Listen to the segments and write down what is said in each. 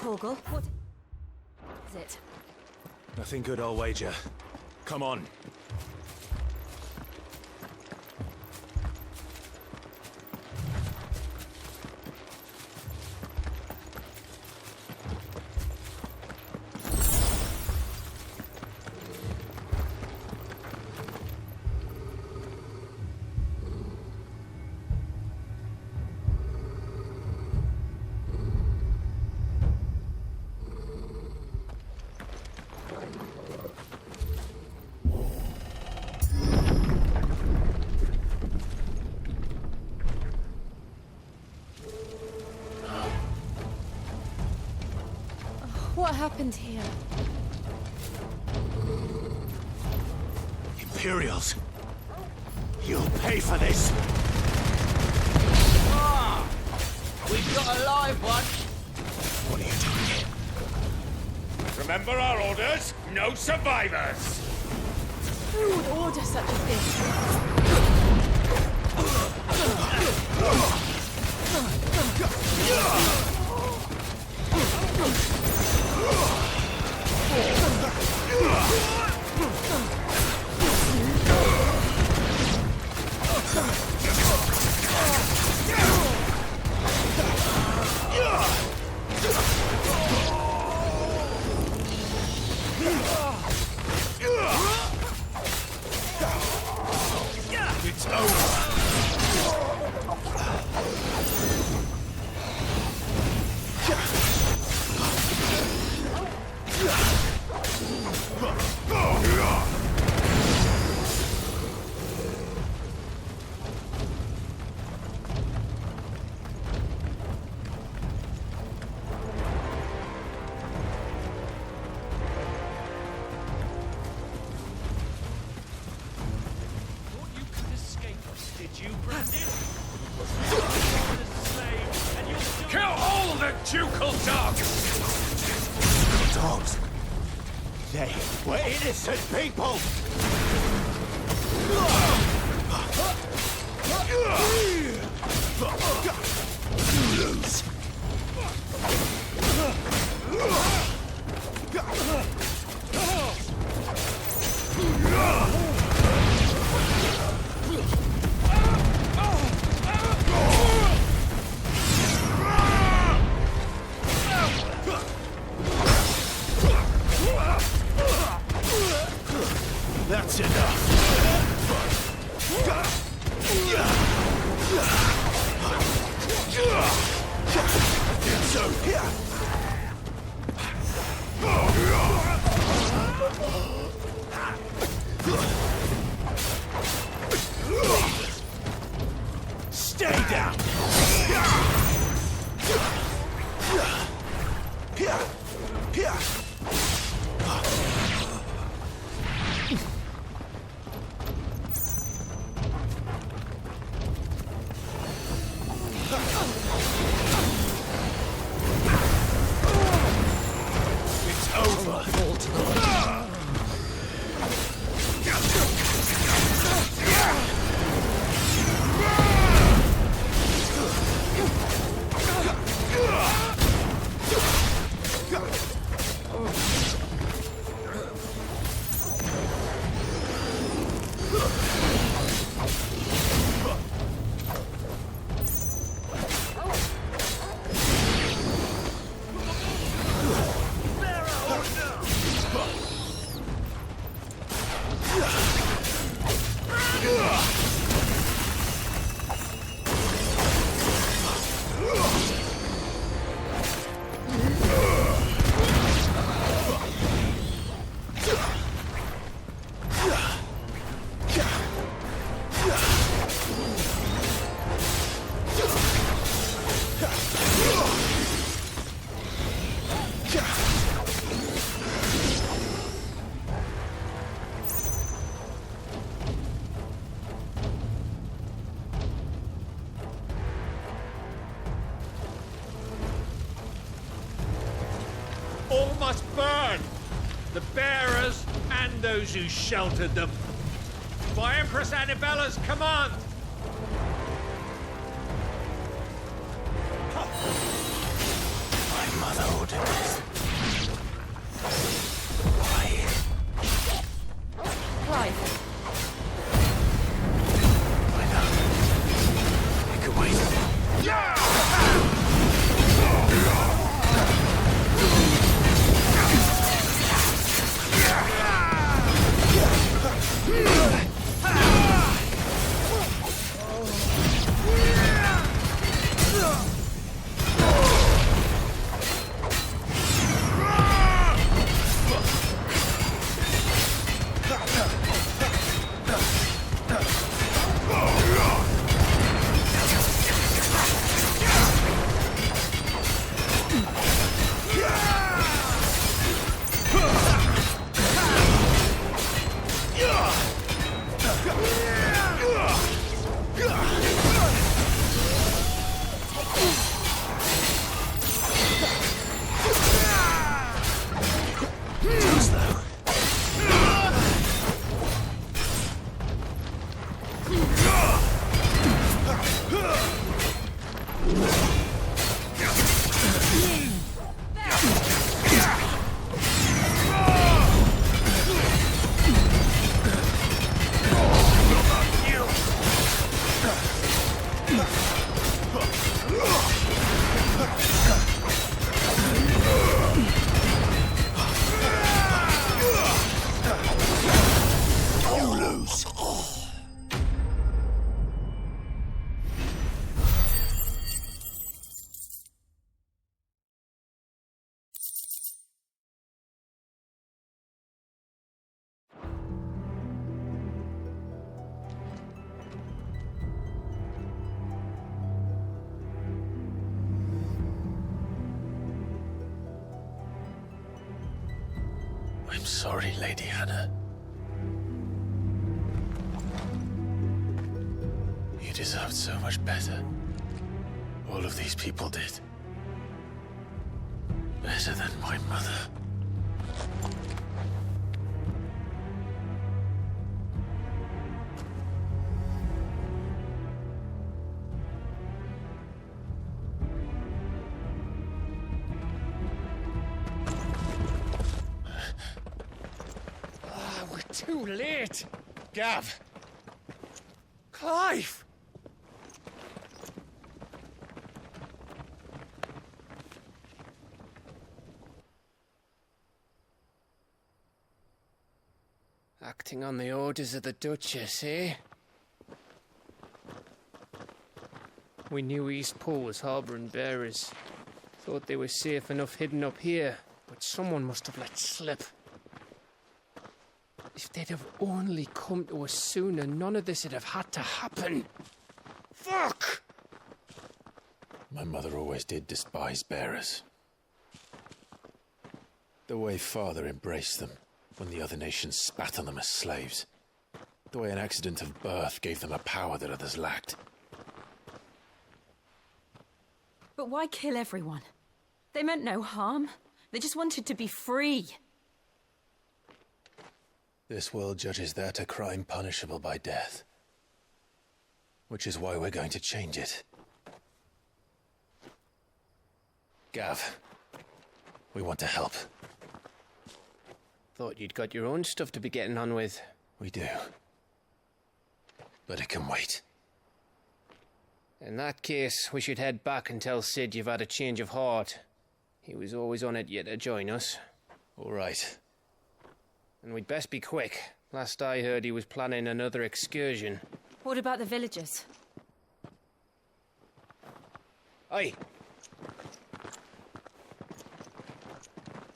Torgal, what is it? Nothing good, I'll wager. Come on. What happened here? Imperials! You'll pay for this! Ah! We've got a live one! What are you doing here? Remember our orders? No survivors! Who would order such a thing? It's over! Thought you could escape us, did you, Brandon? Slave, and you'll still... Kill all the ducal dogs! Dogs! They were innocent people! You lose! That's enough! Stay down! It's over! All must burn! The bearers and those who sheltered them. By Empress Annibella's command! My mother ordered. You lose. I'm sorry, Lady Hannah. You deserved so much better. All of these people did. Better than my mother. We're too late. Gav. Clive. Acting on the orders of the Duchess, eh? We knew Eastport was harbouring bearers. Thought they were safe enough hidden up here, but someone must have let slip. If they'd have only come to us sooner, none of this would have had to happen. Fuck! My mother always did despise bearers. The way Father embraced them when the other nations spat on them as slaves. The way an accident of birth gave them a power that others lacked. But why kill everyone? They meant no harm. They just wanted to be free. This world judges that a crime punishable by death. Which is why we're going to change it. Gav, we want to help. Thought you'd got your own stuff to be getting on with. We do. But it can wait. In that case, we should head back and tell Sid you've had a change of heart. He was always on it yet to join us. All right. And we'd best be quick. Last I heard, he was planning another excursion. What about the villagers? Aye.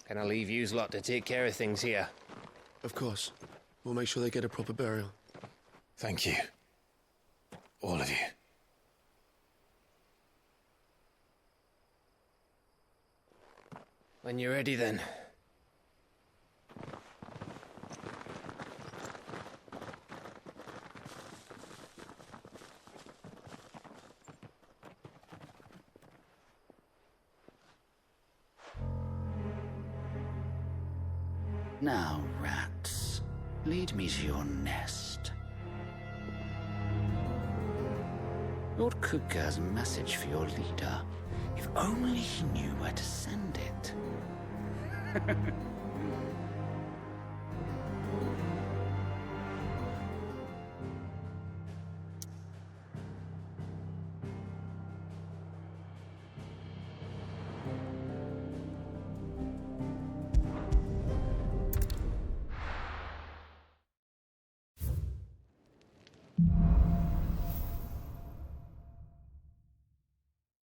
Can I leave yous lot to take care of things here? Of course. We'll make sure they get a proper burial. Thank you. All of you. When you're ready, then. Now, rats, lead me to your nest. Lord Cook has a message for your leader. If only he knew where to send it.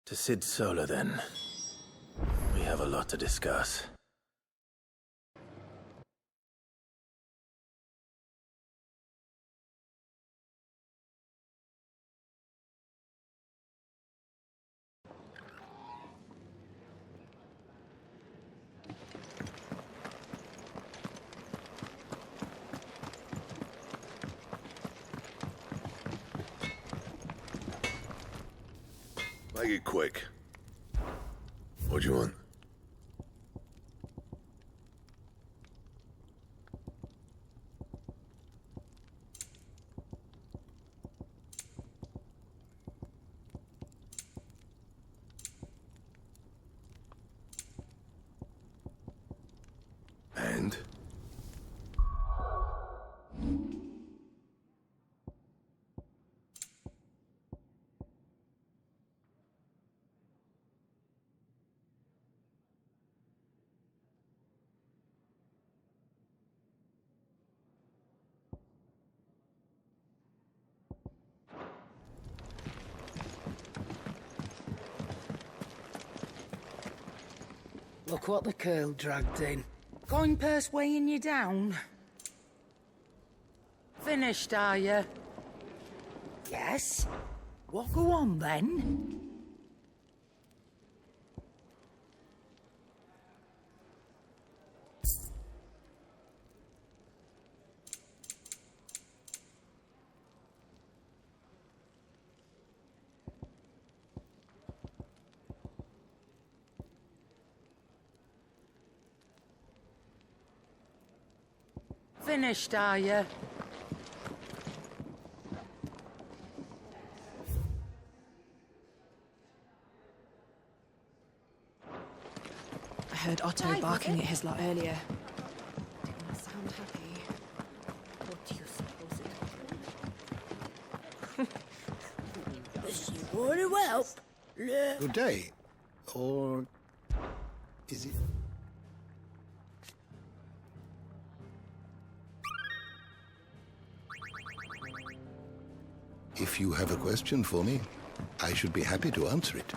To Sid Solar, then. We have a lot to discuss. Make it quick. What do you want? And? Look what the curl dragged in. Going purse weighing you down? Finished, are you? Yes? Well, go on then. Finished, are you? I heard Otto barking at his lot earlier. Didn't sound happy. What do you suppose it Want to help? Good day. Or is it? If you have a question for me, I should be happy to answer it.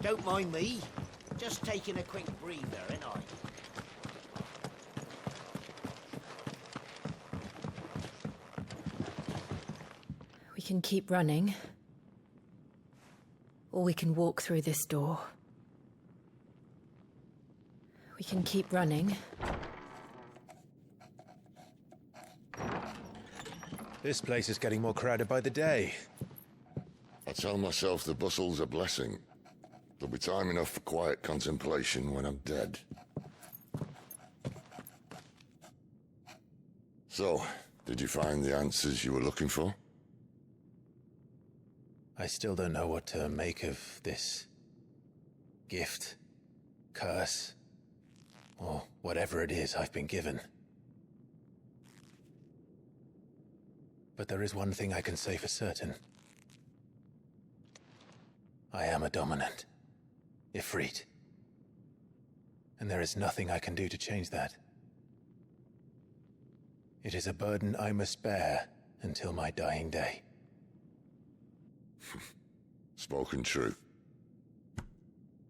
Don't mind me. Just taking a quick breather, ain't I? We can keep running. Or we can walk through this door. We can keep running. This place is getting more crowded by the day. I tell myself the bustle's a blessing. There'll be time enough for quiet contemplation when I'm dead. So, did you find the answers you were looking for? I still don't know what to make of this gift, curse, or whatever it is I've been given. But there is one thing I can say for certain. I am a dominant. Ifrit. And there is nothing I can do to change that. It is a burden I must bear until my dying day. Spoken true.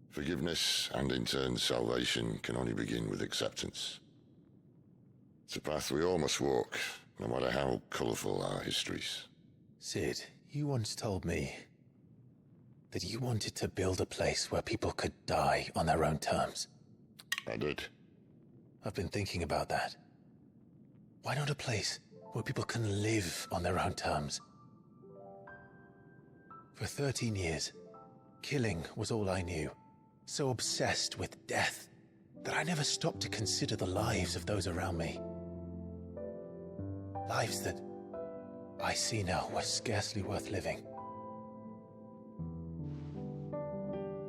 Forgiveness and in turn salvation can only begin with acceptance. It's a path we all must walk, no matter how colourful our histories. Cid, you once told me that you wanted to build a place where people could die on their own terms. I did. I've been thinking about that. Why not a place where people can live on their own terms? For 13 years, killing was all I knew. So obsessed with death that I never stopped to consider the lives of those around me. Lives that I see now were scarcely worth living.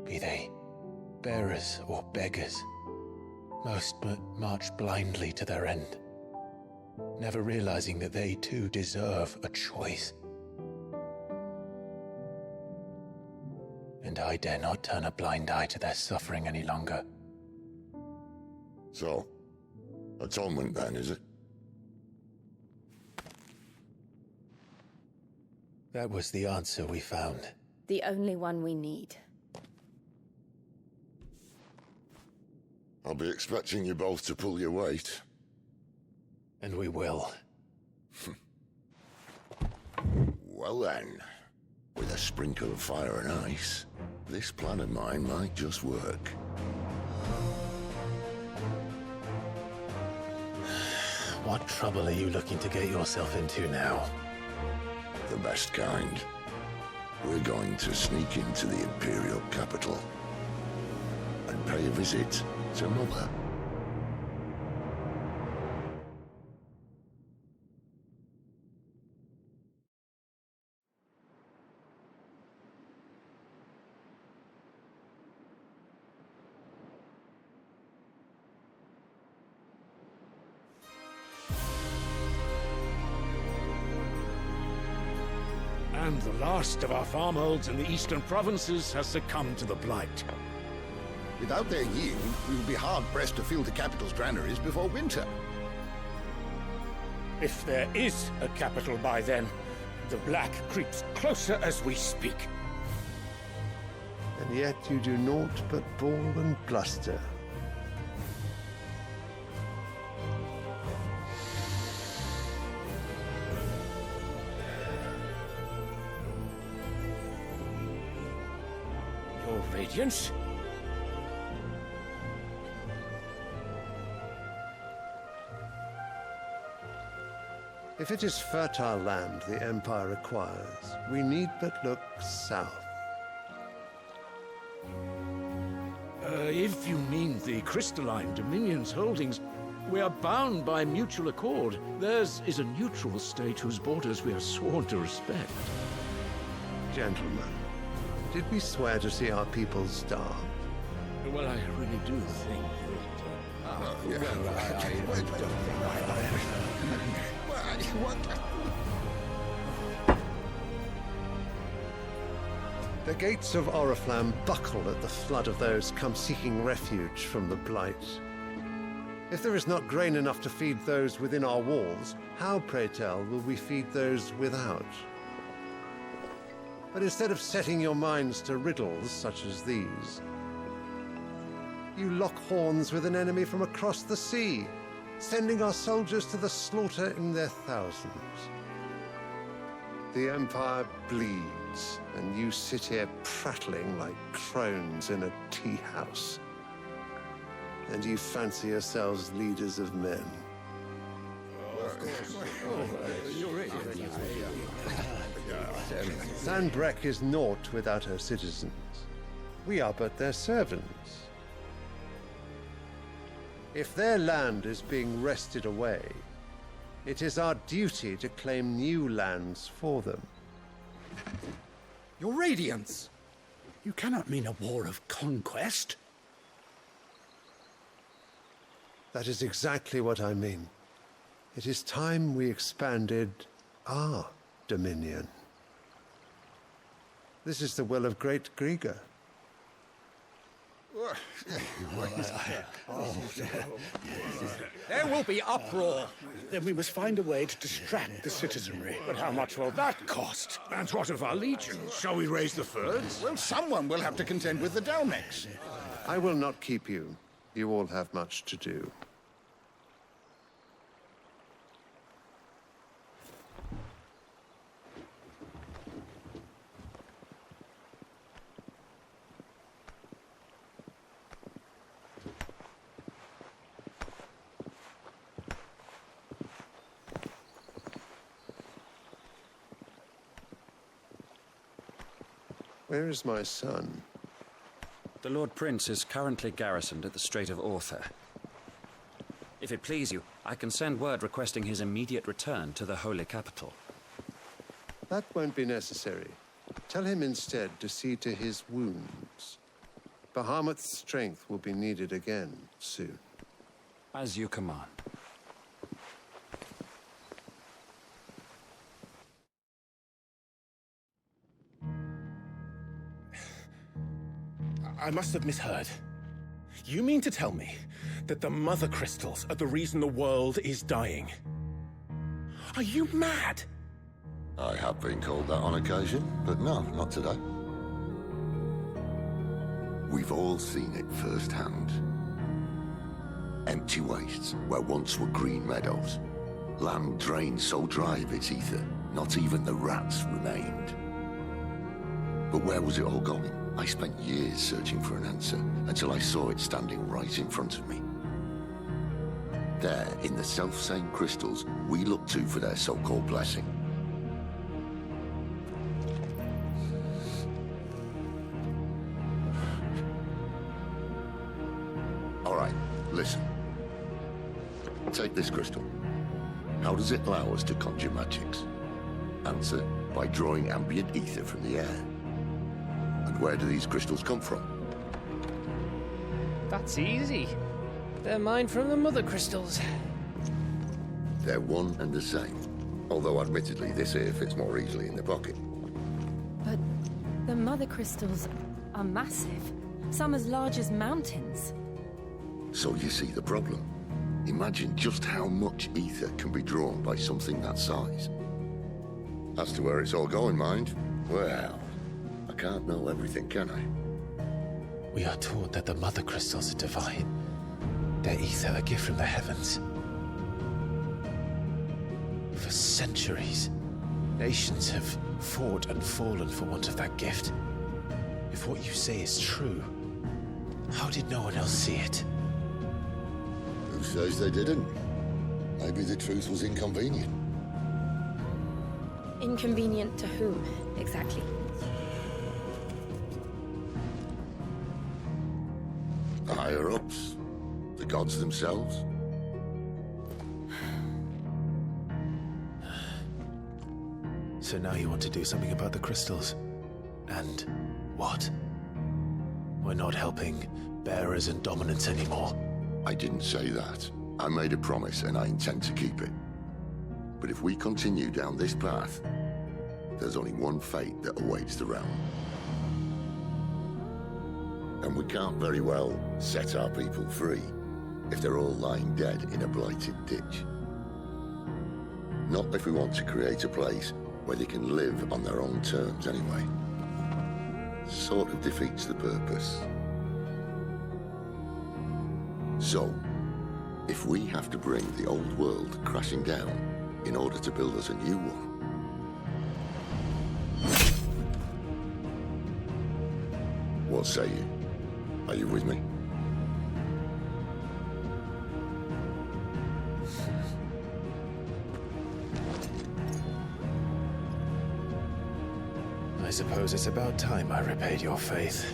Be they bearers or beggars, most but march blindly to their end. never realizing that they too deserve a choice. And I dare not turn a blind eye to their suffering any longer. So, atonement then, is it? That was the answer we found. The only one we need. I'll be expecting you both to pull your weight. And we will. Well then, with a sprinkle of fire and ice, this plan of mine might just work. What trouble are you looking to get yourself into now? The best kind. We're going to sneak into the Imperial capital and pay a visit to Mother. And the last of our farmholds in the eastern provinces has succumbed to the blight. Without their yield, we will be hard-pressed to fill the capital's granaries before winter. If there is a capital by then, the black creeps closer as we speak. And yet you do naught but bawl and bluster. Your Radiance? If it is fertile land the Empire requires, we need but look south. If you mean the crystalline Dominion's holdings, we are bound by mutual accord. Theirs is a neutral state whose borders we are sworn to respect. Gentlemen, did we swear to see our people starve? Well, I really do think The gates of Oriflamme buckle at the flood of those come seeking refuge from the Blight. If there is not grain enough to feed those within our walls, how, pray tell, will we feed those without? But instead of setting your minds to riddles such as these, you lock horns with an enemy from across the sea, sending our soldiers to the slaughter in their thousands. The Empire bleeds, and you sit here prattling like crones in a tea house. And you fancy yourselves leaders of men. Sanbreque is naught without her citizens. We are but their servants. If their land is being wrested away, it is our duty to claim new lands for them. Your Radiance! You cannot mean a war of conquest. That is exactly what I mean. It is time we expanded our dominion. This is the will of great Griga. There will be uproar. Then we must find a way to distract the citizenry. But how much will that cost? And what of our legions? Shall we raise the Fyrds? Well, someone will have to contend with the Dalmex. I will not keep you. You all have much to do. Where is my son? The Lord Prince is currently garrisoned at the Strait of Orther. If it please you, I can send word requesting his immediate return to the Holy Capital. That won't be necessary. Tell him instead to see to his wounds. Bahamut's strength will be needed again soon. As you command. I must have misheard. You mean to tell me that the Mother Crystals are the reason the world is dying? Are you mad? I have been called that on occasion, but no, not today. We've all seen it firsthand. Empty wastes where once were green meadows. Land drained so dry of its ether, not even the rats remained. But where was it all going? I spent years searching for an answer, until I saw it standing right in front of me. There, in the self-same crystals we look to for their so-called blessing. All right, listen. Take this crystal. How does it allow us to conjure magics? Answer, by drawing ambient ether from the air. And where do these crystals come from? That's easy. They're mine from the Mother Crystals. They're one and the same. Although admittedly this here fits more easily in the pocket. But the Mother Crystals are massive. Some as large as mountains. So you see the problem. Imagine just how much ether can be drawn by something that size. As to where it's all going, mind, well, I can't know everything, can I? We are taught that the Mother Crystals are divine. Their ether a gift from the heavens. For centuries, nations have fought and fallen for want of that gift. If what you say is true, how did no one else see it? Who says they didn't? Maybe the truth was inconvenient. Inconvenient to whom, exactly? The higher-ups? The gods themselves? So now you want to do something about the crystals? And what? We're not helping bearers and dominants anymore. I didn't say that. I made a promise and I intend to keep it. But if we continue down this path, there's only one fate that awaits the realm. And we can't very well set our people free if they're all lying dead in a blighted ditch. Not if we want to create a place where they can live on their own terms anyway. Sort of defeats the purpose. So, if we have to bring the old world crashing down in order to build us a new one, what say you? Are you with me? I suppose it's about time I repaid your faith.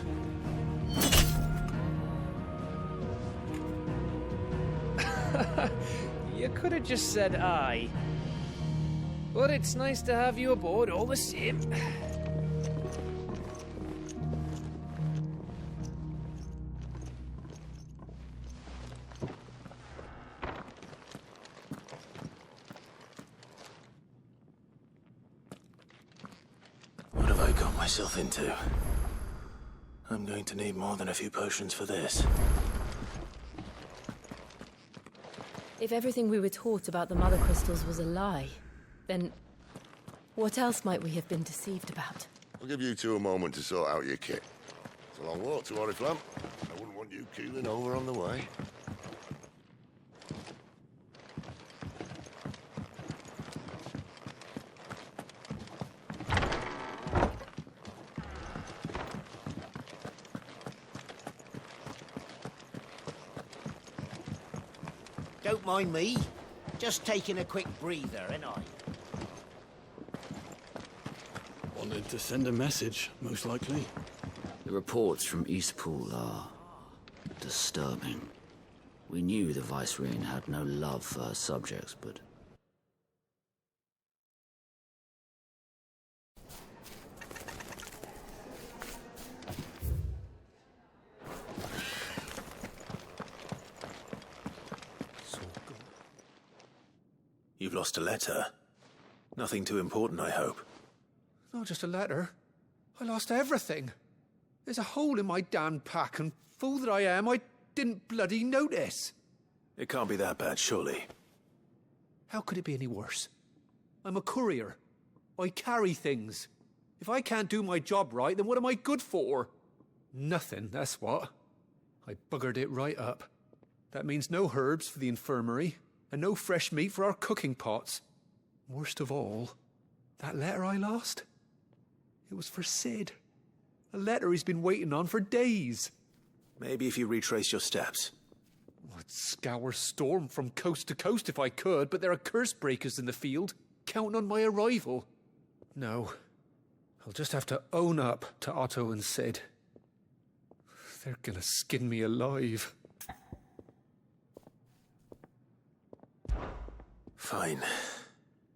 You could have just said aye. But it's nice to have you aboard all the same. What have I got myself into? I'm going to need more than a few potions for this. If everything we were taught about the Mother Crystals was a lie, then what else might we have been deceived about? I'll give you two a moment to sort out your kit. It's a long walk to Oriflamme. I wouldn't want you keeling over on the way. Don't mind me. Just taking a quick breather, ain't I? Wanted to send a message, most likely. The reports from Eastpool are disturbing. We knew the Vicereine had no love for her subjects, but... You've lost a letter. Nothing too important, I hope. Not just a letter. I lost everything. There's a hole in my damn pack, and fool that I am, I didn't bloody notice. It can't be that bad, surely. How could it be any worse? I'm a courier. I carry things. If I can't do my job right, then what am I good for? Nothing, that's what. I buggered it right up. That means no herbs for the infirmary, and no fresh meat for our cooking pots. Worst of all, that letter I lost? It was for Sid. A letter he's been waiting on for days. Maybe if you retrace your steps. I'd scour Storm from coast to coast if I could, but there are curse breakers in the field, counting on my arrival. No, I'll just have to own up to Otto and Sid. They're gonna skin me alive. Fine.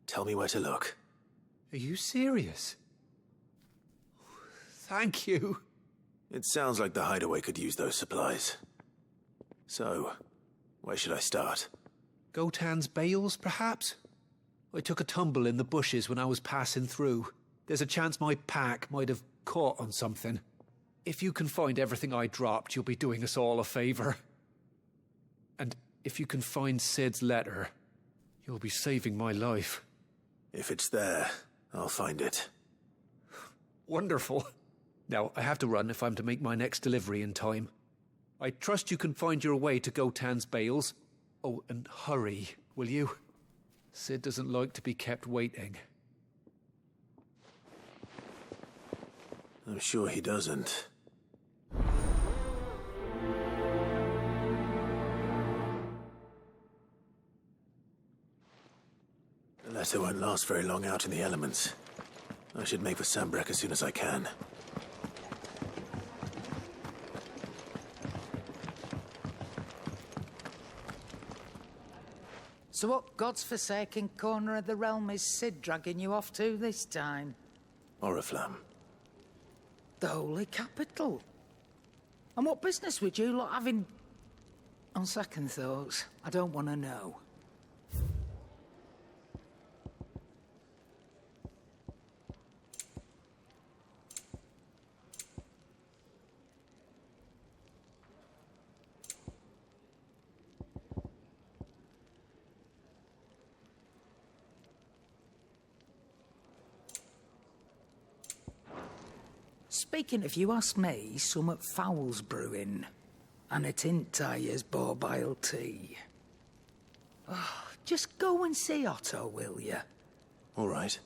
Tell me where to look. Are you serious? Thank you. It sounds like the hideaway could use those supplies. So, where should I start? Gotan's bales, perhaps? I took a tumble in the bushes when I was passing through. There's a chance my pack might have caught on something. If you can find everything I dropped, you'll be doing us all a favor. And if you can find Sid's letter, you'll be saving my life. If it's there, I'll find it. Wonderful. Now, I have to run if I'm to make my next delivery in time. I trust you can find your way to Gotan's bales. Oh, and hurry, will you? Sid doesn't like to be kept waiting. I'm sure he doesn't. The letter won't last very long out in the elements. I should make for Sanbreque as soon as I can. So what god's-forsaken corner of the realm is Sid dragging you off to this time? Oriflamme. The holy capital. And what business would you lot have in... On second thoughts, I don't want to know. Speaking if you ask me, summat foul's brewing. And a Tintayer's borbile tea. Oh, just go and see Otto, will you? All right.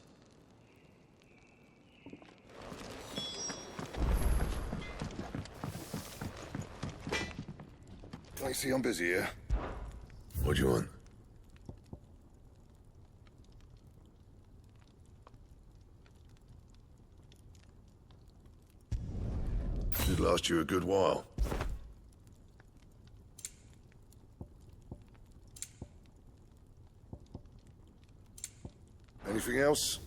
I see I'm busy here. What do you want? Should last you a good while. Anything else?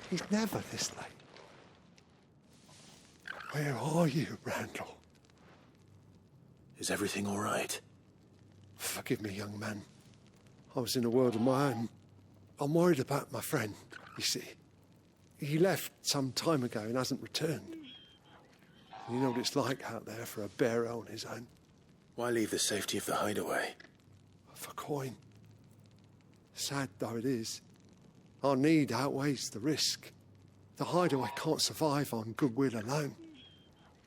He's never this late. Where are you, Randall? Is everything all right? Forgive me, young man. I was in a world of my own. I'm worried about my friend, you see. He left some time ago and hasn't returned. You know what it's like out there for a bearer on his own. Why leave the safety of the hideaway? For coin. Sad though it is, our need outweighs the risk. The hideaway can't survive on goodwill alone.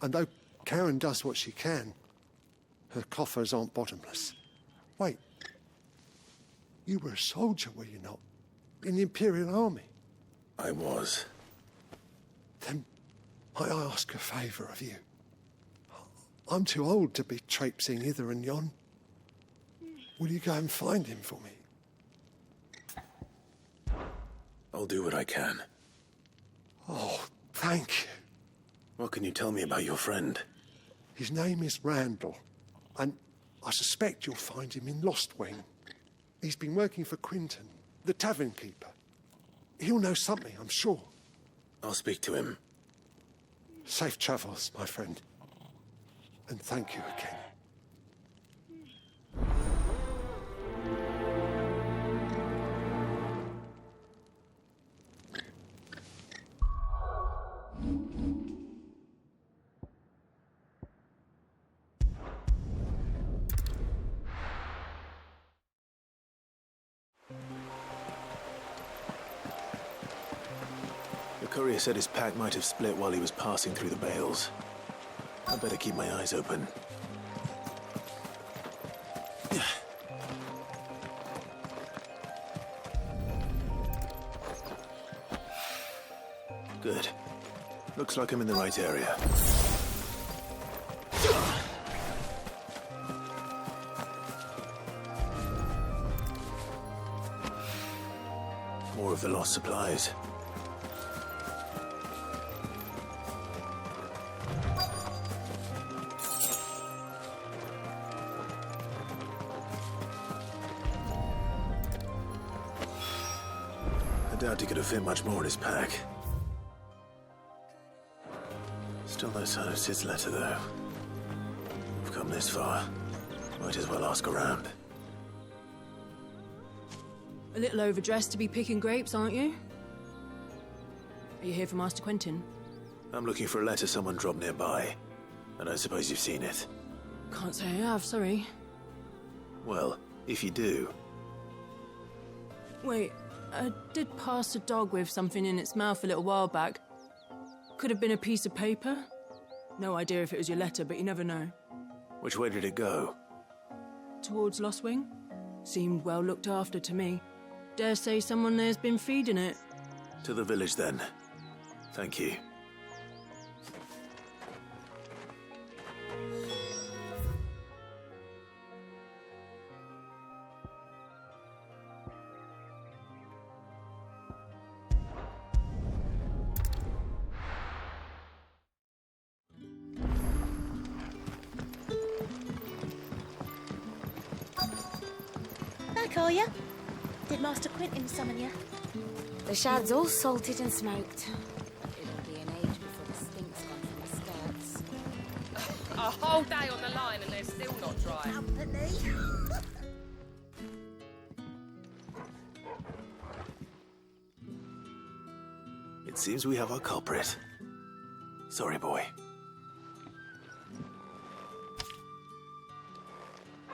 And though Karen does what she can, her coffers aren't bottomless. Wait. You were a soldier, were you not? In the Imperial Army? I was. Then might I ask a favour of you? I'm too old to be traipsing hither and yon. Will you go and find him for me? I'll do what I can. Oh, thank you. What can you tell me about your friend? His name is Randall, and I suspect you'll find him in Lostwing. He's been working for Quinton, the tavern keeper. He'll know something, I'm sure. I'll speak to him. Safe travels, my friend. And thank you again. The courier said his pack might have split while he was passing through the bales. I better keep my eyes open. Good. Looks like I'm in the right area. More of the lost supplies. I doubt he could have fit much more in his pack. Still no sign of Sid's letter, though. We've come this far. Might as well ask around. A little overdressed to be picking grapes, aren't you? Are you here for Master Quentin? I'm looking for a letter someone dropped nearby. And I suppose you've seen it. Can't say I have, sorry. Well, if you do... Wait, I did pass a dog with something in its mouth a little while back. Could have been a piece of paper. No idea if it was your letter, but you never know. Which way did it go? Towards Lostwing? Seemed well looked after to me. Dare say someone there's been feeding it. To the village, then. Thank you. Back, are ya? Did Master Quentin summon ya? The shad's all salted and smoked. It'll be an age before the stink's gone from the skirts. A whole day on the line and they're still not dry. Company. It seems we have our culprit. Sorry, boy.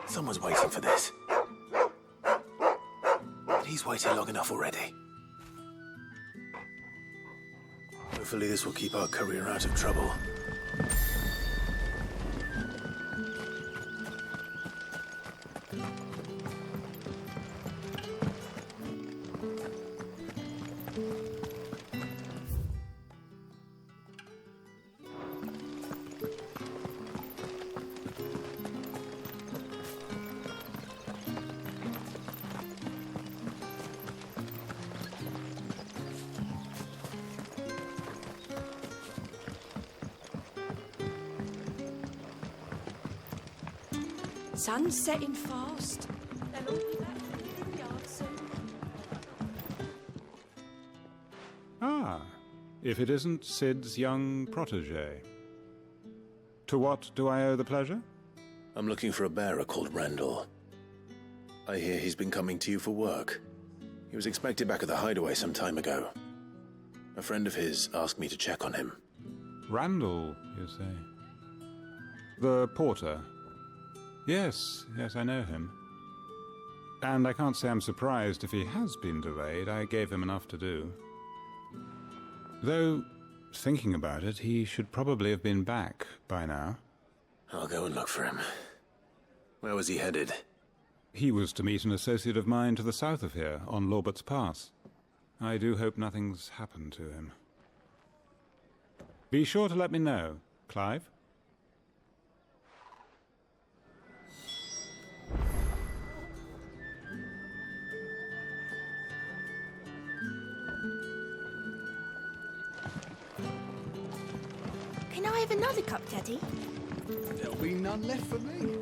Someone's waiting for this. He's waited long enough already. Hopefully this will keep our courier out of trouble. Sun's setting fast. They'll all be back from the vineyard soon. Ah, if it isn't Sid's young protege. To what do I owe the pleasure? I'm looking for a bearer called Randall. I hear he's been coming to you for work. He was expected back at the hideaway some time ago. A friend of his asked me to check on him. Randall, you say? The porter? Yes, I know him. And I can't say I'm surprised if he has been delayed. I gave him enough to do. Though, thinking about it, he should probably have been back by now. I'll go and look for him. Where was he headed? He was to meet an associate of mine to the south of here, on Lorbert's Pass. I do hope nothing's happened to him. Be sure to let me know, Clive. Can I have another cup, Daddy? There'll be none left for me.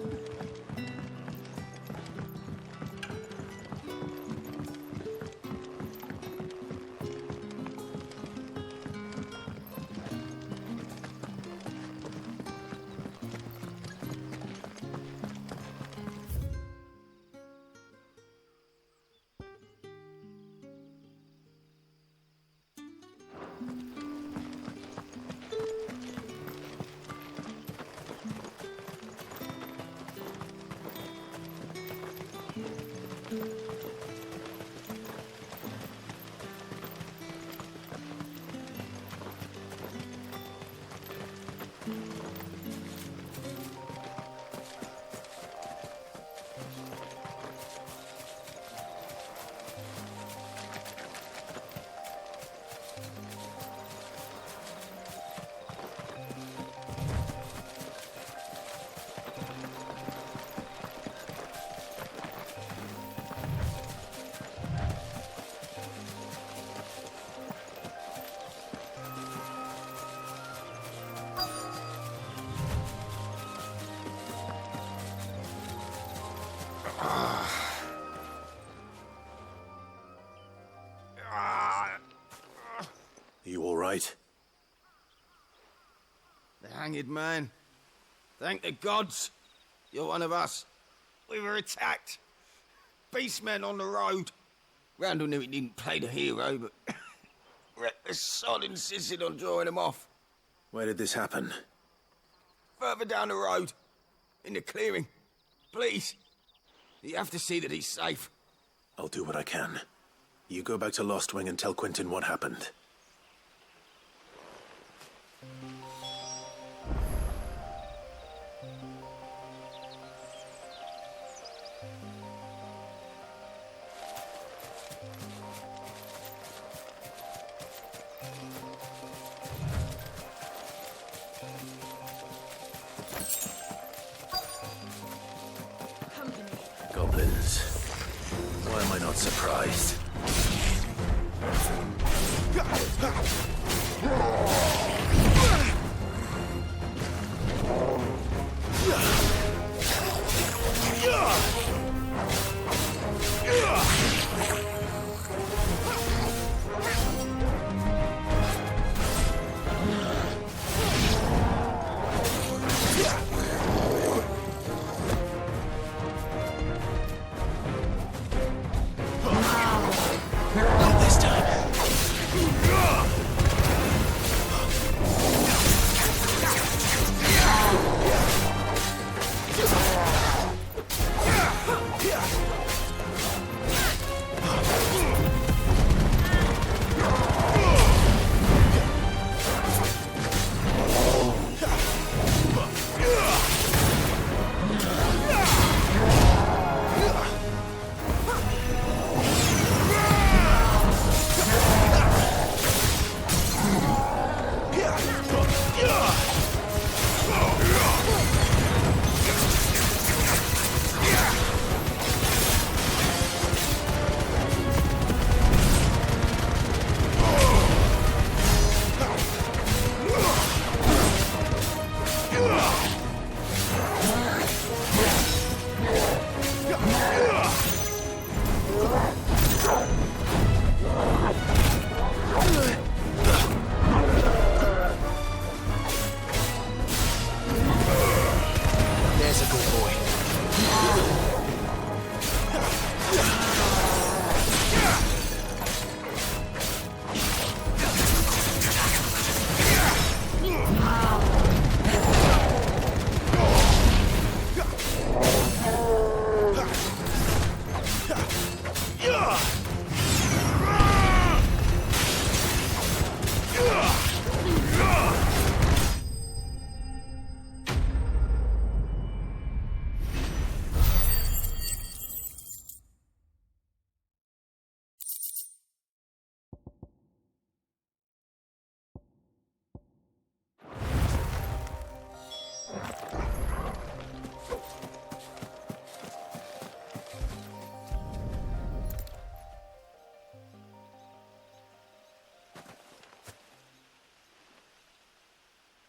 You all right? The hanged man. Thank the gods. You're one of us. We were attacked. Beastmen on the road. Randall knew he didn't play the hero, but reckless sod insisted on drawing him off. Where did this happen? Further down the road. In the clearing. Please. You have to see that he's safe. I'll do what I can. You go back to Lost Wing and tell Quentin what happened. Goblins. Why am I not surprised? Not this time. There's a good boy.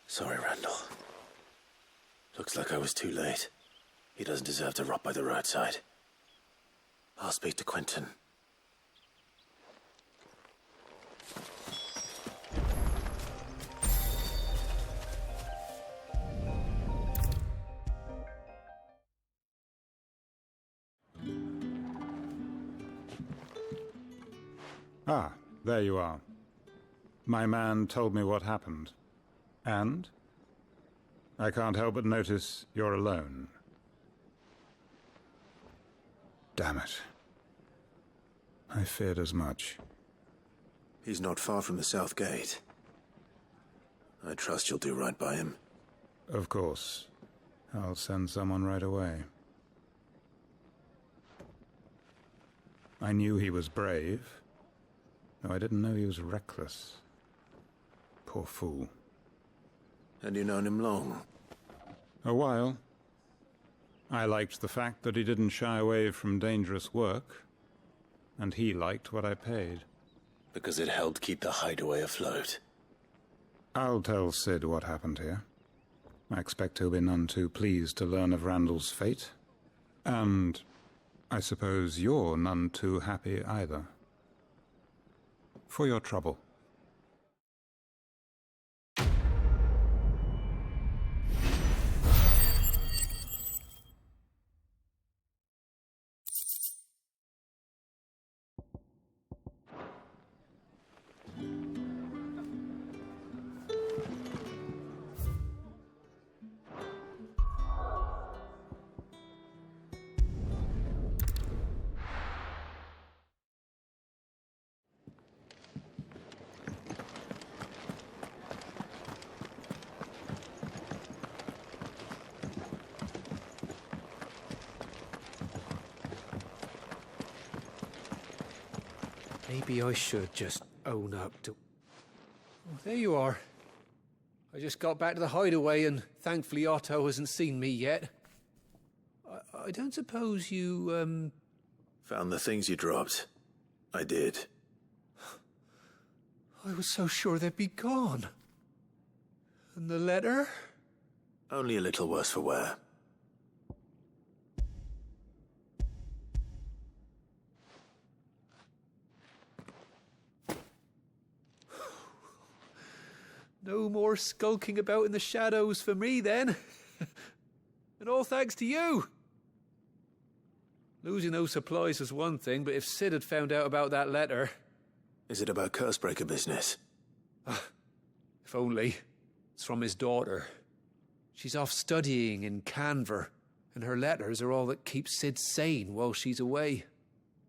Sorry, Randall. Looks like I was too late. He doesn't deserve to rot by the roadside. I'll speak to Quentin. Ah, there you are. My man told me what happened. And? I can't help but notice you're alone. Damn it. I feared as much. He's not far from the South Gate. I trust you'll do right by him. Of course. I'll send someone right away. I knew he was brave, though I didn't know he was reckless. Poor fool. And you known him long? A while. I liked the fact that he didn't shy away from dangerous work, and he liked what I paid. Because it helped keep the hideaway afloat. I'll tell Sid what happened here. I expect he'll be none too pleased to learn of Randall's fate. And I suppose you're none too happy either. For your trouble. Maybe I should just own up to... Oh, there you are. I just got back to the hideaway and thankfully Otto hasn't seen me yet. I don't suppose you, Found the things you dropped. I did. I was so sure they'd be gone. And the letter? Only a little worse for wear. No more skulking about in the shadows for me, then. And all thanks to you. Losing those supplies was one thing, but if Sid had found out about that letter... Is it about Cursebreaker business? If only. It's from his daughter. She's off studying in Canver, and her letters are all that keep Sid sane while she's away.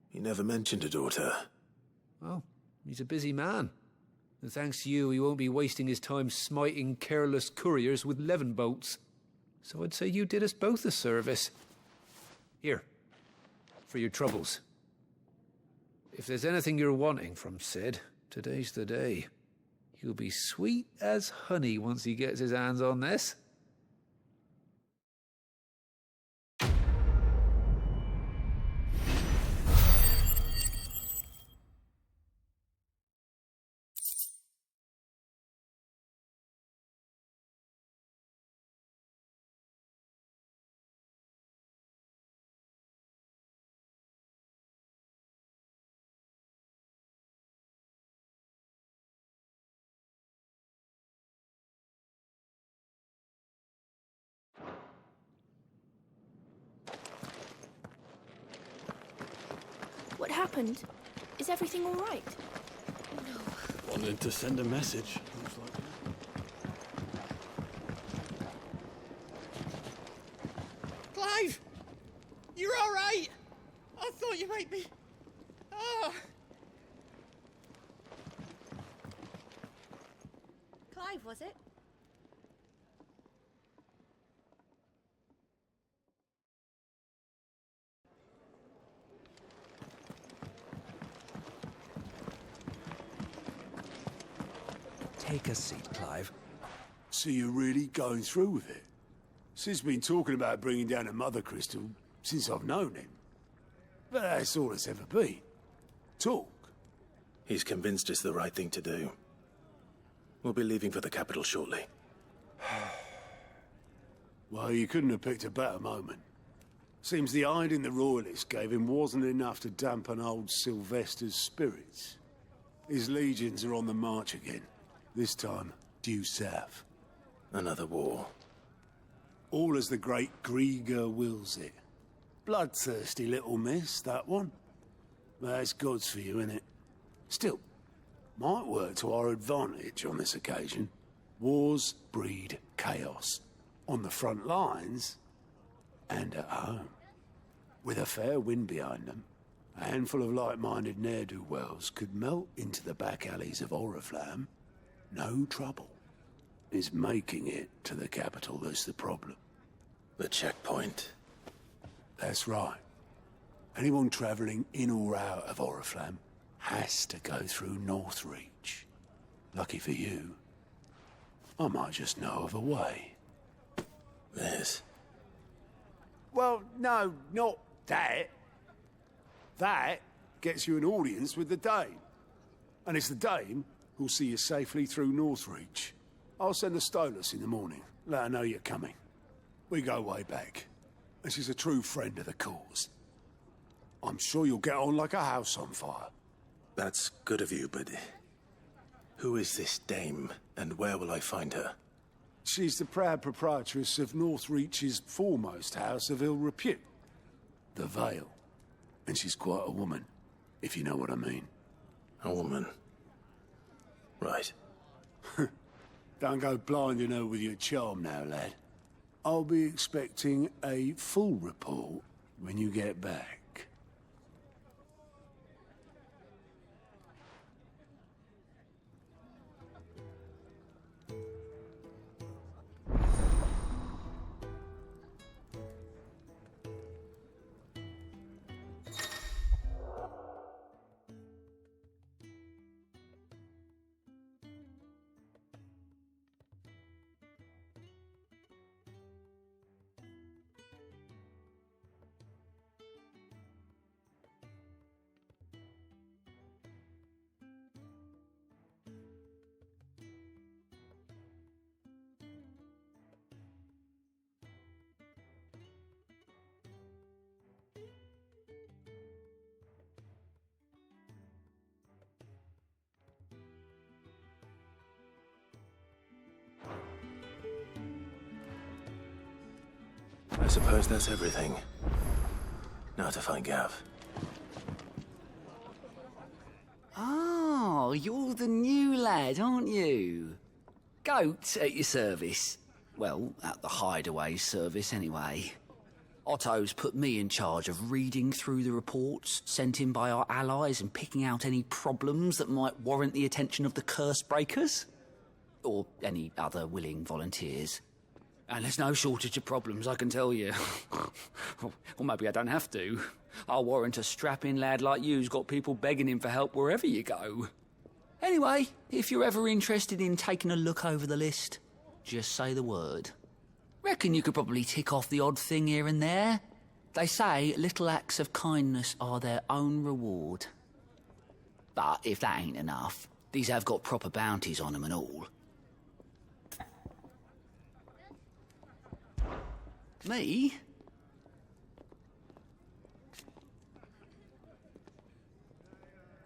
He never mentioned a daughter. Well, he's a busy man. And thanks to you, he won't be wasting his time smiting careless couriers with levin bolts. So I'd say you did us both a service. Here, for your troubles. If there's anything you're wanting from Sid, today's the day. He'll be sweet as honey once he gets his hands on this. What happened? Is everything all right? Wanted to send a message. Clive! You're all right! I thought you might be... Ah! Clive, was it? Take a seat, Clive. So you're really going through with it? Sid's been talking about bringing down a Mother Crystal since I've known him. But that's all it's ever been. Talk. He's convinced it's the right thing to do. We'll be leaving for the capital shortly. Well, you couldn't have picked a better moment. Seems the hiding the Royalists gave him wasn't enough to dampen old Sylvester's spirits. His legions are on the march again. This time, due south. Another war. All as the great Grieger wills it. Bloodthirsty little miss, that one. That's God's for you, innit? Still, might work to our advantage on this occasion. Wars breed chaos. On the front lines, and at home. With a fair wind behind them, a handful of like-minded ne'er-do-wells could melt into the back alleys of Oriflamme. No trouble. It's making it to the capital that's the problem. The checkpoint. That's right. Anyone travelling in or out of Oriflamme has to go through Northreach. Lucky for you, I might just know of a way. Yes. Well, no, not that. That gets you an audience with the Dame. And it's the Dame who'll see you safely through Northreach. I'll send a Stolas in the morning. Let her know you're coming. We go way back. And she's a true friend of the cause. I'm sure you'll get on like a house on fire. That's good of you, but who is this dame, and where will I find her? She's the proud proprietress of Northreach's foremost house of ill repute, the Vale. And she's quite a woman, if you know what I mean. A woman? Right. Don't go blinding her with your charm now, lad. I'll be expecting a full report when you get back. I suppose that's everything. Now to find Gav. Oh, you're the new lad, aren't you? Goat at your service. Well, at the Hideaway service, anyway. Otto's put me in charge of reading through the reports sent in by our allies and picking out any problems that might warrant the attention of the Curse Breakers. Or any other willing volunteers. And there's no shortage of problems, I can tell you. Or maybe I don't have to. I'll warrant a strapping lad like you's got people begging him for help wherever you go. Anyway, if you're ever interested in taking a look over the list, just say the word. Reckon you could probably tick off the odd thing here and there. They say little acts of kindness are their own reward. But if that ain't enough, these have got proper bounties on them and all. Me?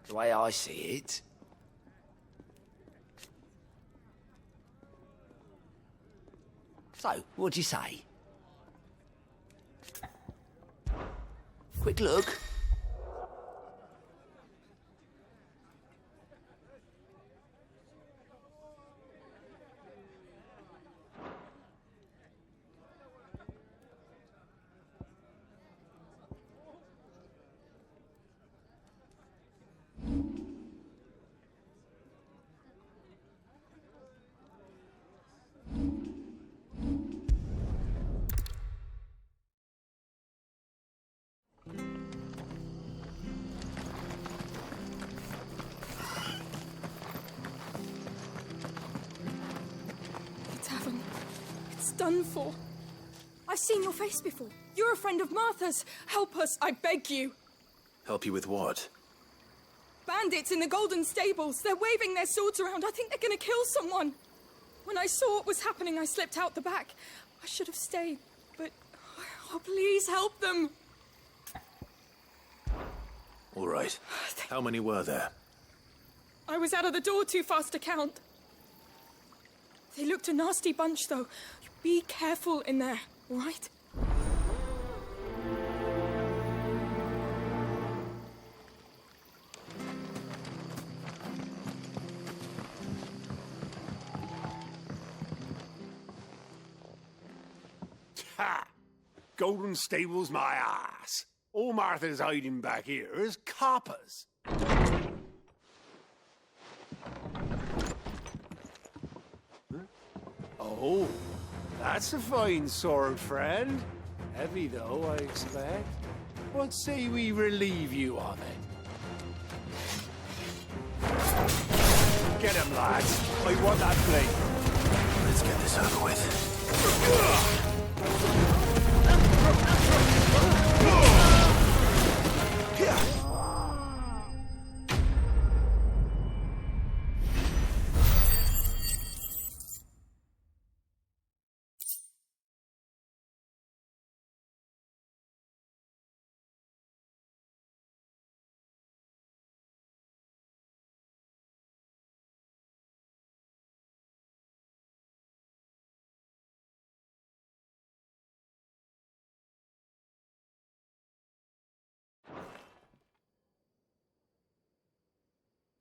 The way I see it... So, what'd you say? Quick look. Done for. I've seen your face before. You're a friend of Martha's. Help us, I beg you. Help you with what? Bandits in the Golden Stables. They're waving their swords around. I think they're gonna kill someone. When I saw what was happening, I slipped out the back. I should have stayed, but... Oh, please help them. All right. How many were there? I was out of the door too fast to count. They looked a nasty bunch, though. Be careful in there, all right? Ha! Golden Stables, my ass. All Martha's hiding back here is coppers. Oh, that's a fine sword, friend. Heavy, though, I expect. What say we relieve you of it? Get him, lads. I want that blade. Let's get this over with.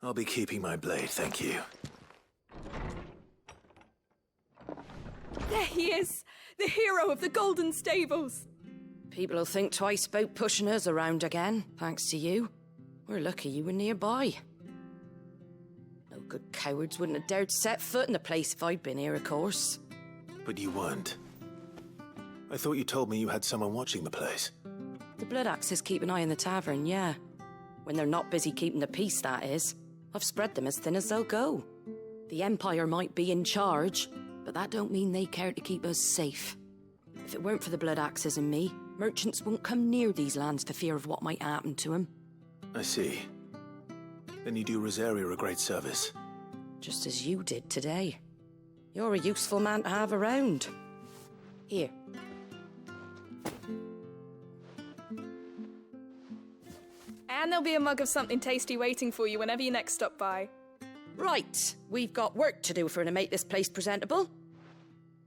I'll be keeping my blade, thank you. There he is! The hero of the Golden Stables! People will think twice about pushing us around again, thanks to you. We're lucky you were nearby. No good cowards wouldn't have dared set foot in the place if I'd been here, of course. But you weren't. I thought you told me you had someone watching the place. The Blood Axes keep an eye on the tavern, yeah. When they're not busy keeping the peace, that is. I've spread them as thin as they'll go. The Empire might be in charge, but that don't mean they care to keep us safe. If it weren't for the Blood Axes and me, merchants won't come near these lands for fear of what might happen to them. I see. Then you do Rosaria a great service. Just as you did today. You're a useful man to have around. Here. And there'll be a mug of something tasty waiting for you whenever you next stop by. Right, we've got work to do for to make this place presentable.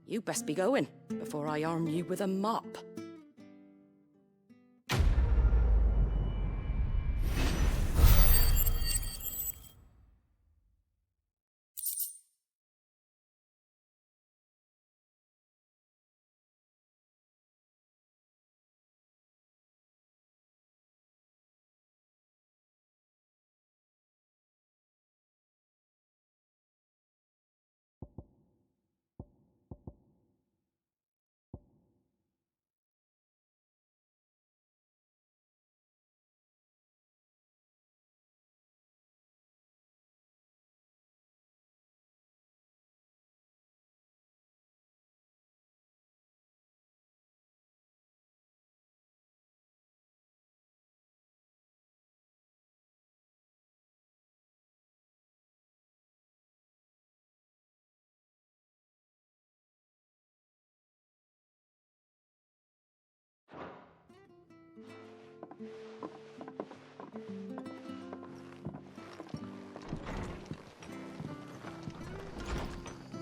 You best be going, before I arm you with a mop.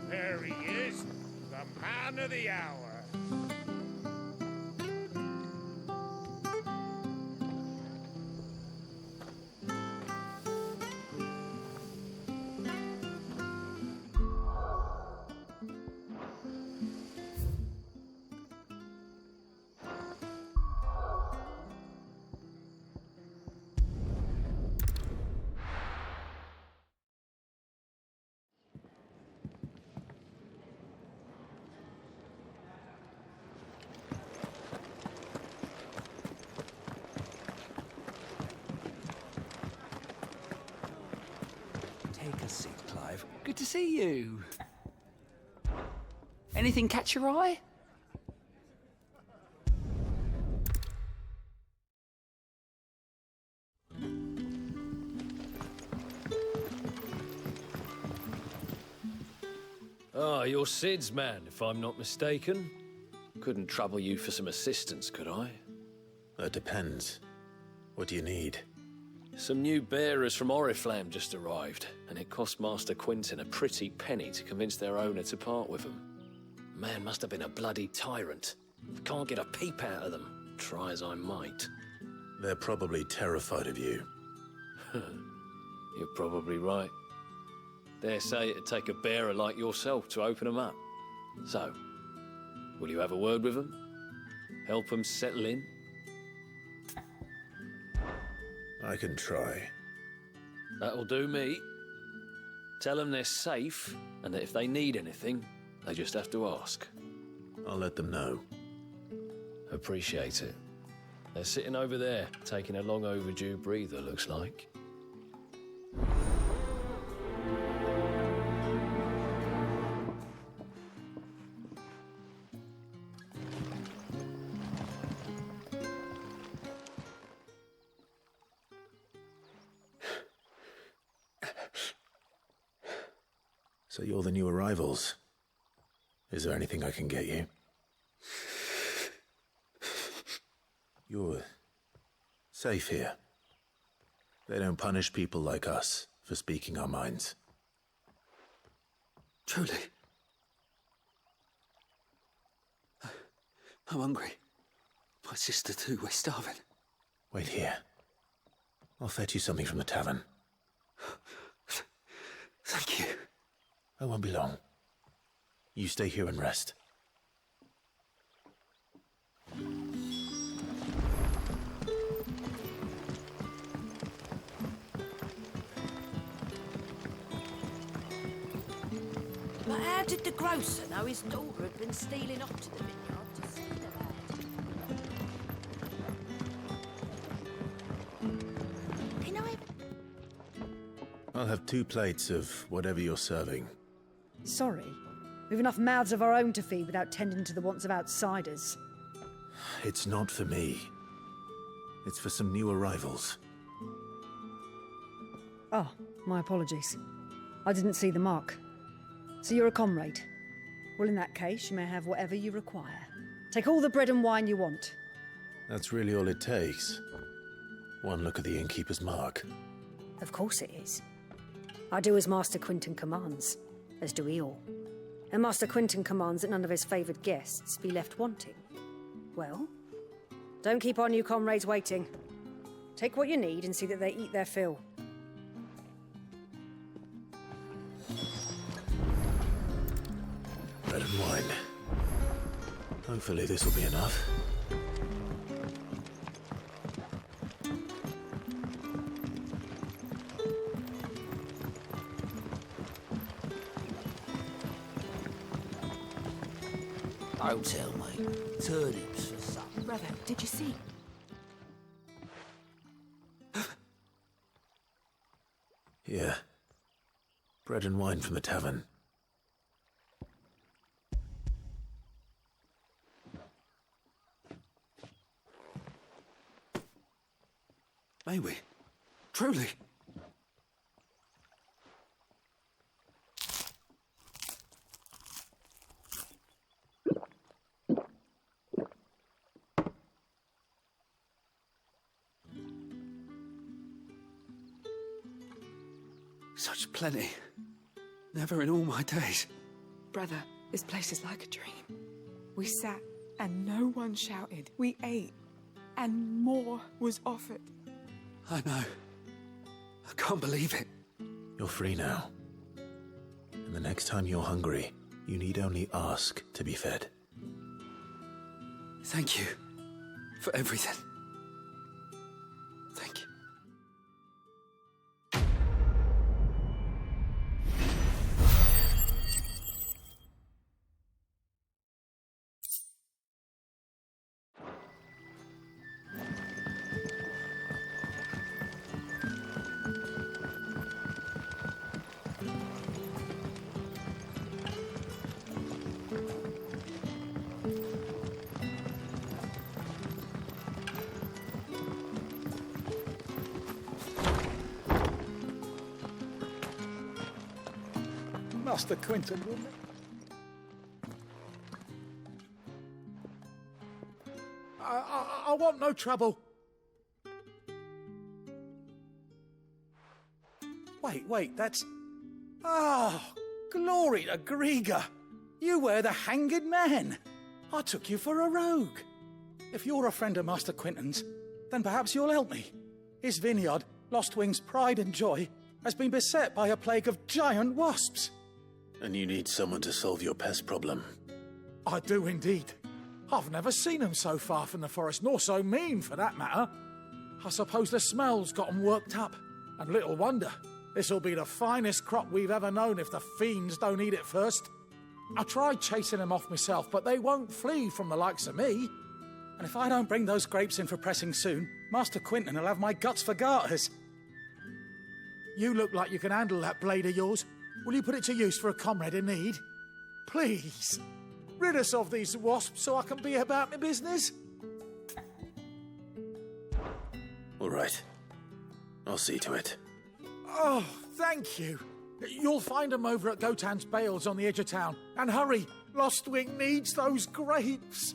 There he is, the man of the hour. Take a seat, Clive. Good to see you. Anything catch your eye? Ah, you're Sid's man, if I'm not mistaken. Couldn't trouble you for some assistance, could I? That depends. What do you need? Some new bearers from Oriflamme just arrived, and it cost Master Quinton a pretty penny to convince their owner to part with them. Man must have been a bloody tyrant. Can't get a peep out of them, try as I might. They're probably terrified of you. You're probably right. Dare say it'd take a bearer like yourself to open them up. So, will you have a word with them? Help them settle in? I can try. That'll do me. Tell them they're safe, and that if they need anything, they just have to ask. I'll let them know. Appreciate it. They're sitting over there, taking a long overdue breather, looks like. So you're the new arrivals. Is there anything I can get you? You're safe here. They don't punish people like us for speaking our minds. Truly. I'm hungry. My sister too, we're starving. Wait here. I'll fetch you something from the tavern. Thank you. I won't be long. You stay here and rest. But how did the grocer know his daughter had been stealing off to the vineyard to see the lad? Can I... I'll have 2 plates of whatever you're serving. Sorry. We've enough mouths of our own to feed without tending to the wants of outsiders. It's not for me. It's for some new arrivals. Oh, my apologies. I didn't see the mark. So you're a comrade? Well, in that case, you may have whatever you require. Take all the bread and wine you want. That's really all it takes. One look at the innkeeper's mark. Of course it is. I do as Master Quinton commands, as do we all. And Master Quinton commands that none of his favoured guests be left wanting. Well, don't keep our new comrades waiting. Take what you need and see that they eat their fill. Bread and wine. Hopefully this will be enough. Don't tell me. Turnips for supper. Brother, did you see? Yeah. Bread and wine from the tavern. May we? Truly? Such plenty. Never in all my days. Brother, this place is like a dream. We sat and no one shouted. We ate and more was offered. I know. I can't believe it. You're free now. And the next time you're hungry, you need only ask to be fed. Thank you for everything. Thank you. Master Quinton, wouldn't it? I want no trouble. Wait, that's... Oh, glory to Grieger. You were the hanged man. I took you for a rogue. If you're a friend of Master Quinton's, then perhaps you'll help me. His vineyard, Lostwing's pride and joy, has been beset by a plague of giant wasps. And you need someone to solve your pest problem. I do indeed. I've never seen them so far from the forest, nor so mean, for that matter. I suppose the smell's got them worked up. And little wonder. This'll be the finest crop we've ever known if the fiends don't eat it first. I tried chasing them off myself, but they won't flee from the likes of me. And if I don't bring those grapes in for pressing soon, Master Quinton will have my guts for garters. You look like you can handle that blade of yours. Will you put it to use for a comrade in need? Please, rid us of these wasps so I can be about my business. All right. I'll see to it. Oh, thank you. You'll find them over at Gotan's Bales on the edge of town. And hurry, Lostwing needs those grapes.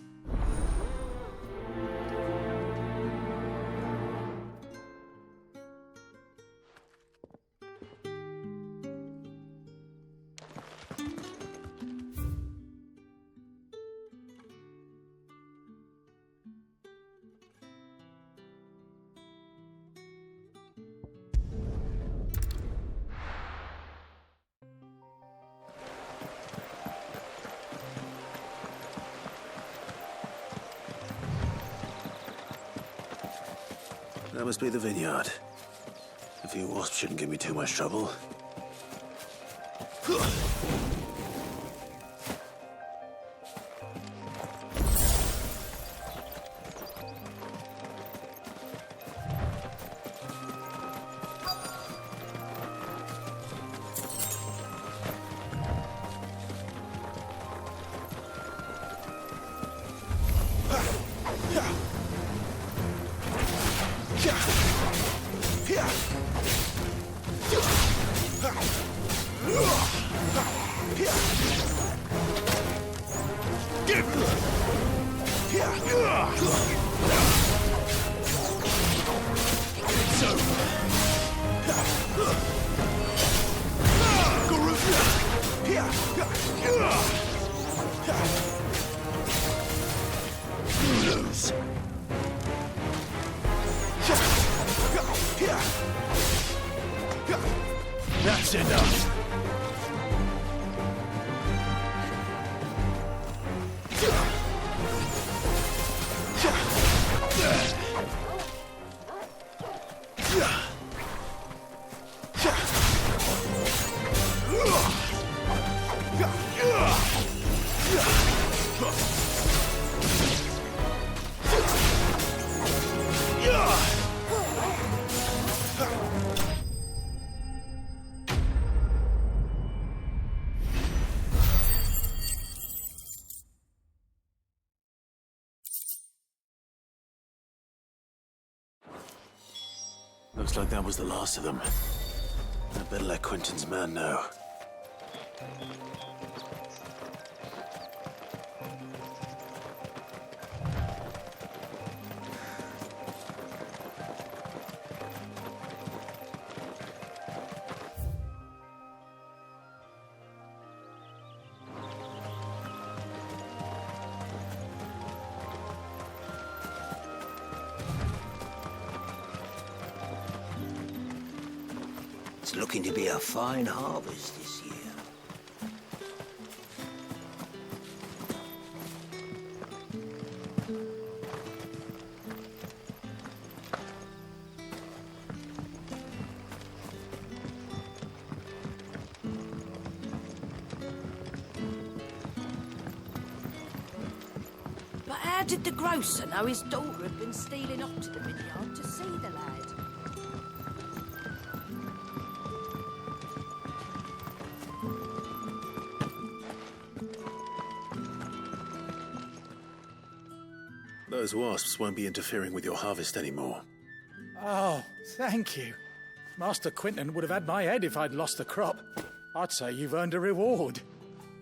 That must be the vineyard. A few wasps shouldn't give me too much trouble. That's enough. Looks like that was the last of them. I'd better let Quentin's man know. It's looking to be a fine harvest this year. But how did the grocer know his daughter had been stealing up to the vineyard to see the lad? Those wasps won't be interfering with your harvest anymore. Oh, thank you. Master Quinton would have had my head if I'd lost the crop. I'd say you've earned a reward.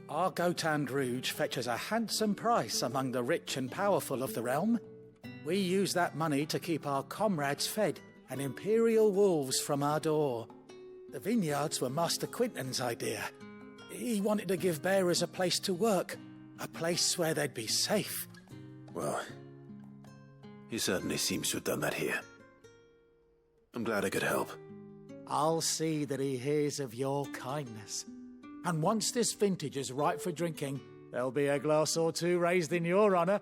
Our Gotand Rouge fetches a handsome price among the rich and powerful of the realm. We use that money to keep our comrades fed and imperial wolves from our door. The vineyards were Master Quinton's idea. He wanted to give bearers a place to work, a place where they'd be safe. Well, he certainly seems to have done that here. I'm glad I could help. I'll see that he hears of your kindness. And once this vintage is ripe for drinking, there'll be a glass or two raised in your honour.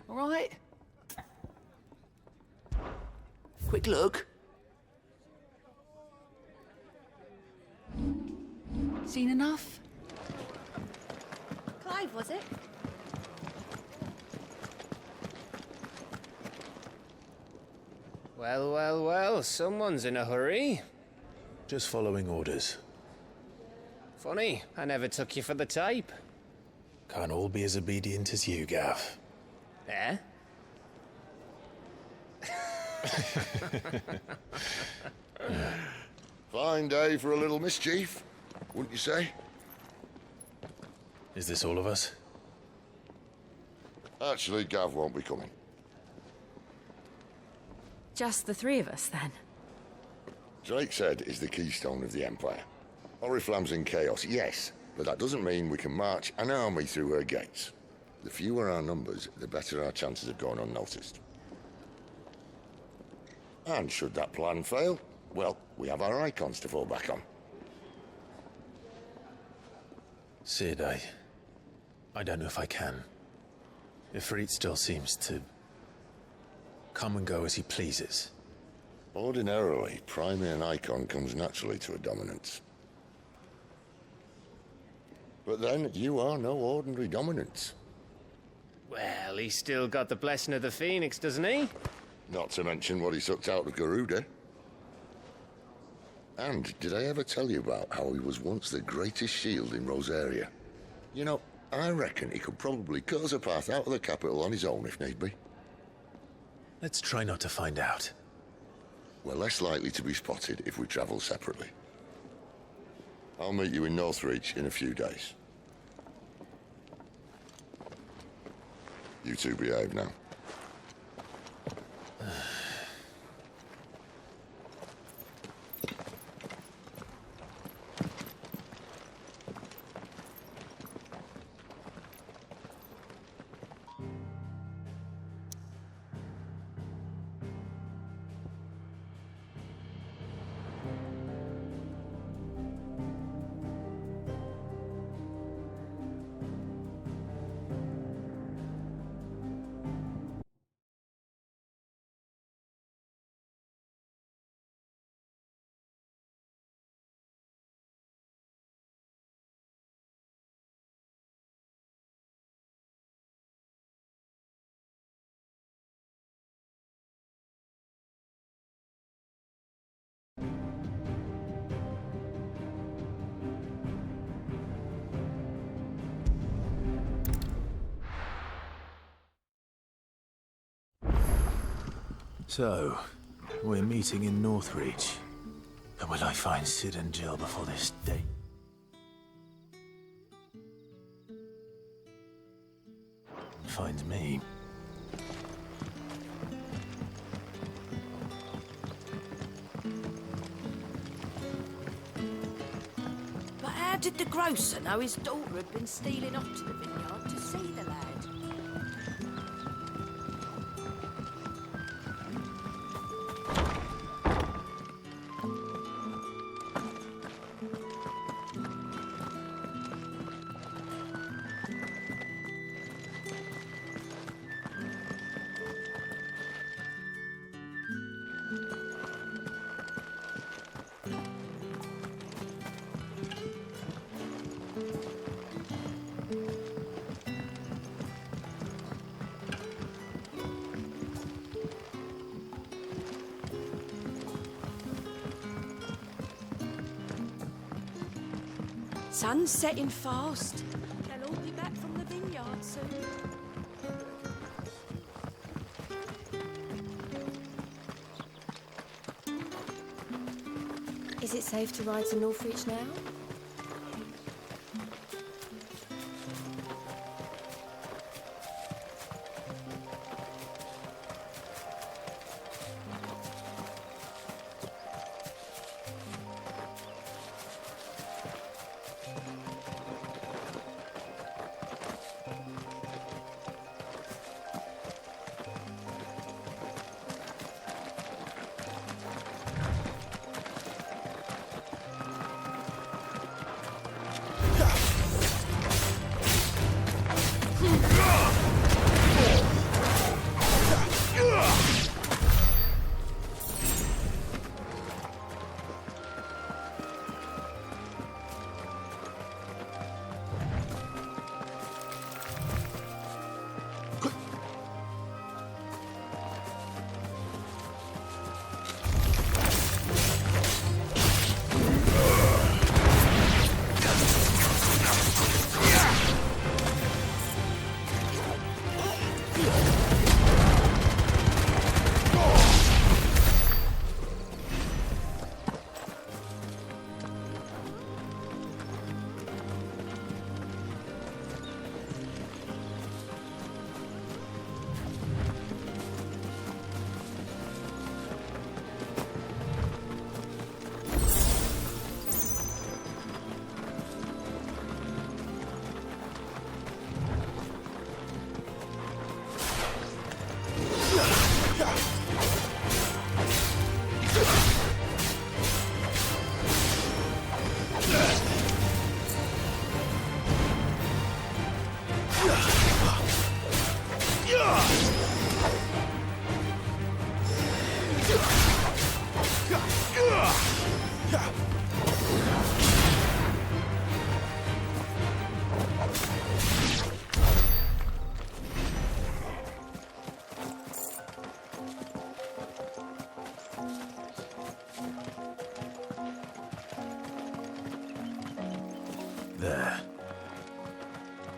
All right. Quick look. Seen enough? Clive, was it? Well, well, well, someone's in a hurry. Just following orders. Funny, I never took you for the type. Can't all be as obedient as you, Gav. Eh? Fine day for a little mischief, wouldn't you say? Is this all of us? Actually, Gav won't be coming. Just the three of us, then? Drake's Head is the keystone of the Empire. Oriflamme's in chaos, yes, but that doesn't mean we can march an army through her gates. The fewer our numbers, the better our chances of going unnoticed. And should that plan fail, well, we have our icons to fall back on. Cid, I don't know if I can. Ifrit still seems to come and go as he pleases. Ordinarily, priming an icon comes naturally to a dominance. But then, you are no ordinary dominance. Well, he's still got the blessing of the Phoenix, doesn't he? Not to mention what he sucked out of Garuda. And did I ever tell you about how he was once the greatest shield in Rosaria? You know, I reckon he could probably cut us a path out of the capital on his own if need be. Let's try not to find out. We're less likely to be spotted if we travel separately. I'll meet you in Northreach in a few days. You two behave now. So, we're meeting in Northreach. And will I find Cid and Jill before this day? Finds me. But how did the grocer know his daughter had been stealing off to the vineyard to see the lad? Sun's setting fast. They'll all be back from the vineyard soon. Is it safe to ride to Northreach now?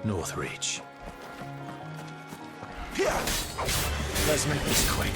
Northreach. Let's make this quick.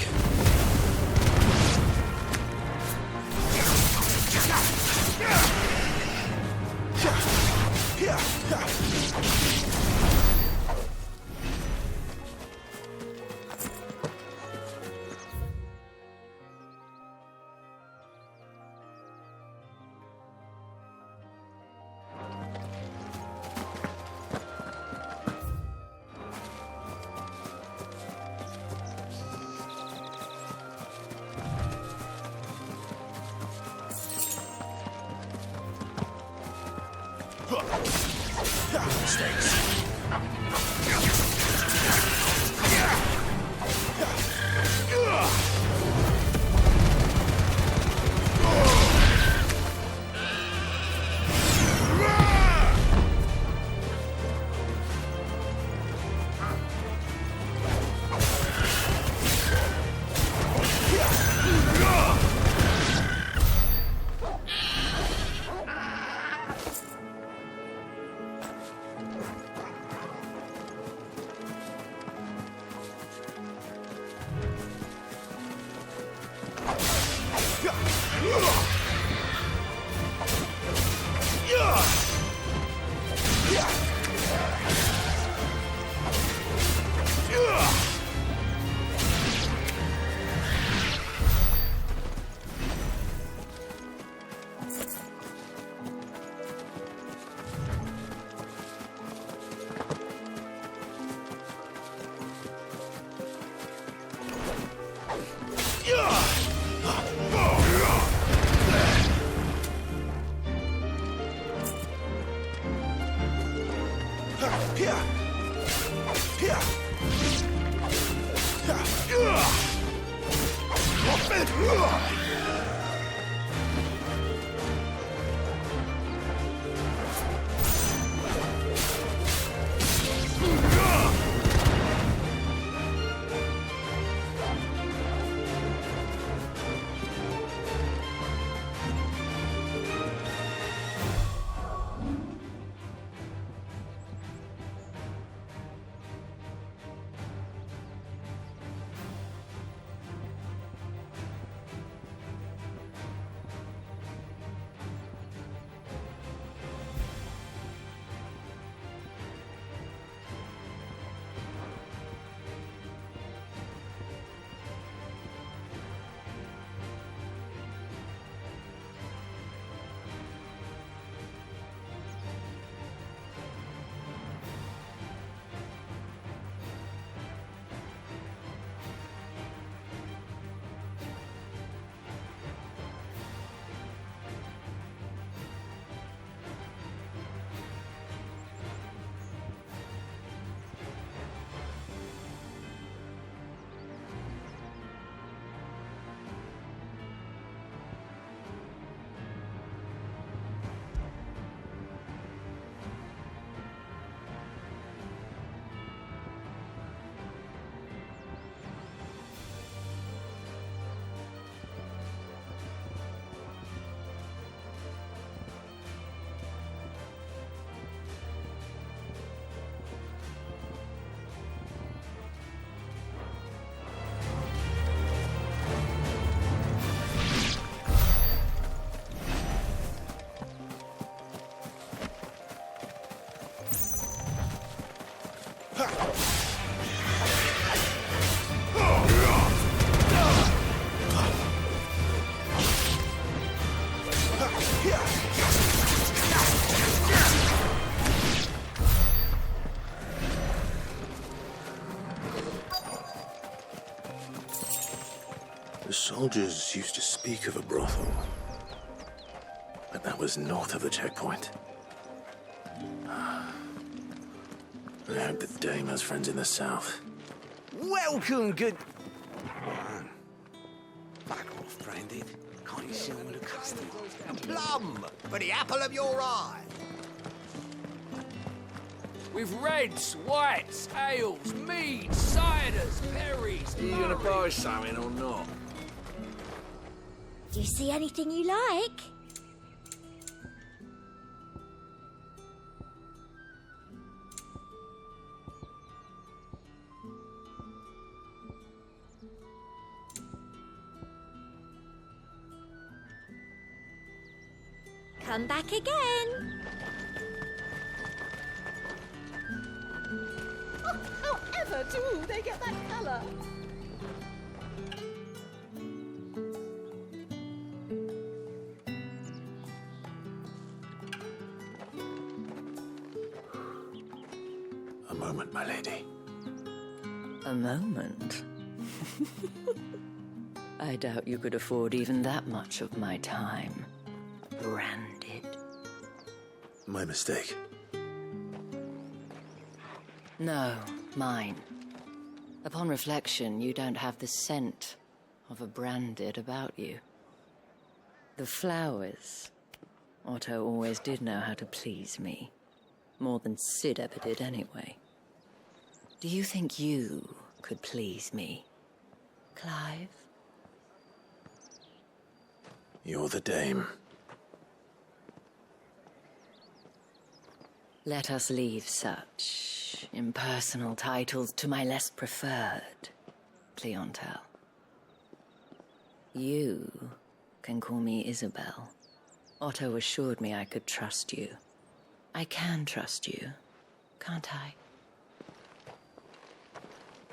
The soldiers used to speak of a brothel, but that was north of the checkpoint. I hope that Dame has friends in the south. Welcome, good... Back off, Branded. Can't you see I'm a customer? A plum for the apple of your eye. With reds, whites, ales, meads, ciders, perries. Are you gonna buy something or not? Do you see anything you like? Come back again. Oh, however do they get that colour? A moment, my lady. A moment? I doubt you could afford even that much of my time. Branded. My mistake. No, mine. Upon reflection, you don't have the scent of a branded about you. The flowers. Otto always did know how to please me. More than Sid ever did anyway. Do you think you could please me, Clive? You're the dame. Let us leave such impersonal titles to my less preferred clientele. You can call me Isabel. Otto assured me I could trust you. I can trust you, can't I?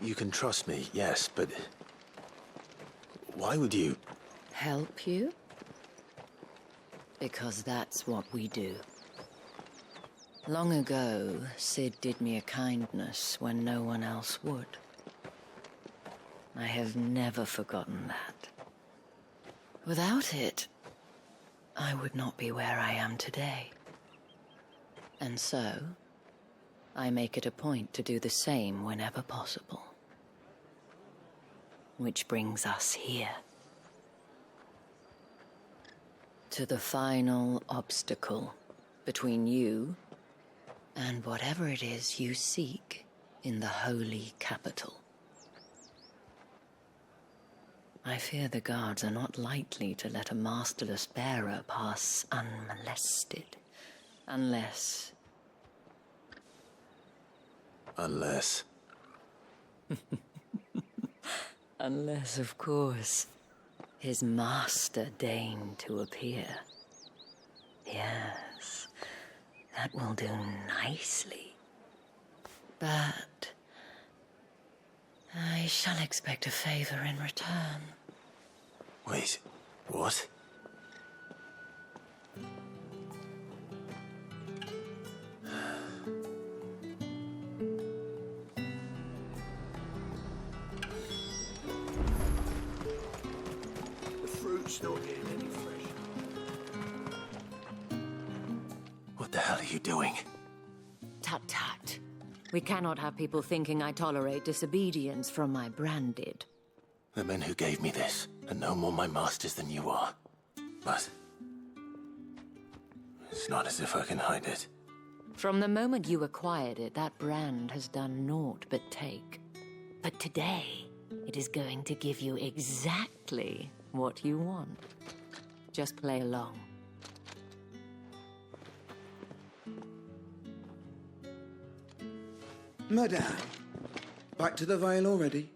You can trust me, yes, but... why would you... Help you? Because that's what we do. Long ago, Sid did me a kindness when no one else would. I have never forgotten that. Without it, I would not be where I am today. And so, I make it a point to do the same whenever possible. Which brings us here. To the final obstacle between you and whatever it is you seek in the holy capital. I fear the guards are not likely to let a masterless bearer pass unmolested, unless... Unless... Unless, of course, his master deigned to appear. Yes, that will do nicely. But I shall expect a favor in return. Wait, what? Fruit's not getting any fresh. What the hell are you doing? Tut tut. We cannot have people thinking I tolerate disobedience from my branded. The men who gave me this are no more my masters than you are. But... it's not as if I can hide it. From the moment you acquired it, that brand has done naught but take. But today, it is going to give you exactly what you want. Just play along. Madame, back to the Vale already?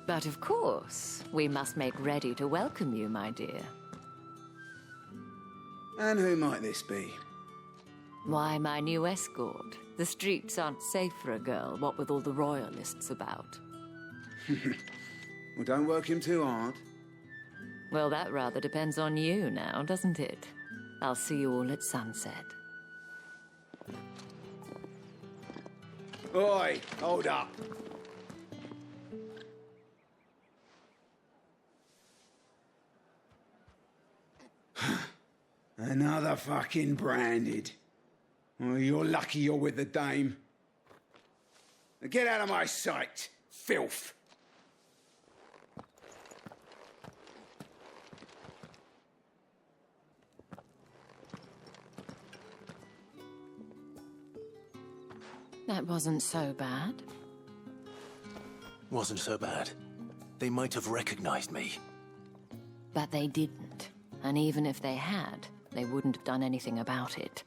But of course, we must make ready to welcome you, my dear. And who might this be? Why, my new escort. The streets aren't safe for a girl, what with all the royalists about. Well, don't work him too hard. Well, that rather depends on you now, doesn't it? I'll see you all at sunset. Oi, hold up. Another fucking branded. Oh, you're lucky you're with the dame. Now get out of my sight, filth. That wasn't so bad. Wasn't so bad. They might have recognized me. But they didn't. And even if they had, they wouldn't have done anything about it.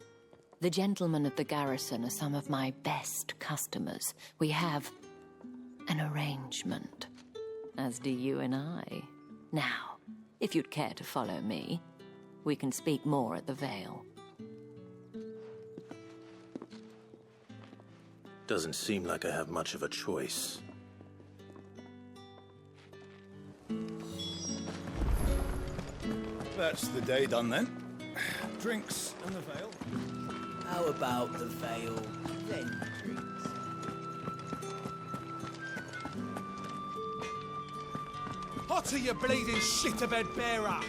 The gentlemen of the garrison are some of my best customers. We have an arrangement, as do you and I. Now, if you'd care to follow me, We can speak more at the Vale. Doesn't seem like I have much of a choice. That's the day done then. Drinks in the Vale. How about the Vale, then drinks? Hotter, you bleeding shit-a-bed bearer!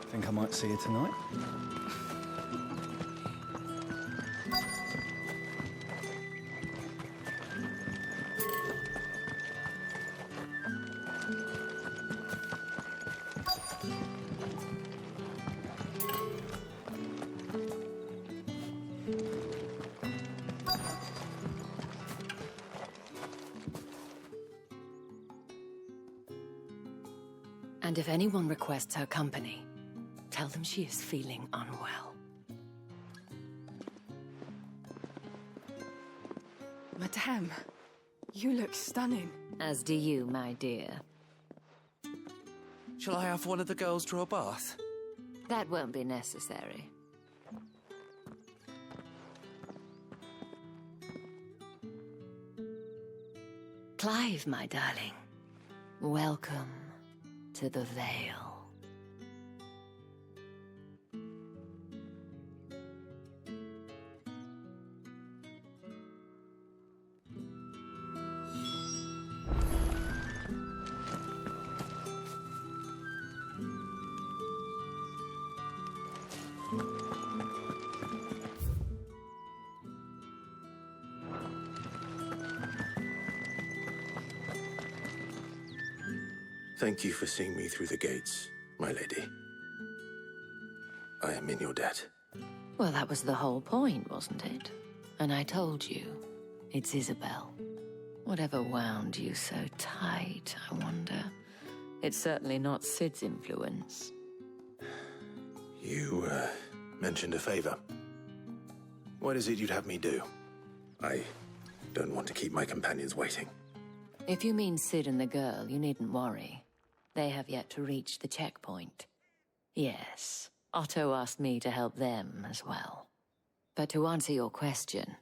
Think I might see you tonight? And if anyone requests her company, tell them she is feeling unwell. Madame, you look stunning. As do you, my dear. Shall I have one of the girls draw a bath? That won't be necessary. Clive, my darling. Welcome to the Vale. Thank you for seeing me through the gates, my lady. I am in your debt. Well, that was the whole point, wasn't it? And I told you, it's Isabel. Whatever wound you so tight, I wonder. It's certainly not Sid's influence. You, mentioned a favor. What is it you'd have me do? I don't want to keep my companions waiting. If you mean Sid and the girl, you needn't worry. They have yet to reach the checkpoint. Yes, Otto asked me to help them as well. But to answer your question,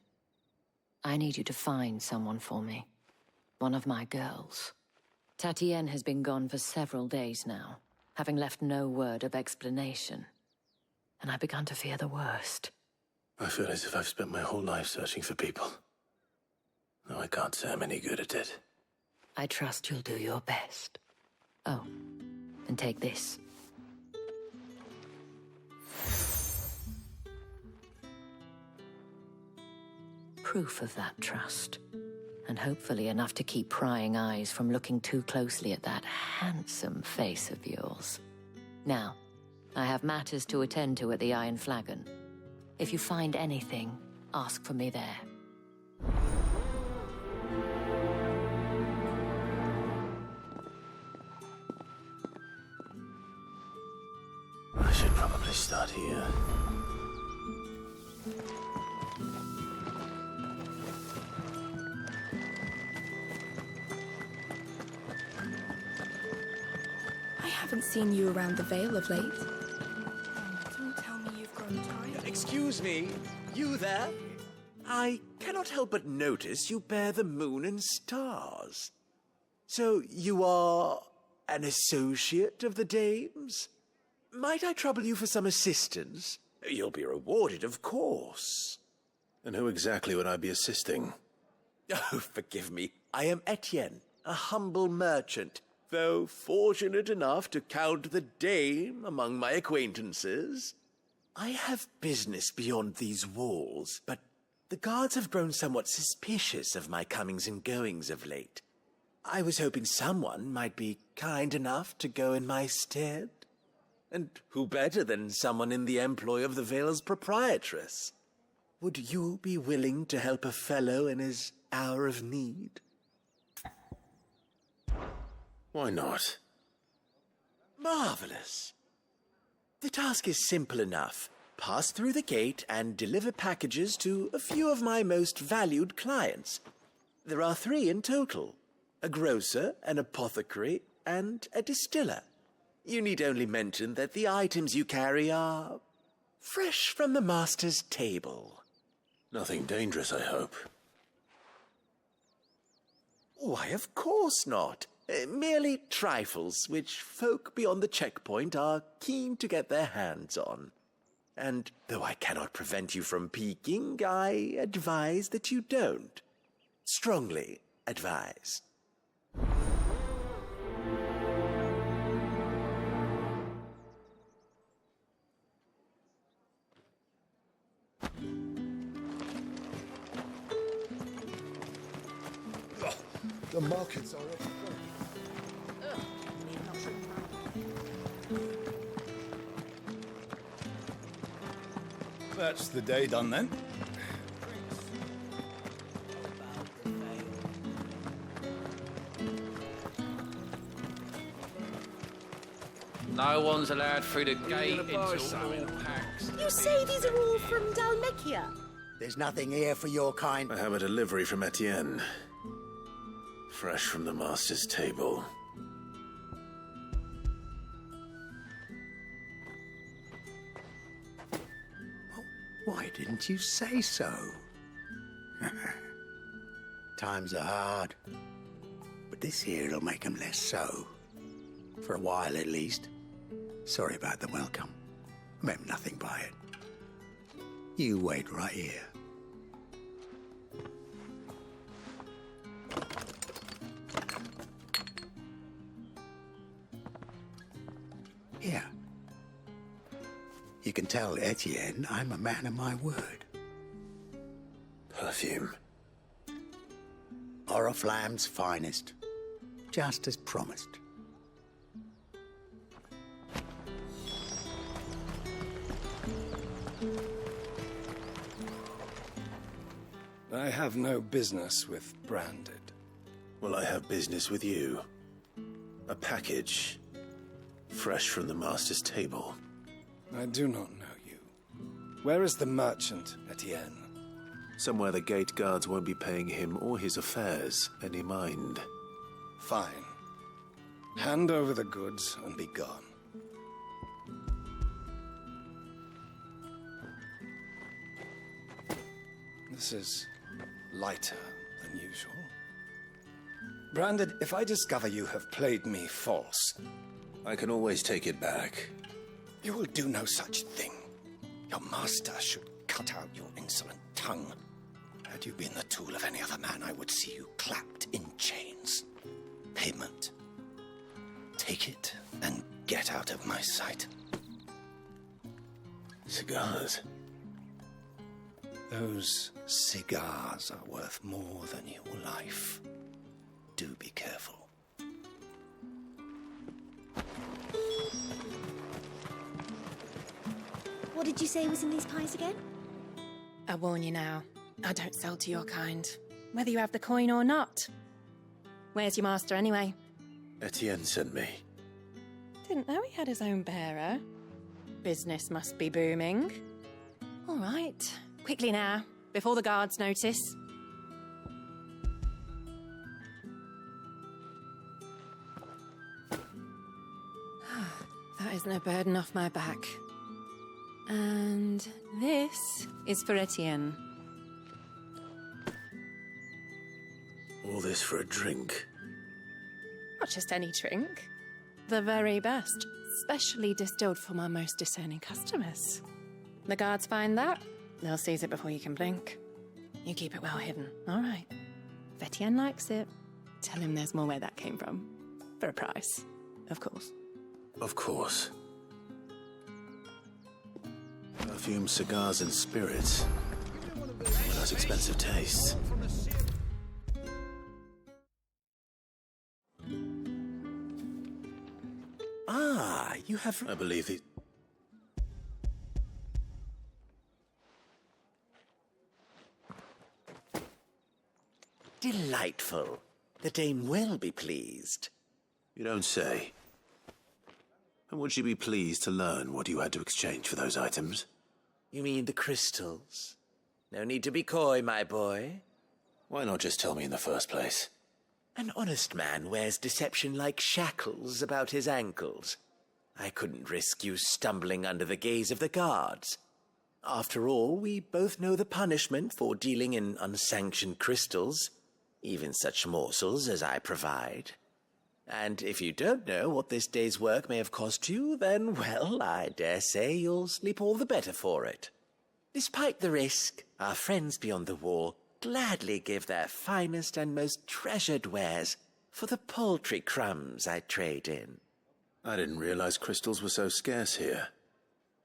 I need you to find someone for me. One of my girls. Tatienne has been gone for several days now, having left no word of explanation. And I've begun to fear the worst. I feel as if I've spent my whole life searching for people. Though I can't say I'm any good at it. I trust you'll do your best. Oh, and take this. Proof of that trust. And hopefully enough to keep prying eyes from looking too closely at that handsome face of yours. Now, I have matters to attend to at the Iron Flagon. If you find anything, ask for me there. I should probably start here. I haven't seen you around the Vale of late. Don't tell me you've grown Excuse me, you there? I cannot help but notice you bear the moon and stars. So you are an associate of the dames? Might I trouble you for some assistance? You'll be rewarded, of course. And who exactly would I be assisting? Oh, forgive me. I am Etienne, a humble merchant, though fortunate enough to count the dame among my acquaintances. I have business beyond these walls, but the guards have grown somewhat suspicious of my comings and goings of late. I was hoping someone might be kind enough to go in my stead. And who better than someone in the employ of the Vale's proprietress? Would you be willing to help a fellow in his hour of need? Why not? Marvelous. The task is simple enough. Pass through the gate and deliver packages to a few of my most valued clients. There are 3 in total: a grocer, an apothecary, and a distiller. You need only mention that the items you carry are fresh from the master's table. Nothing dangerous, I hope. Why, of course not. Merely trifles which folk beyond the checkpoint are keen to get their hands on. And though I cannot prevent you from peeking, I advise that you don't. Strongly advise. The markets are off. That's the day done then. No one's allowed through the gate until all packs. You say these are all from Dalmekia? There's nothing here for your kind. I have a delivery from Etienne. Fresh from the master's table. Why didn't you say so? Times are hard. But this here'll make 'em less so. For a while, at least. Sorry about the welcome. I meant nothing by it. You wait right here. Here. You can tell Etienne I'm a man of my word. Perfume. Oriflamme's finest. Just as promised. I have no business with Branded. Well, I have business with you. A package. Fresh from the master's table. I do not know you. Where is the merchant, Etienne? Somewhere the gate guards won't be paying him or his affairs any mind. Fine. Hand over the goods and be gone. This is lighter than usual. Branded, if I discover you have played me false... I can always take it back. You will do no such thing. Your master should cut out your insolent tongue. Had you been the tool of any other man, I would see you clapped in chains. Payment. Take it and get out of my sight. Cigars. Those cigars are worth more than your life. Do be careful. What did you say was in these pies again? I warn you now, I don't sell to your kind, whether you have the coin or not. Where's your master anyway? Etienne sent me. Didn't know he had his own bearer. Business must be booming. All right, quickly now, before the guards notice. That is no burden off my back. And this is for Etienne. All this for a drink. Not just any drink. The very best. Specially distilled for my most discerning customers. The guards find that, they'll seize it before you can blink. You keep it well hidden, all right? If Etienne likes it, tell him there's more where that came from. For a price, of course. Of course. Perfume, cigars, and spirits. One of those expensive tastes. Ah, you have... I believe the... Delightful. The dame will be pleased. You don't say. And would she be pleased to learn what you had to exchange for those items? You mean the crystals? No need to be coy, my boy. Why not just tell me in the first place? An honest man wears deception like shackles about his ankles. I couldn't risk you stumbling under the gaze of the guards. After all, we both know the punishment for dealing in unsanctioned crystals, even such morsels as I provide. And if you don't know what this day's work may have cost you, then, well, I dare say you'll sleep all the better for it. Despite the risk, our friends beyond the wall gladly give their finest and most treasured wares for the paltry crumbs I trade in. I didn't realize crystals were so scarce here.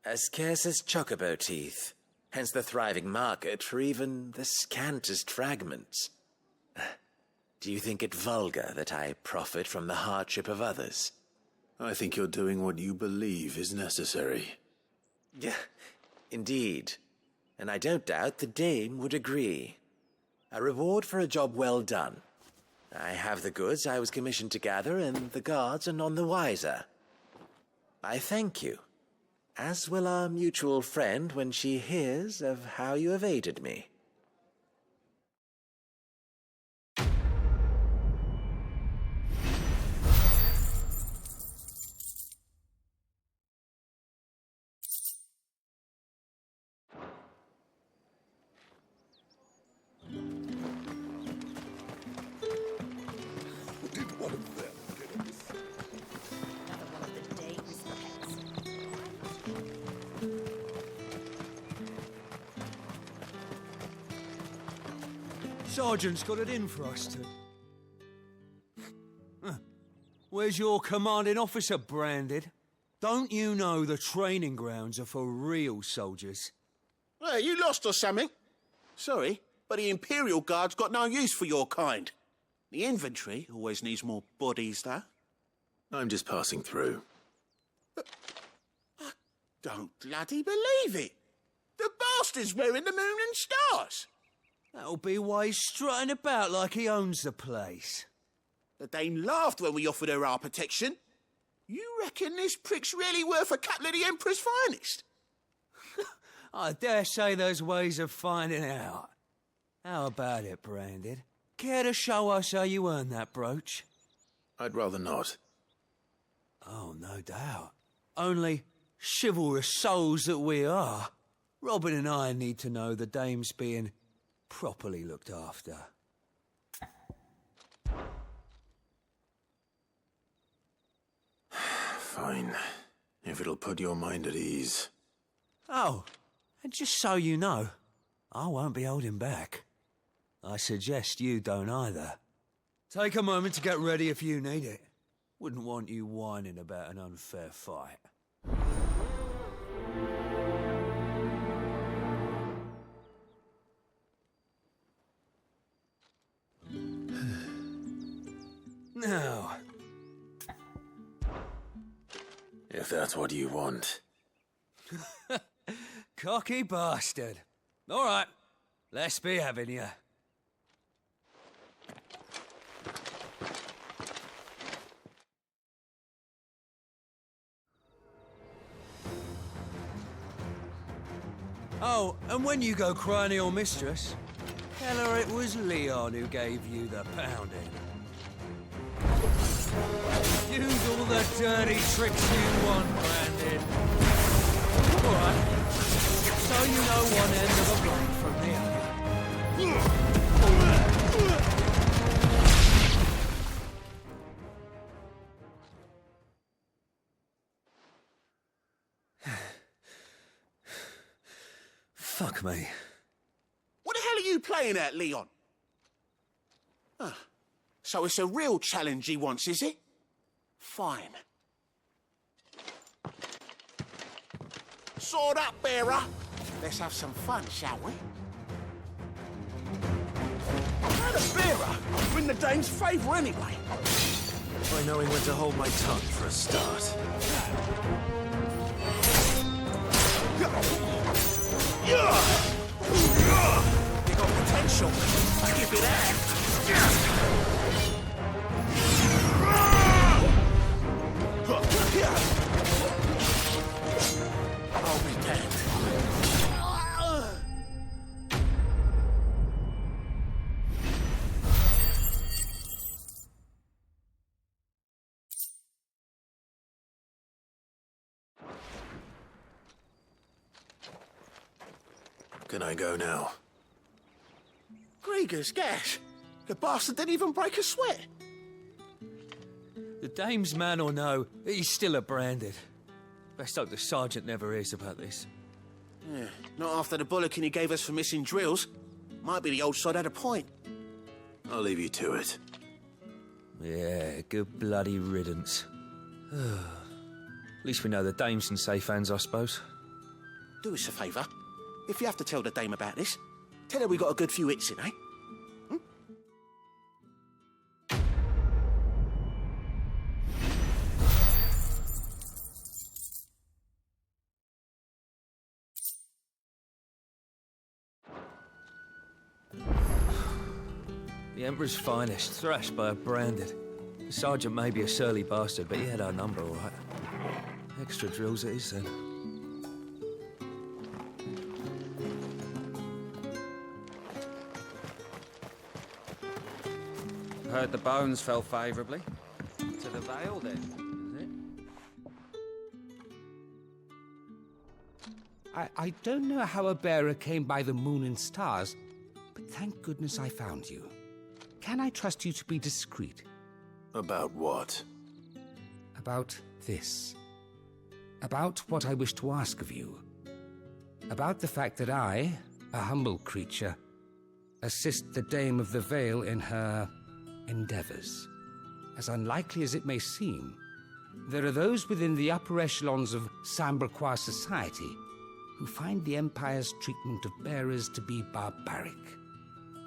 As scarce as chocobo teeth, hence the thriving market for even the scantest fragments. Do you think it vulgar that I profit from the hardship of others? I think you're doing what you believe is necessary. Yeah, indeed. And I don't doubt the dame would agree. A reward for a job well done. I have the goods I was commissioned to gather, and the guards are none the wiser. I thank you, as will our mutual friend when she hears of how you have aided me. Sergeant's got it in for us to... Where's your commanding officer, Branded? Don't you know the training grounds are for real soldiers? Hey, you lost or something? Sorry, but the Imperial Guard's got no use for your kind. The infantry always needs more bodies, though. I'm just passing through. I don't bloody believe it. The bastard's wearing the moon and stars. That'll be why he's strutting about like he owns the place. The dame laughed when we offered her our protection. You reckon this prick's really worth a couple of the Emperor's finest? I dare say there's ways of finding out. How about it, Branded? Care to show us how you earned that brooch? I'd rather not. Oh, no doubt. Only chivalrous souls that we are, Robin and I need to know the dame's being properly looked after. Fine. If it'll put your mind at ease. Oh, and just so you know, I won't be holding back. I suggest you don't either. Take a moment to get ready if you need it. Wouldn't want you whining about an unfair fight. Now. If that's what you want. Cocky bastard. All right, let's be having you. Oh, and when you go crying to your mistress, tell her it was Leon who gave you the pounding. Use all the dirty tricks you want, Branded. All right. So you know one end of a block from the other. Fuck me. What the hell are you playing at, Leon? Ah, so it's a real challenge he wants, is it? Fine. Sword up, bearer. Let's have some fun, shall we? How the bearer win the dame's favour anyway? By knowing when to hold my tongue for a start. You got potential. I give you that. I'll be damned. Can I go now? Grieger's gas. The bastard didn't even break a sweat. The dame's man or no, he's still a branded. Best hope the sergeant never hears about this. Yeah, not after the bullocking he gave us for missing drills. Might be the old sod had a point. I'll leave you to it. Yeah, good bloody riddance. At least we know the dame's in safe hands, I suppose. Do us a favour. If you have to tell the dame about this, tell her we got a good few hits in, eh? The Emperor's finest, thrashed by a branded. The sergeant may be a surly bastard, but he had our number, all right. Extra drills it is, then. Heard the bones fell favourably. To the Vale, then, is it? I don't know how a bearer came by the moon and stars, but thank goodness I found you. Can I trust you to be discreet? About what? About this. About what I wish to ask of you. About the fact that I, a humble creature, assist the Dame of the Vale in her endeavours. As unlikely as it may seem, there are those within the upper echelons of Samberquois society who find the Empire's treatment of bearers to be barbaric.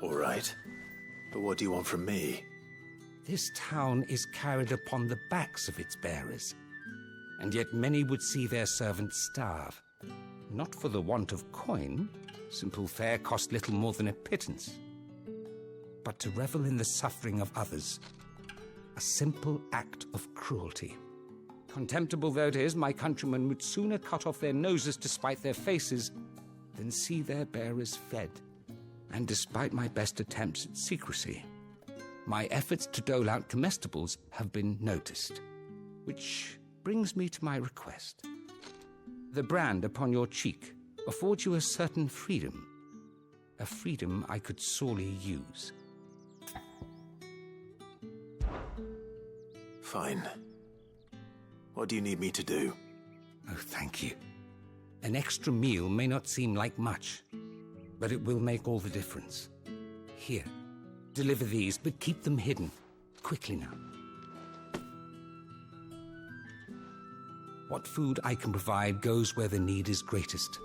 All right. But what do you want from me? This town is carried upon the backs of its bearers, and yet many would see their servants starve. Not for the want of coin, simple fare cost little more than a pittance, but to revel in the suffering of others, a simple act of cruelty. Contemptible though it is, my countrymen would sooner cut off their noses to spite their faces than see their bearers fed. And despite my best attempts at secrecy, my efforts to dole out comestibles have been noticed. Which brings me to my request. The brand upon your cheek affords you a certain freedom. A freedom I could sorely use. Fine. What do you need me to do? Oh, thank you. An extra meal may not seem like much, but it will make all the difference. Here, deliver these, but keep them hidden. Quickly now. What food I can provide goes where the need is greatest.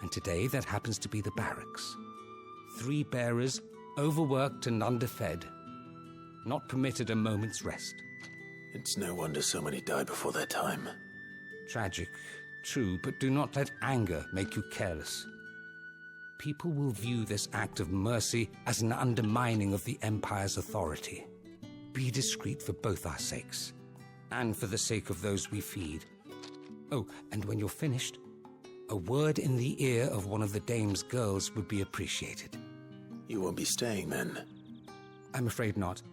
And today that happens to be the barracks. 3 bearers, overworked and underfed, not permitted a moment's rest. It's no wonder so many die before their time. Tragic, true, but do not let anger make you careless. People will view this act of mercy as an undermining of the Empire's authority. Be discreet for both our sakes, and for the sake of those we feed. Oh, and when you're finished, a word in the ear of one of the Dame's girls would be appreciated. You won't be staying, then? I'm afraid not.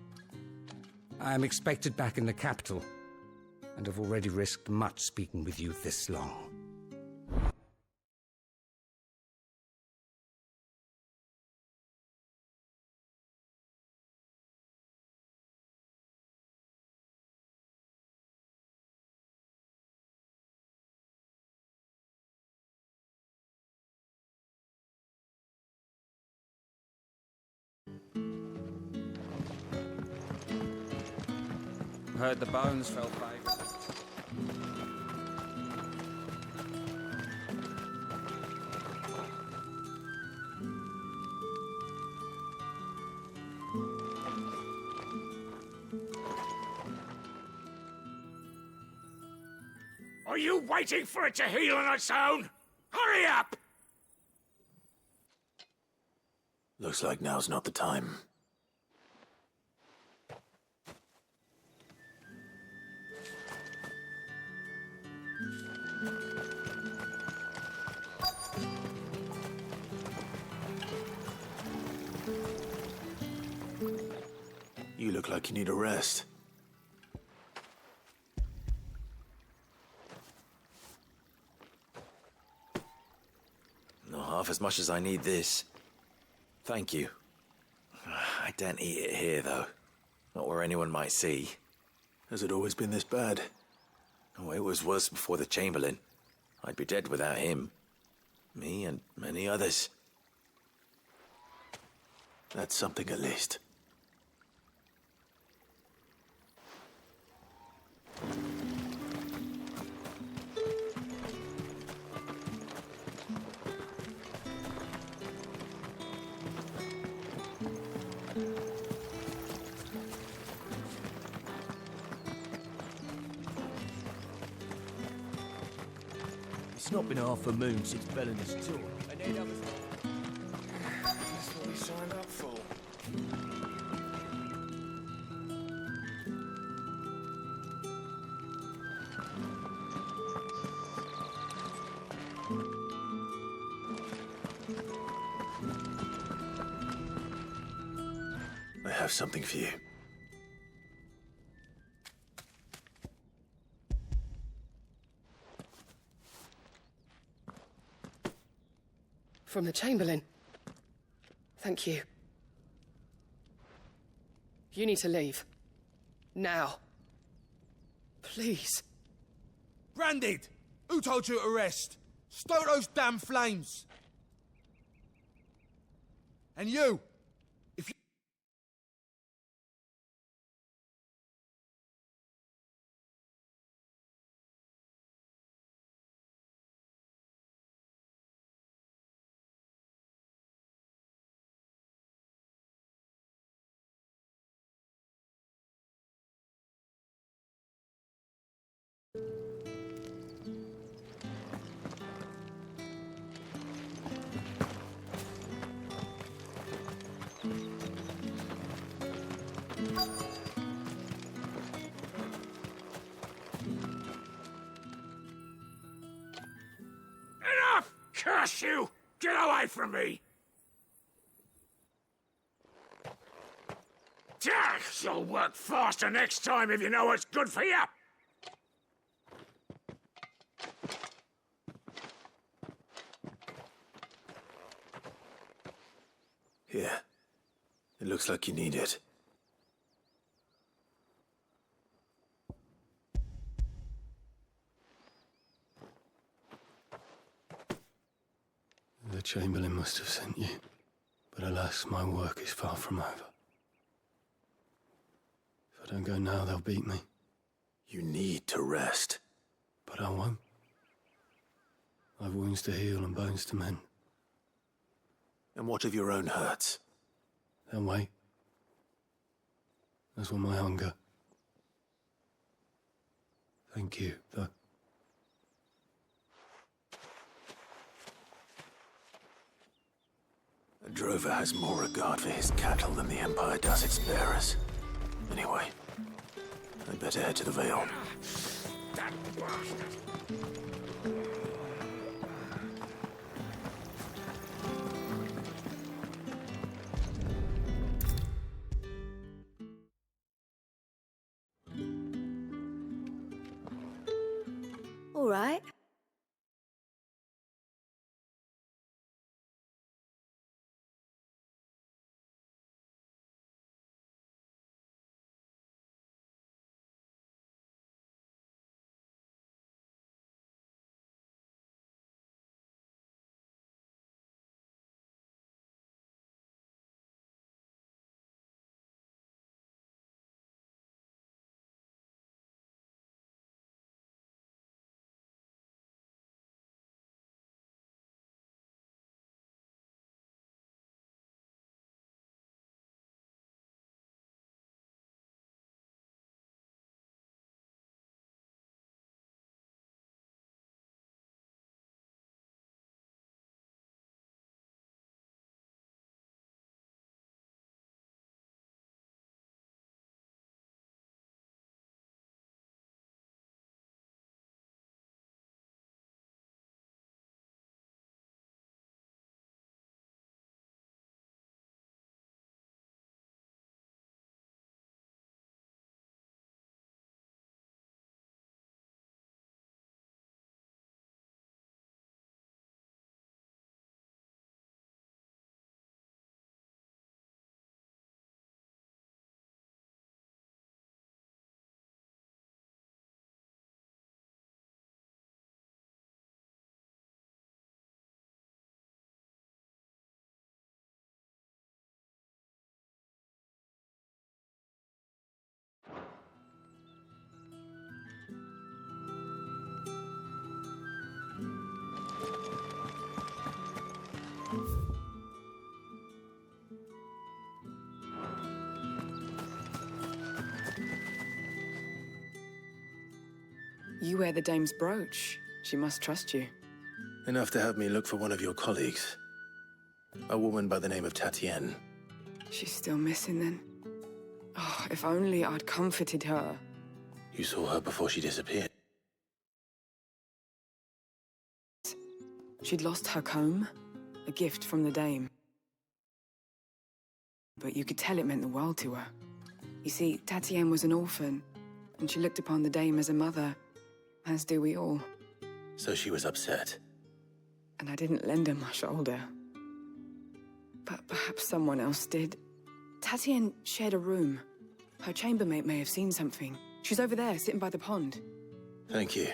I am expected back in the capital, and have already risked much speaking with you this long. Heard the bones fell favourably. Are you waiting for it to heal on its own? Hurry up! Looks like now's not the time. You look like you need a rest. Not half as much as I need this. Thank you. I daren't eat it here, though. Not where anyone might see. Has it always been this bad? Oh, it was worse before the Chamberlain. I'd be dead without him. Me and many others. That's something at least. It's not been half a moon since Belen's tour. And then others... That's what we signed up for. I have something for you. From the Chamberlain. Thank you. You need to leave. Now. Please. Branded! Who told you to rest? Stoke those damn flames! And you! If you... Enough! Curse you! Get away from me! Jack, you'll work faster next time if you know what's good for you! Here. It looks like you need it. The Chamberlain must have sent you. But alas, my work is far from over. If I don't go now, they'll beat me. You need to rest. But I won't. I've wounds to heal and bones to mend. And what of your own hurts? They'll wait. As will my hunger. Thank you, though. A drover has more regard for his cattle than the Empire does its bearers. Anyway, I'd better head to the Vale. That bastard! All right. You wear the dame's brooch. She must trust you. Enough to have me look for one of your colleagues. A woman by the name of Tatienne. She's still missing then. Oh, if only I'd comforted her. You saw her before she disappeared. She'd lost her comb, a gift from the dame. But you could tell it meant the world to her. You see, Tatienne was an orphan, and she looked upon the dame as a mother, as do we all. So she was upset. And I didn't lend her my shoulder. But perhaps someone else did. Tatienne shared a room. Her chambermaid may have seen something. She's over there, sitting by the pond. Thank you.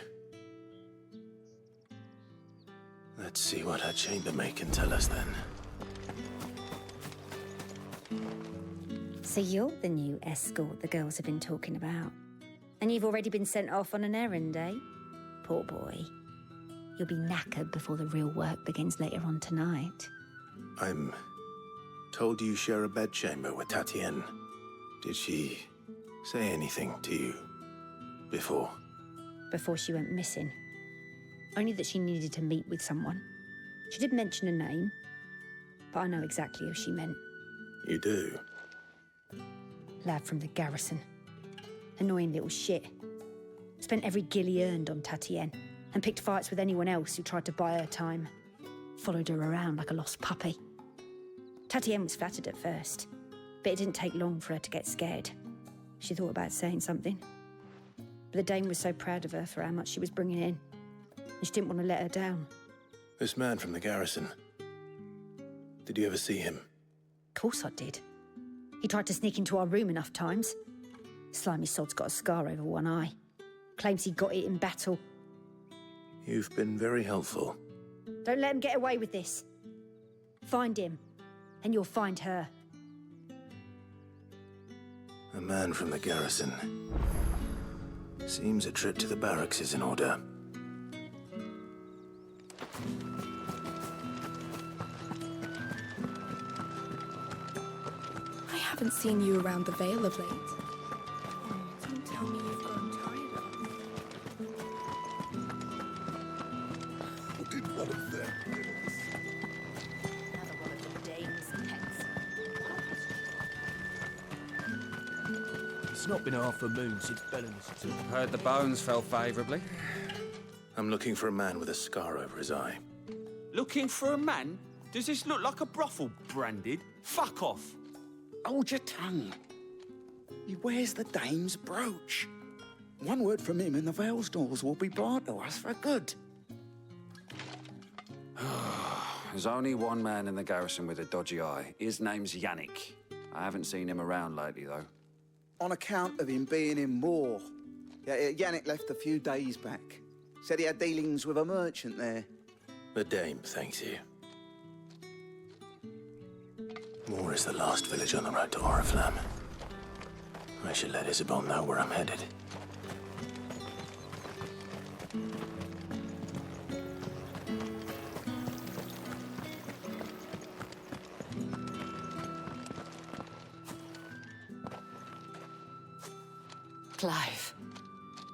Let's see what her chambermaid can tell us then. So you're the new escort the girls have been talking about. And you've already been sent off on an errand, eh? Poor boy. You'll be knackered before the real work begins later on tonight. I'm told you share a bedchamber with Tatienne. Did she say anything to you before? Before she went missing. Only that she needed to meet with someone. She did mention a name, but I know exactly who she meant. You do? Lad from the garrison. Annoying little shit. Spent every guil he earned on Tatienne, and picked fights with anyone else who tried to buy her time. Followed her around like a lost puppy. Tatienne was flattered at first, but it didn't take long for her to get scared. She thought about saying something. But the dame was so proud of her for how much she was bringing in, and she didn't want to let her down. This man from the garrison. Did you ever see him? Of course I did. He tried to sneak into our room enough times. Slimy sod's got a scar over one eye. Claims he got it in battle. You've been very helpful. Don't let him get away with this. Find him, and you'll find her. A man from the garrison. Seems a trip to the barracks is in order. I haven't seen you around the Vale of late. Don't tell me you've grown tired of me. Who did one of them? Another one of the dame's pets. It's not been half a moon since Belen's took. Heard the bones fell favourably. I'm looking for a man with a scar over his eye. Looking for a man? Does this look like a brothel, Branded? Fuck off! Hold your tongue. He wears the dame's brooch. One word from him and the Vale's doors will be barred to us for good. There's only one man in the garrison with a dodgy eye. His name's Yannick. I haven't seen him around lately, though. On account of him being in Moor. Yeah, Yannick left a few days back. Said he had dealings with a merchant there. The dame thanks you. Moor is the last village on the road to Oriflamme. I should let Isabel know where I'm headed. Clive,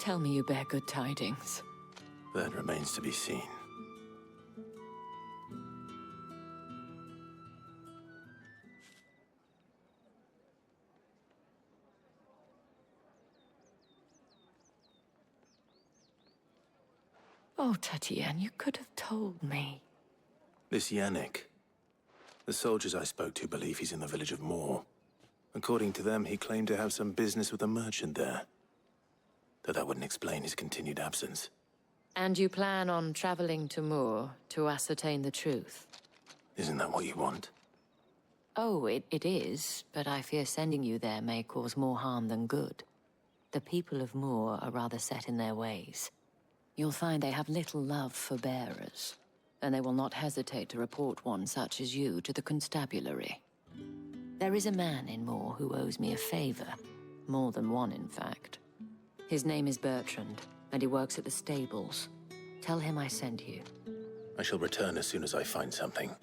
tell me you bear good tidings. That remains to be seen. Oh, Tatienne, you could have told me. This Yannick. The soldiers I spoke to believe he's in the village of Moor. According to them, he claimed to have some business with a merchant there. Though that wouldn't explain his continued absence. And you plan on traveling to Moor to ascertain the truth? Isn't that what you want? Oh, it is, but I fear sending you there may cause more harm than good. The people of Moor are rather set in their ways. You'll find they have little love for bearers, and they will not hesitate to report one such as you to the constabulary. There is a man in Moor who owes me a favor. More than one, in fact. His name is Bertrand, and he works at the stables. Tell him I sent you. I shall return as soon as I find something.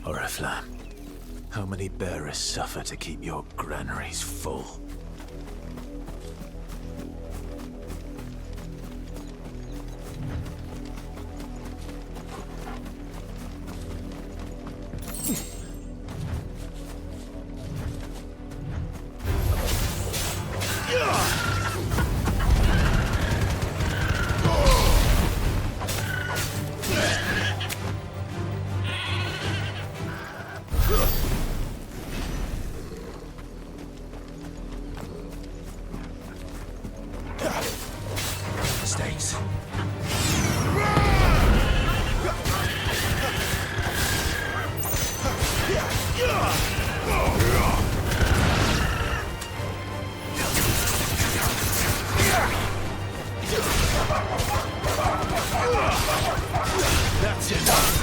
Oriflamme, how many bearers suffer to keep your granaries full? Mistakes. That's enough.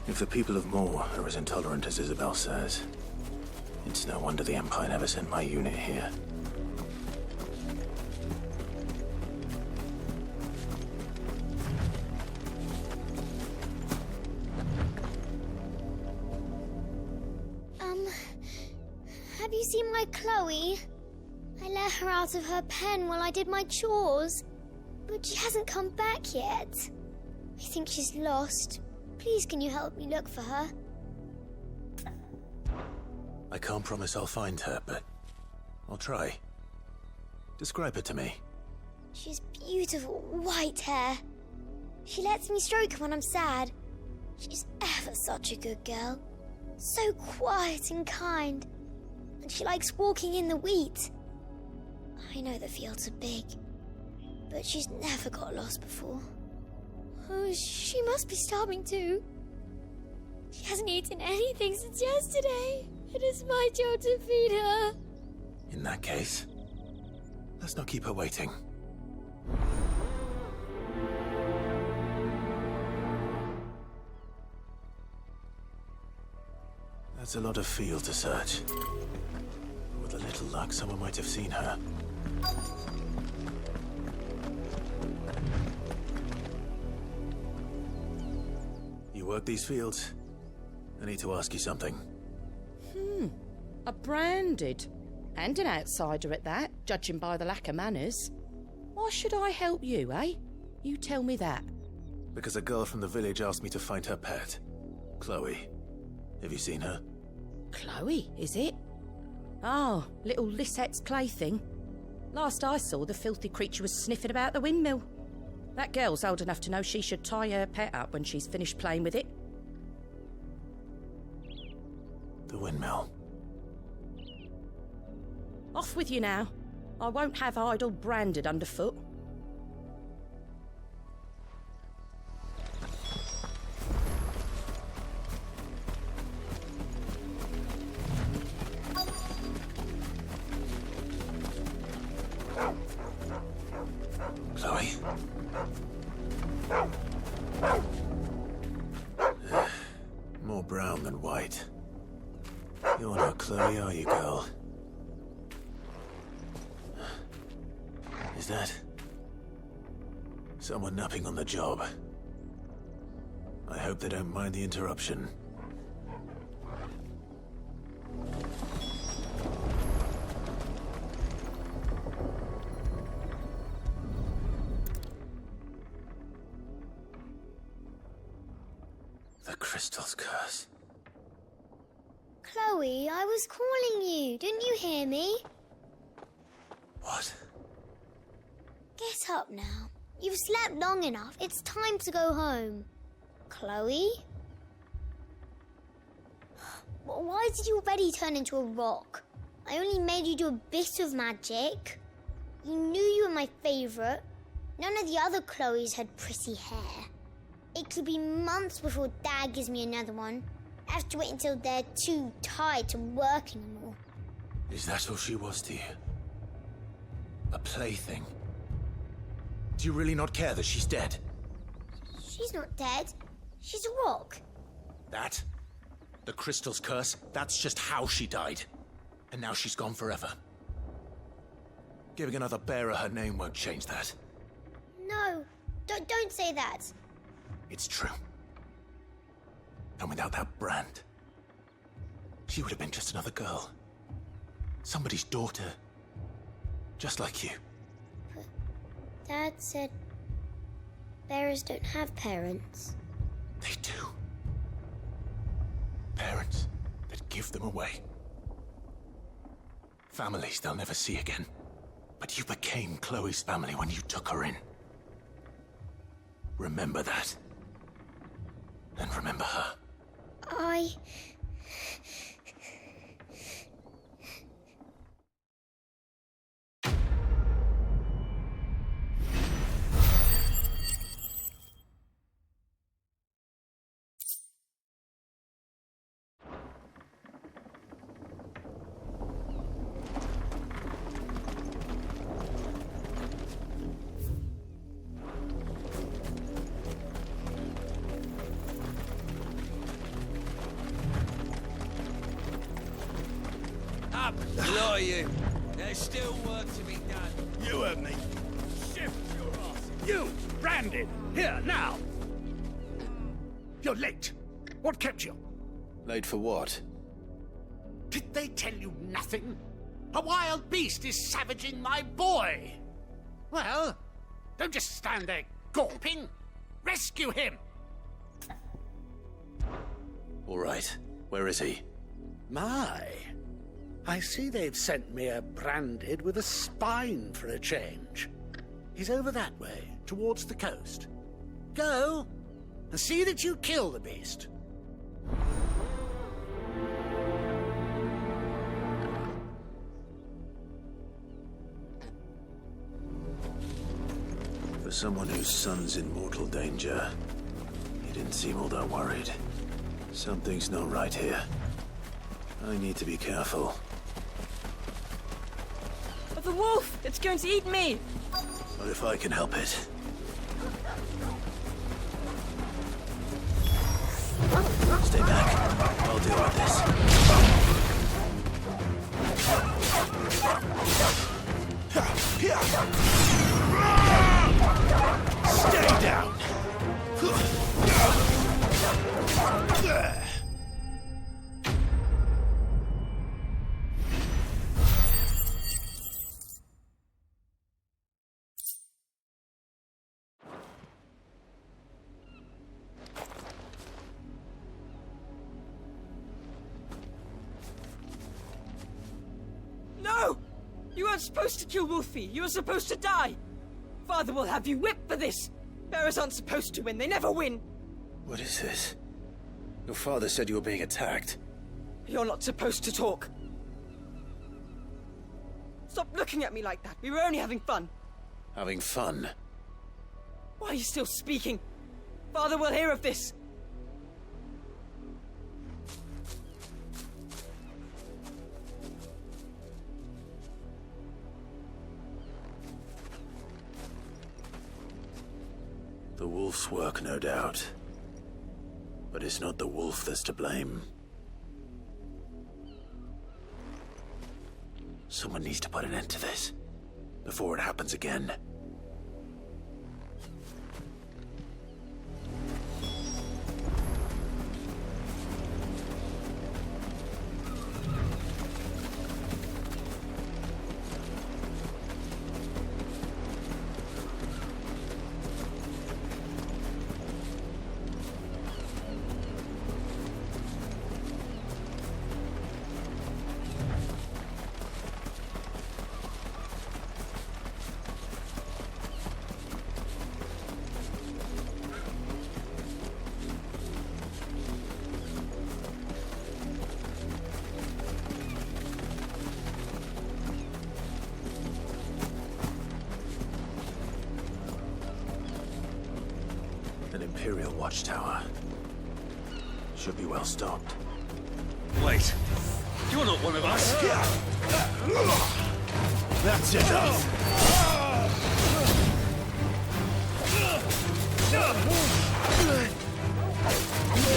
If the people of Moor are as intolerant as Isabel says, it's no wonder the Empire never sent my unit here. Have you seen my Chloe? I let her out of her pen while I did my chores, but she hasn't come back yet. I think she's lost. Please, can you help me look for her? I can't promise I'll find her, but I'll try. Describe her to me. She has beautiful white hair. She lets me stroke her when I'm sad. She's ever such a good girl. So quiet and kind. And she likes walking in the wheat. I know the fields are big, but she's never got lost before. Oh, she must be starving too. She hasn't eaten anything since yesterday. It is my job to feed her. In that case, let's not keep her waiting. That's a lot of field to search. With a little luck, someone might have seen her. You work these fields? I need to ask you something. A branded. And an outsider at that, judging by the lack of manners. Why should I help you, eh? You tell me that. Because a girl from the village asked me to find her pet. Chloe. Have you seen her? Chloe, is it? Oh, little Lissette's plaything. Last I saw, the filthy creature was sniffing about the windmill. That girl's old enough to know she should tie her pet up when she's finished playing with it. The windmill. Off with you now. I won't have idle branded underfoot. Chloe? More brown than white. You're not Chloe, are you, girl? Is that someone napping on the job? I hope they don't mind the interruption. The crystal's curse. Chloe, I was calling you. Didn't you hear me? What? Get up now. You've slept long enough. It's time to go home. Chloe? Why did you already turn into a rock? I only made you do a bit of magic. You knew you were my favourite. None of the other Chloes had pretty hair. It could be months before Dad gives me another one. I have to wait until they're too tired to work anymore. Is that all she was to you? A plaything? Do you really not care that she's dead? She's not dead. She's a rock. That? The crystal's curse? That's just how she died. And now she's gone forever. Giving another bearer her name won't change that. No, don't say that. It's true. And without that brand, she would have been just another girl. Somebody's daughter. Just like you. But Dad said bearers don't have parents. They do. Parents that give them away. Families they'll never see again. But you became Chloe's family when you took her in. Remember that. And remember her. Lie you. There's still work to be done. You heard me. Shift your ass. You, branded. Here, now. You're late. What kept you? Late for what? Did they tell you nothing? A wild beast is savaging my boy. Well, don't just stand there gawping. Rescue him. All right. Where is he? My. I see they've sent me a branded with a spine for a change. He's over that way, towards the coast. Go, and see that you kill the beast. For someone whose son's in mortal danger, he didn't seem all that worried. Something's not right here. I need to be careful. The wolf! It's going to eat me! Not if I can help it. Stay back. I'll deal with this. Stay down! weren't supposed to kill Wolfie. You were supposed to die. Father will have you whipped for this. Bearers aren't supposed to win. They never win. What is this? Your father said you were being attacked. You're not supposed to talk. Stop looking at me like that. We were only having fun. Having fun? Why are you still speaking? Father will hear of this. The wolf's work, no doubt. But it's not the wolf that's to blame. Someone needs to put an end to this, before it happens again. Imperial Watchtower. Should be well stocked. Wait. You're not one of us. That's enough.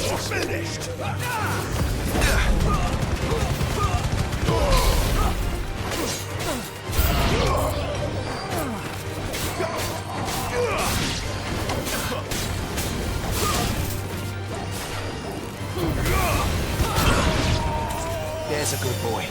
You're finished. There's a good boy.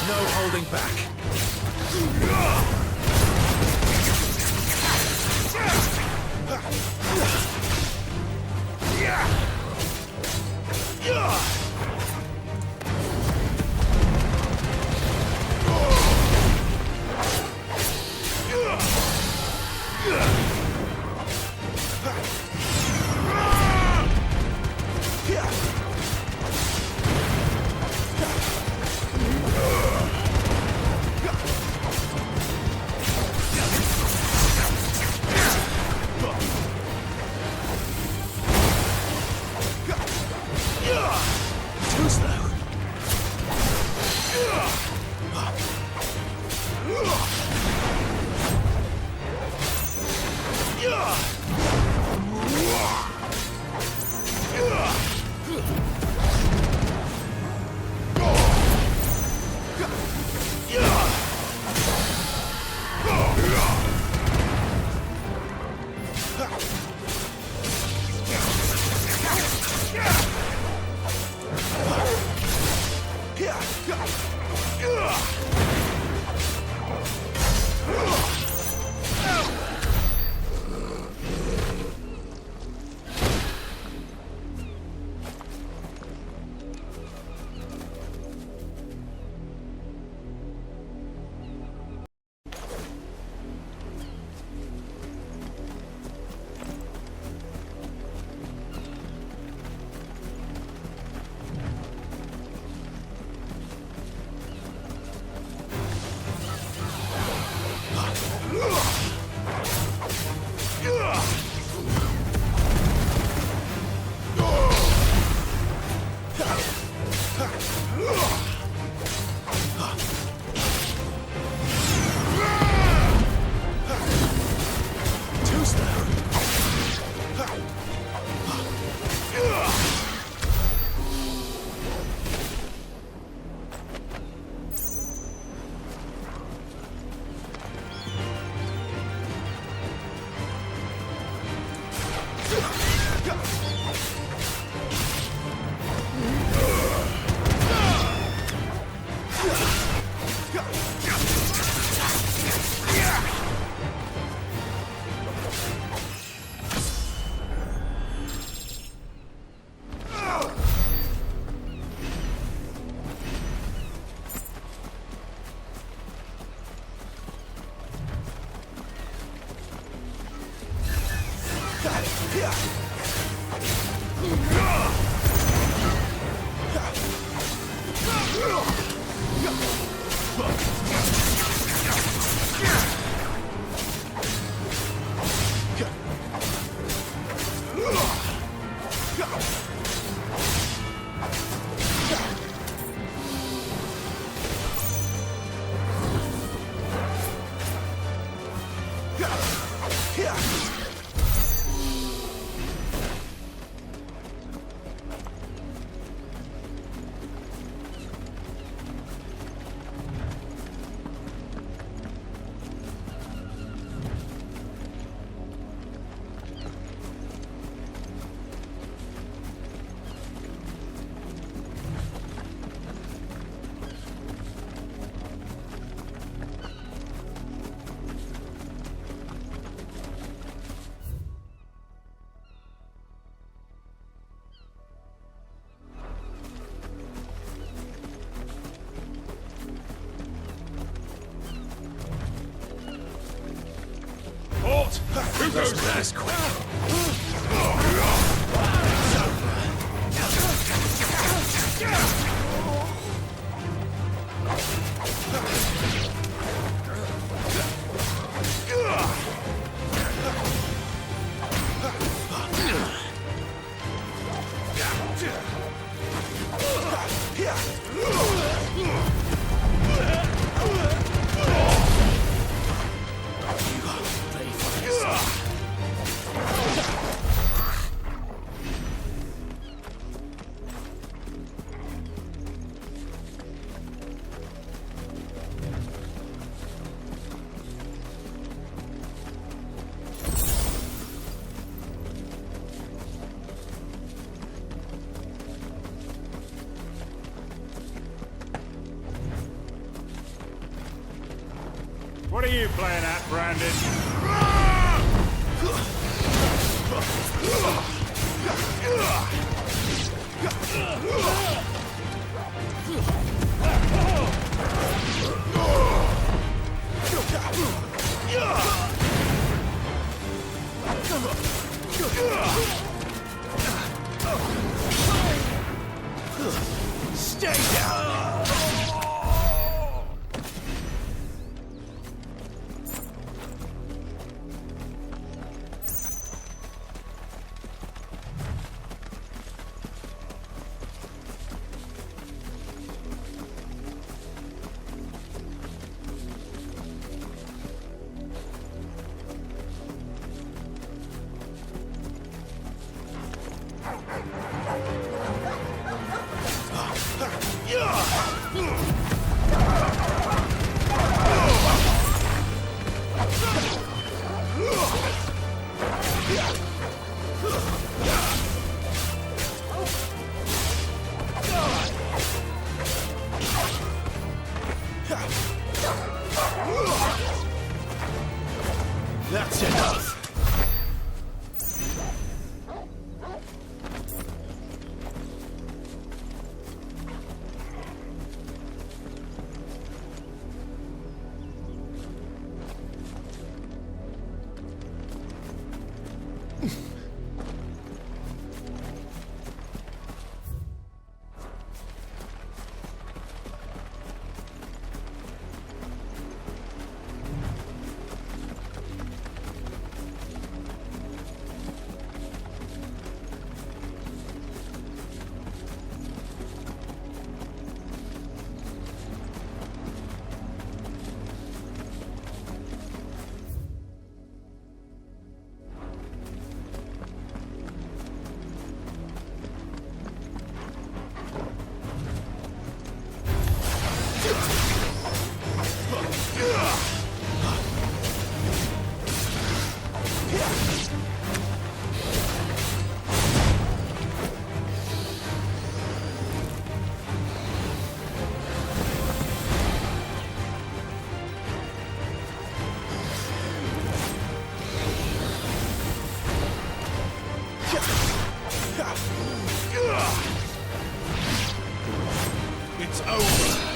No holding back. Who goes last? What are you playing at, Brandon? Stay down! That's enough. It's over.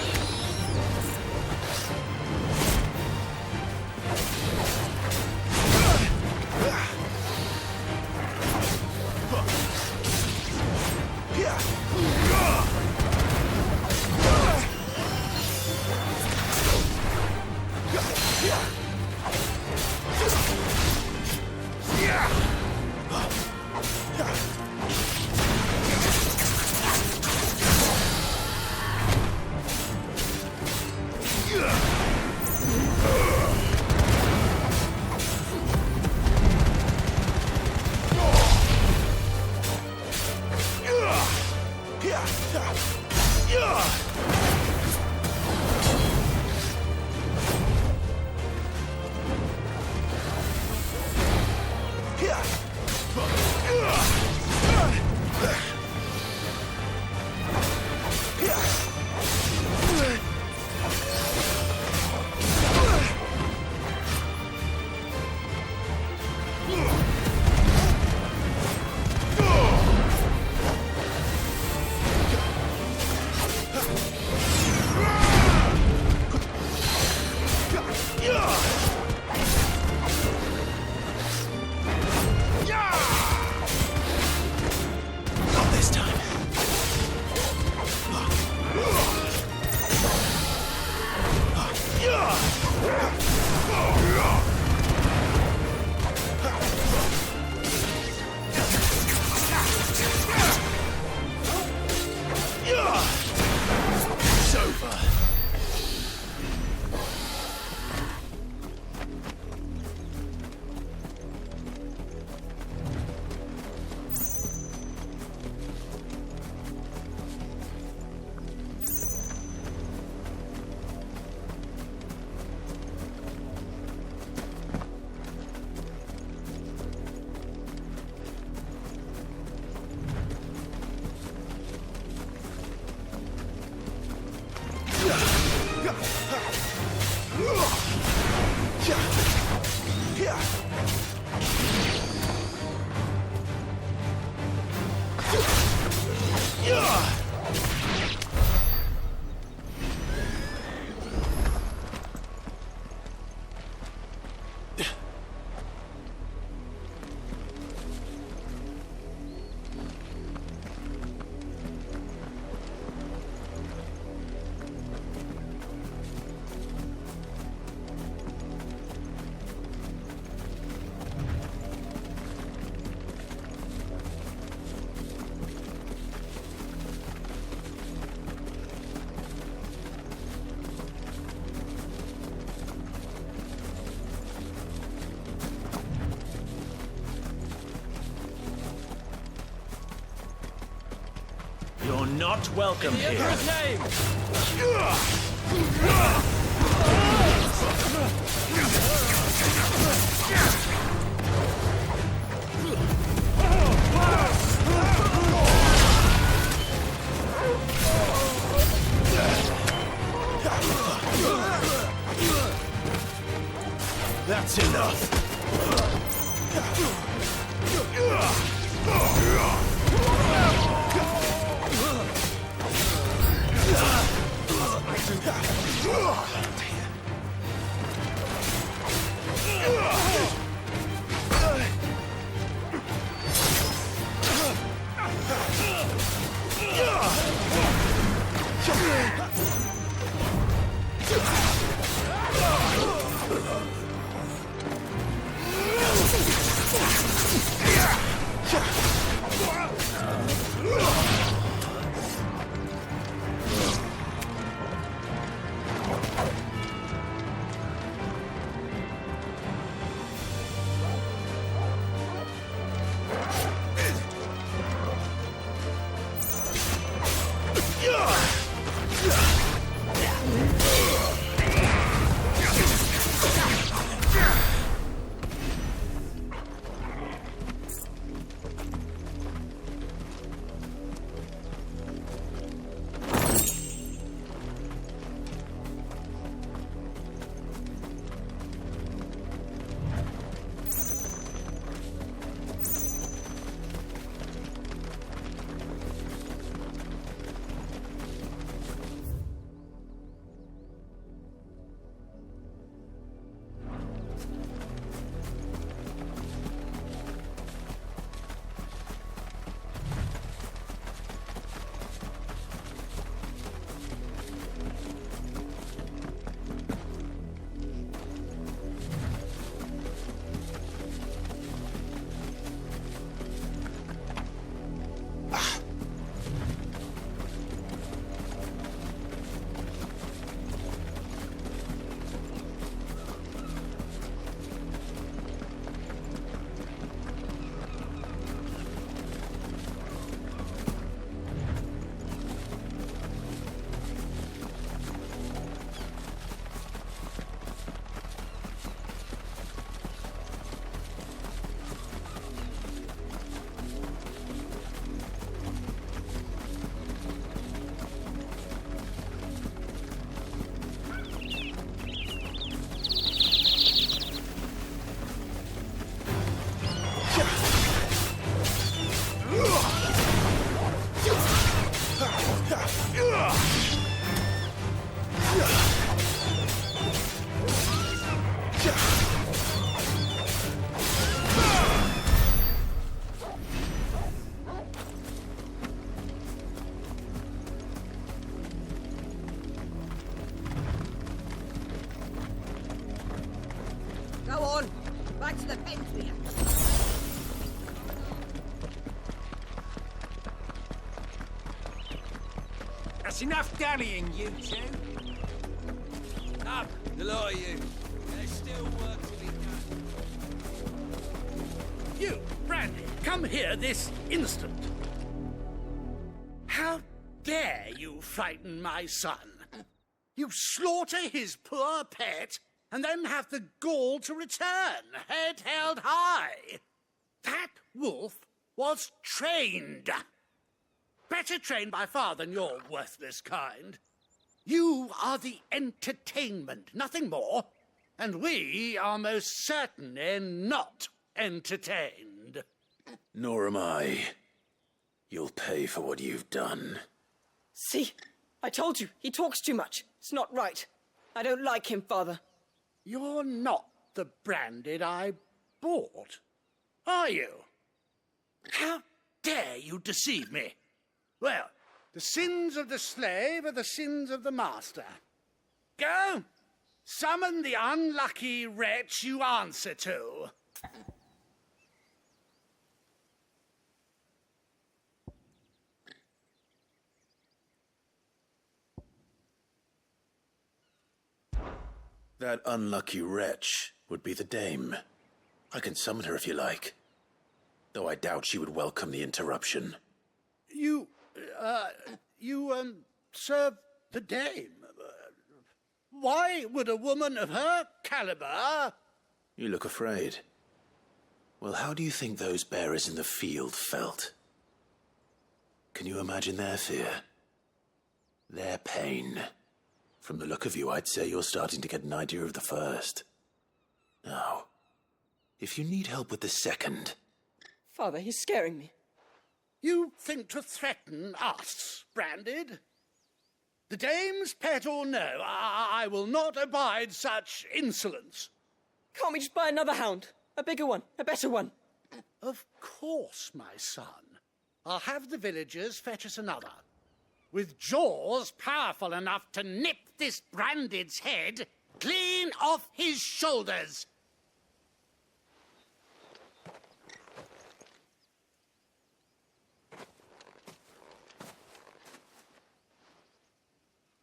You're not welcome here. That's enough. the bends with you. That's enough dallying, you two. Up, the lot of you. There's still work to be done. You, Brandy, come here this instant. How dare you frighten my son? You slaughter his poor pet and then have the gall to return, head held high. That wolf was trained. Better trained by far than your worthless kind. You are the entertainment, nothing more. And we are most certainly not entertained. Nor am I. You'll pay for what you've done. See? I told you, he talks too much. It's not right. I don't like him, Father. You're not the Branded I bought, are you? How dare you deceive me? Well, the sins of the slave are the sins of the master. Go, summon the unlucky wretch you answer to. That unlucky wretch would be the dame. I can summon her if you like. Though I doubt she would welcome the interruption. You serve the dame. Why would a woman of her caliber... You look afraid. Well, how do you think those bearers in the field felt? Can you imagine their fear? Their pain? From the look of you, I'd say you're starting to get an idea of the first. Now, if you need help with the second... Father, he's scaring me. You think to threaten us, Branded? The dame's pet or no, I will not abide such insolence. Can't we just buy another hound? A bigger one, a better one. Of course, my son. I'll have the villagers fetch us another. With jaws powerful enough to nip this Branded's head clean off his shoulders.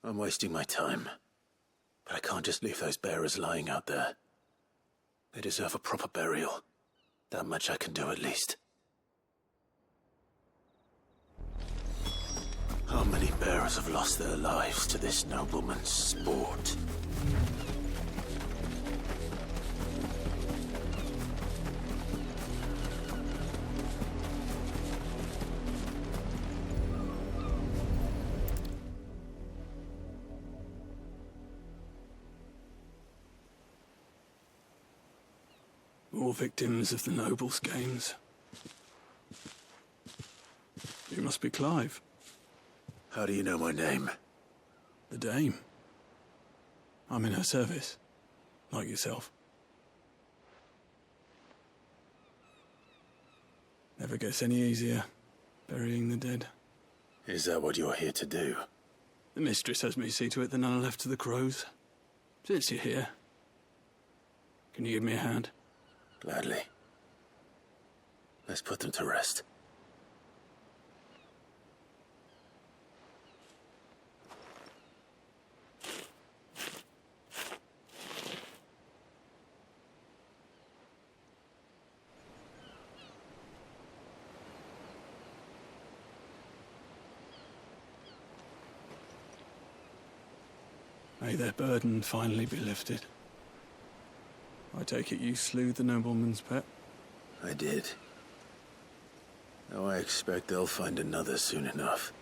I'm wasting my time. But I can't just leave those bearers lying out there. They deserve a proper burial. That much I can do at least. How many bearers have lost their lives to this nobleman's sport? More victims of the nobles' games. You must be Clive. How do you know my name? The Dame. I'm in her service, like yourself. Never gets any easier, burying the dead. Is that what you're here to do? The mistress has me see to it that none are left to the crows. Since you're here, can you give me a hand? Gladly. Let's put them to rest. May their burden finally be lifted. I take it you slew the nobleman's pet? I did. Now I expect they'll find another soon enough.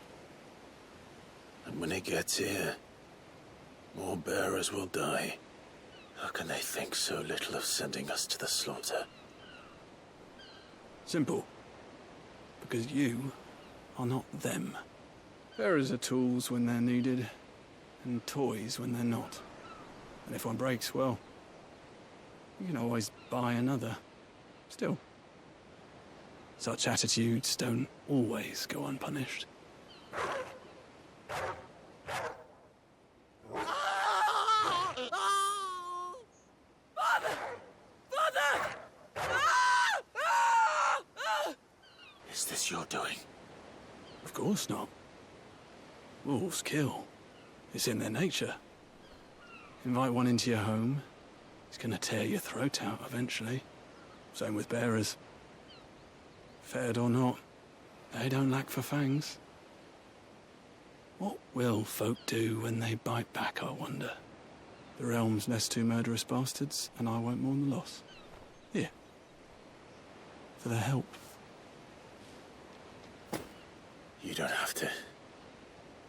And when it gets here, more bearers will die. How can they think so little of sending us to the slaughter? Simple. Because you are not them. Bearers are tools when they're needed, and toys when they're not. And if one breaks, well, you can always buy another. Still, such attitudes don't always go unpunished. Father! Father! Is this your doing? Of course not. Wolves kill. It's in their nature. Invite one into your home, he's gonna tear your throat out eventually. Same with bearers. Fed or not, they don't lack for fangs. What will folk do when they bite back, I wonder? The realm's less two murderous bastards, and I won't mourn the loss. Here. For their help. You don't have to.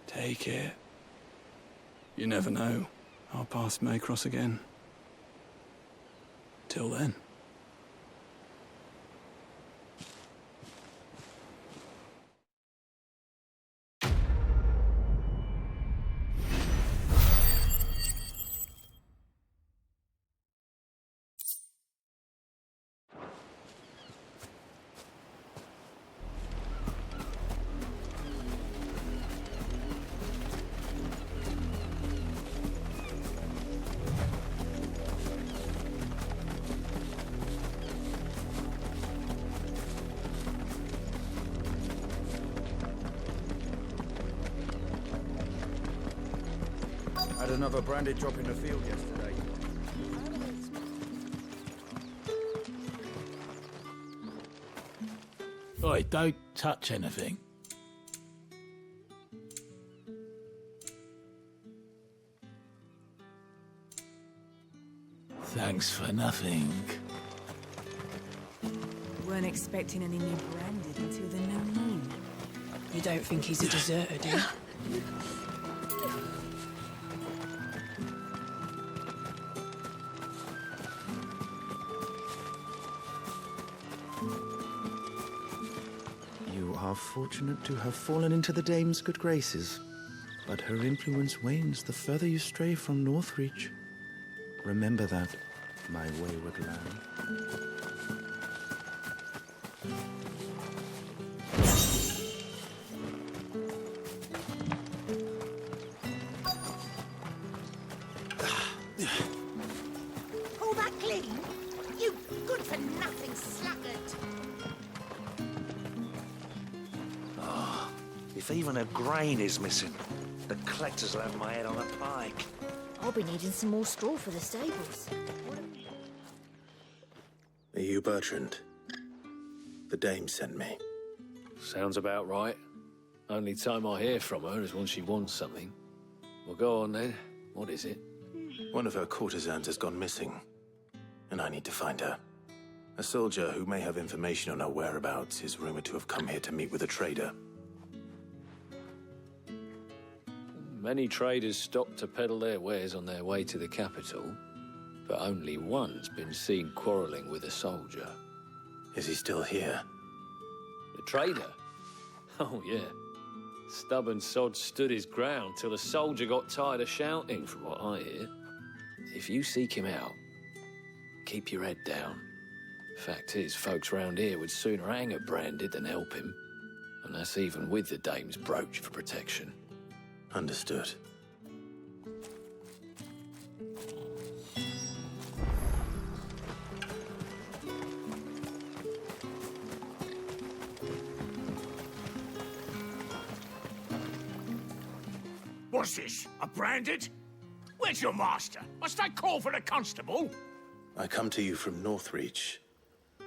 Take it. You never know. Our paths may cross again. Till then. Had another branded drop in the field yesterday. Oi, don't touch anything. Thanks for nothing. Weren't expecting any new branded until the new moon. You don't think he's a deserter, do you? You are fortunate to have fallen into the dame's good graces, but her influence wanes the further you stray from Northreach. Remember that, my wayward lamb. All that clean? You good-for-nothing sluggard! Oh, if even a grain is missing, the collectors will have my head on a pike. I'll be needing some more straw for the stables. Are you Bertrand? The dame sent me. Sounds about right. Only time I hear from her is when she wants something. Well, go on then. What is it? One of her courtesans has gone missing, and I need to find her. A soldier who may have information on her whereabouts is rumored to have come here to meet with a trader. Many traders stop to peddle their wares on their way to the capital, but only one's been seen quarrelling with a soldier. Is he still here? The trader? Oh, yeah. Stubborn sod stood his ground till the soldier got tired of shouting, from what I hear. If you seek him out, keep your head down. Fact is, folks round here would sooner hang a branded than help him. And that's even with the dame's brooch for protection. Understood. What's this? A branded? Where's your master? Must I call for a constable? I come to you from Northreach,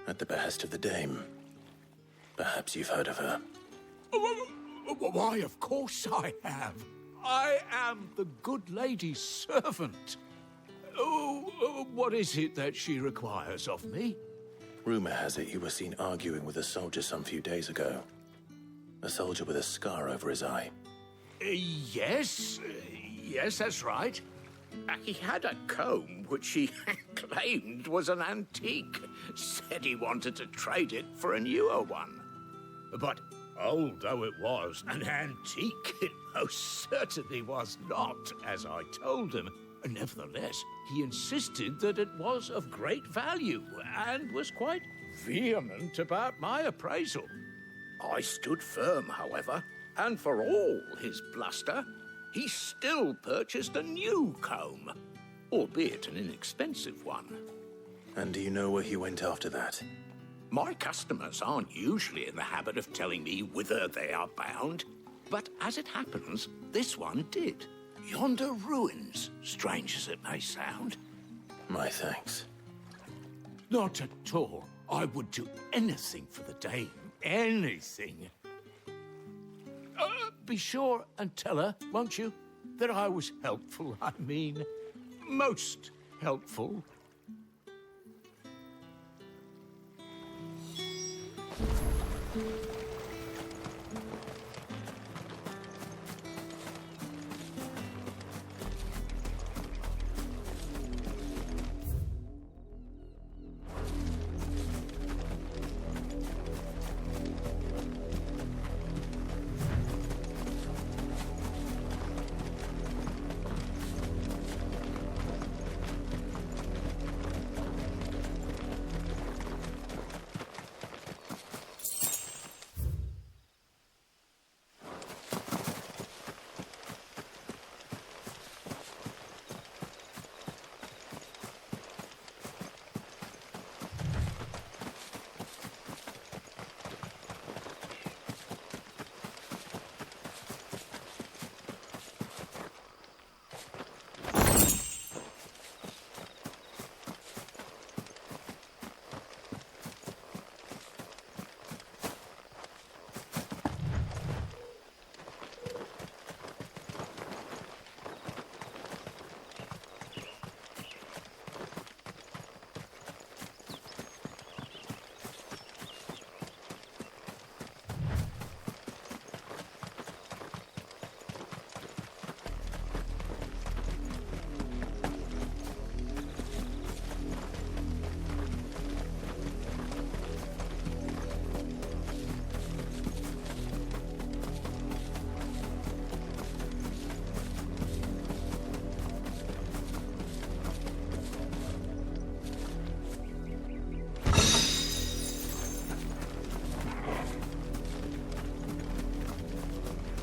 at the behest of the dame. Perhaps you've heard of her. Why, of course I have. I am the good lady's servant. Oh, what is it that she requires of me? Rumor has it you were seen arguing with a soldier some few days ago. A soldier with a scar over his eye. Yes, that's right. He had a comb which he claimed was an antique. Said he wanted to trade it for a newer one. But old though it was, an antique it most certainly was not, as I told him. Nevertheless, he insisted that it was of great value and was quite vehement about my appraisal. I stood firm, however, and for all his bluster, he still purchased a new comb, albeit an inexpensive one. And do you know where he went after that? My customers aren't usually in the habit of telling me whither they are bound, but as it happens, this one did. Yonder ruins, strange as it may sound. My thanks. Not at all. I would do anything for the dame. Anything. Be sure and tell her, won't you, that I was helpful. I mean, most helpful.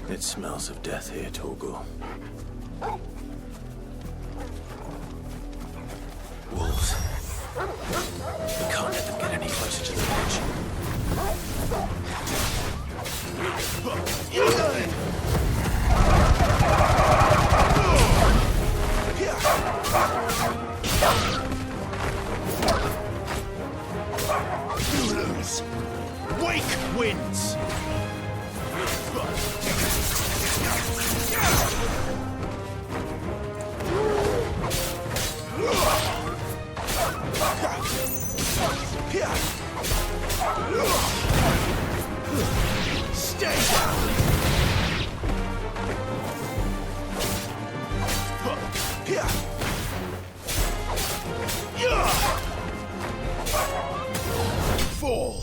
It smells of death here, Torgal. Wolves. We can't let them get any closer to the edge. Rulers, wake winds! Stay down! Fall!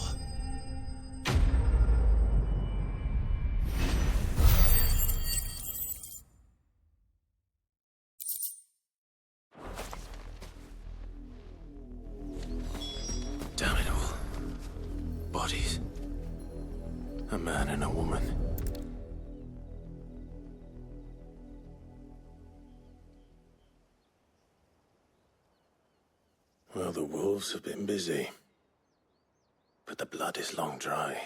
Damn it all. Bodies. A man and a woman. Well, the wolves have been busy. But the blood is long dry.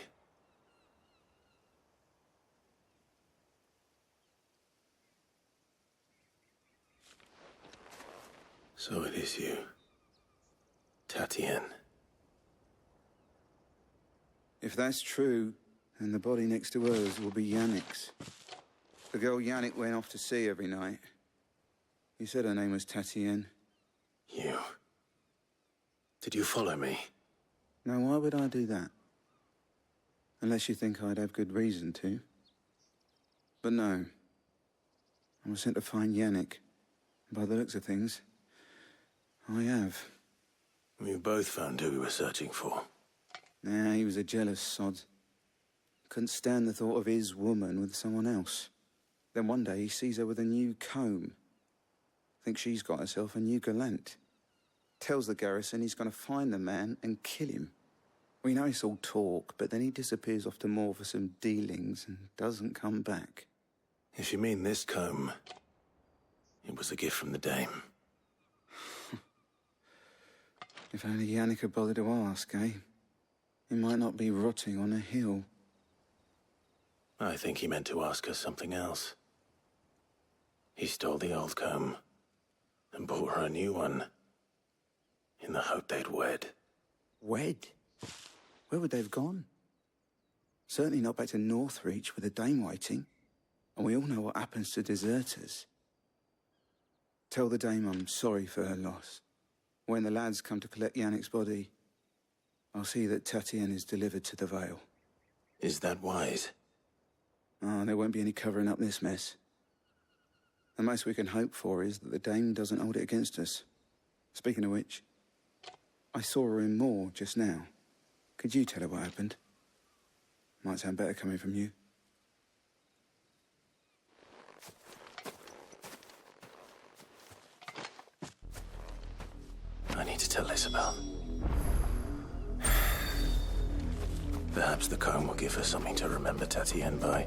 So it is you, Tatien. If that's true, then the body next to hers will be Yannick's. The girl Yannick went off to sea every night. You said her name was Tatien. You. Did you follow me? Now, why would I do that? Unless you think I'd have good reason to. But no. I was sent to find Yannick. By the looks of things, I have. We both found who we were searching for. Nah, he was a jealous sod. Couldn't stand the thought of his woman with someone else. Then one day he sees her with a new comb. Thinks she's got herself a new gallant. Tells the garrison he's going to find the man and kill him. We know it's all talk, but then he disappears off to Moor for some dealings and doesn't come back. If you mean this comb, it was a gift from the dame. If only Yannick had bothered to ask, eh? He might not be rotting on a hill. I think he meant to ask us something else. He stole the old comb and bought her a new one in the hope they'd wed. Wed? Where would they have gone? Certainly not back to Northreach with a dame waiting. And we all know what happens to deserters. Tell the dame I'm sorry for her loss. When the lads come to collect Yannick's body, I'll see that Tatien is delivered to the Vale. Is that wise? Oh, there won't be any covering up this mess. The most we can hope for is that the dame doesn't hold it against us. Speaking of which, I saw her in Moor just now. Could you tell her what happened? Might sound better coming from you. I need to tell Isabel. Perhaps the comb will give her something to remember Tatien by.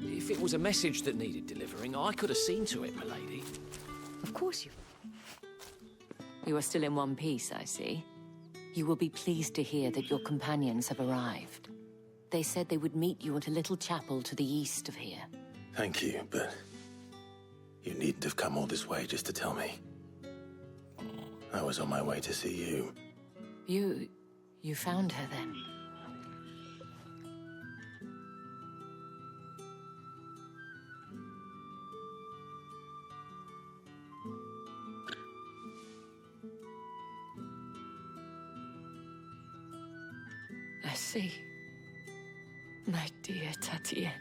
If it was a message that needed delivering, I could have seen to it, milady. Of course you... You are still in one piece, I see. You will be pleased to hear that your companions have arrived. They said they would meet you at a little chapel to the east of here. Thank you, but you needn't have come all this way just to tell me. I was on my way to see you. You found her then? I see. My dear Tatien.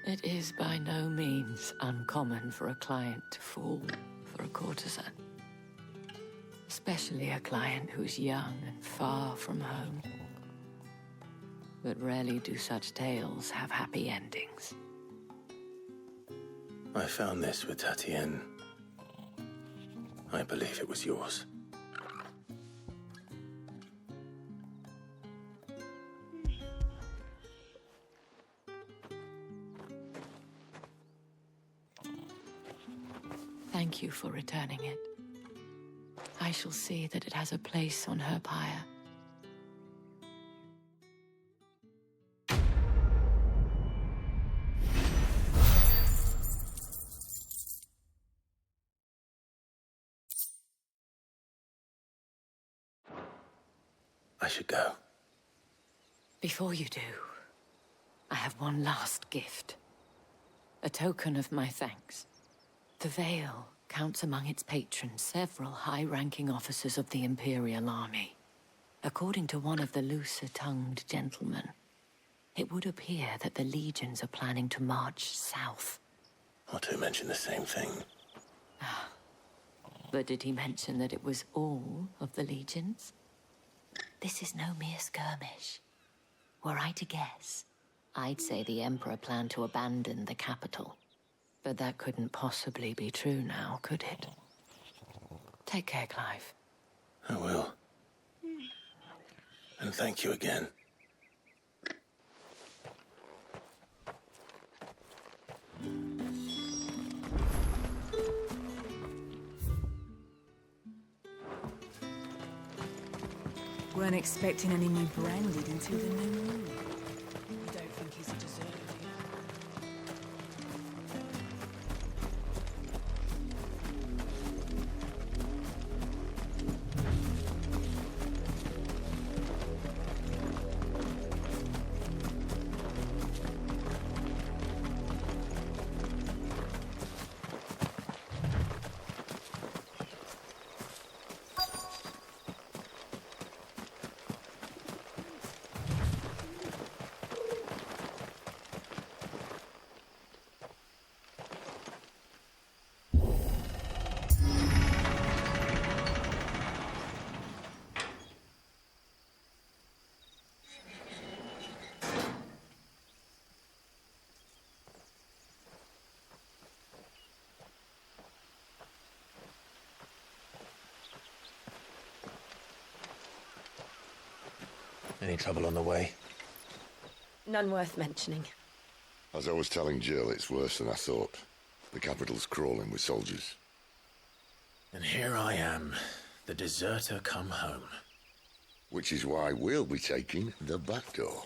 It is by no means uncommon for a client to fall for a courtesan. Especially a client who's young and far from home. But rarely do such tales have happy endings. I found this with Tatien. I believe it was yours. Thank you for returning it. I shall see that it has a place on her pyre. I should go. Before you do, I have one last gift. A token of my thanks. The Vale counts among its patrons several high-ranking officers of the Imperial Army. According to one of the looser-tongued gentlemen, it would appear that the legions are planning to march south. Or to mention the same thing. But did he mention that it was all of the legions? This is no mere skirmish. Were I to guess, I'd say the Emperor planned to abandon the capital. But that couldn't possibly be true now, could it? Take care, Clive. I will. And thank you again. Weren't expecting any new branded until the new moon. I don't think he's a deserter. Any trouble on the way? None worth mentioning. As I was telling Jill, it's worse than I thought. The capital's crawling with soldiers. And here I am, the deserter come home. Which is why we'll be taking the back door.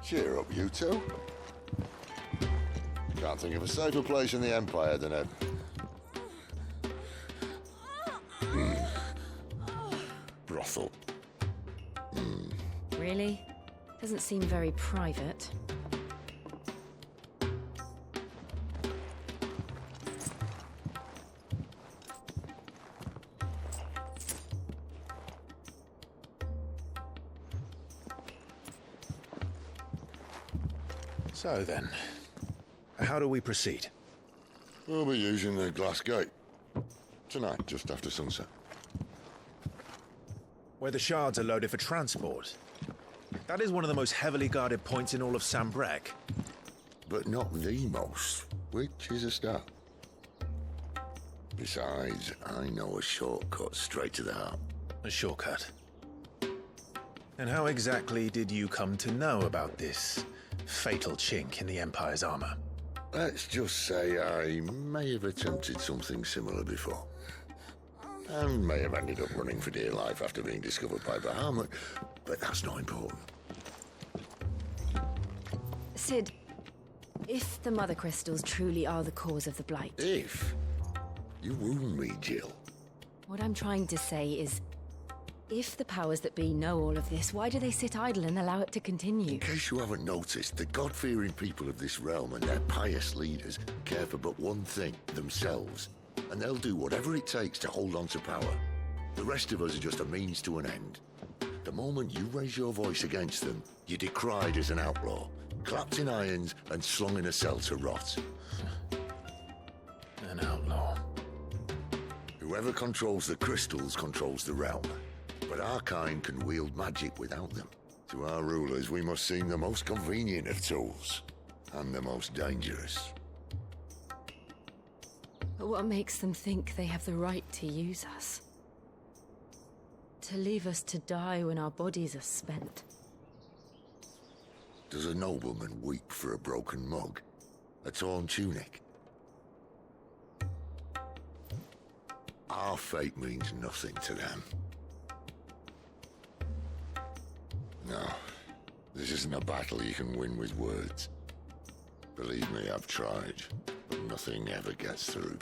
Cheer up, you two. Can't think of a safer place in the Empire than a... brothel. Really? Doesn't seem very private. So then, how do we proceed? We'll be using the Glass Gate. Tonight, just after sunset. Where the shards are loaded for transport. That is one of the most heavily guarded points in all of Sambrek. But not the most, which is a start. Besides, I know a shortcut straight to the heart. A shortcut? And how exactly did you come to know about this fatal chink in the Empire's armor? Let's just say I may have attempted something similar before. And may have ended up running for dear life after being discovered by Bahamut, but that's not important. Sid, if the Mother Crystals truly are the cause of the Blight... If? You wound me, Jill. What I'm trying to say is, if the powers that be know all of this, why do they sit idle and allow it to continue? In case you haven't noticed, the God-fearing people of this realm and their pious leaders care for but one thing, themselves. And they'll do whatever it takes to hold on to power. The rest of us are just a means to an end. The moment you raise your voice against them, you're decried as an outlaw, clapped in irons and slung in a cell to rot. An outlaw. Whoever controls the crystals controls the realm. But our kind can wield magic without them. To our rulers, we must seem the most convenient of tools. And the most dangerous. But what makes them think they have the right to use us? To leave us to die when our bodies are spent? Does a nobleman weep for a broken mug? A torn tunic? Our fate means nothing to them. No, this isn't a battle you can win with words. Believe me, I've tried, but nothing ever gets through.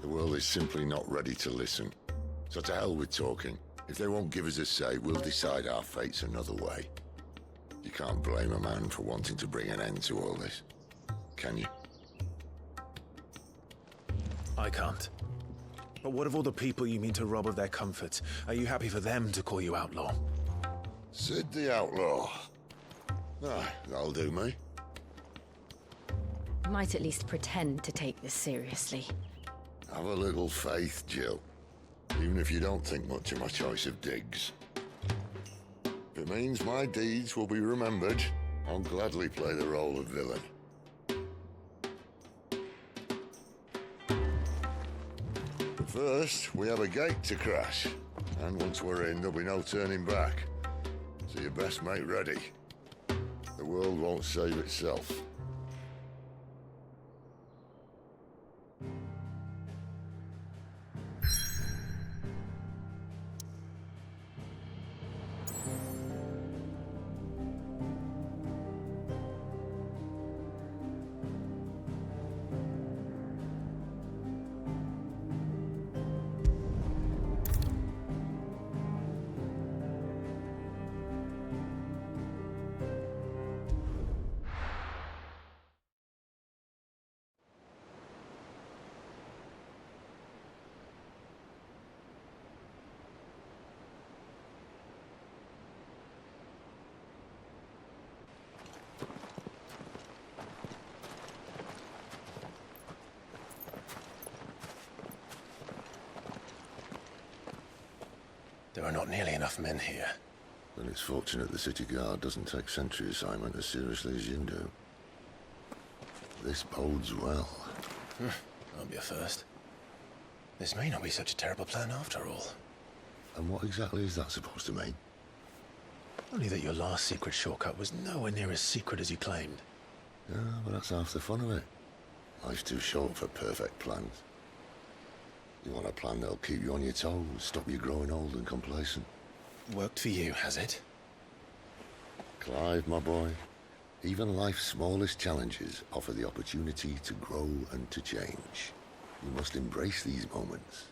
The world is simply not ready to listen. So to hell with talking. If they won't give us a say, we'll decide our fates another way. You can't blame a man for wanting to bring an end to all this, can you? I can't. But what of all the people you mean to rob of their comforts? Are you happy for them to call you outlaw? Sid the Outlaw. Ah, that'll do me. Might at least pretend to take this seriously. Have a little faith, Jill. Even if you don't think much of my choice of digs. If it means my deeds will be remembered, I'll gladly play the role of villain. But first, we have a gate to crash. And once we're in, there'll be no turning back. So you best make ready. The world won't save itself. There are not nearly enough men here. Then it's fortunate the city guard doesn't take sentry assignment as seriously as you do. This bodes well. I'll be a first. This may not be such a terrible plan after all. And what exactly is that supposed to mean? Only that your last secret shortcut was nowhere near as secret as you claimed. Yeah, but that's half the fun of it. Life's too short for perfect plans. You want a plan that'll keep you on your toes, stop you growing old and complacent. Worked for you, has it? Clive, my boy, even life's smallest challenges offer the opportunity to grow and to change. You must embrace these moments.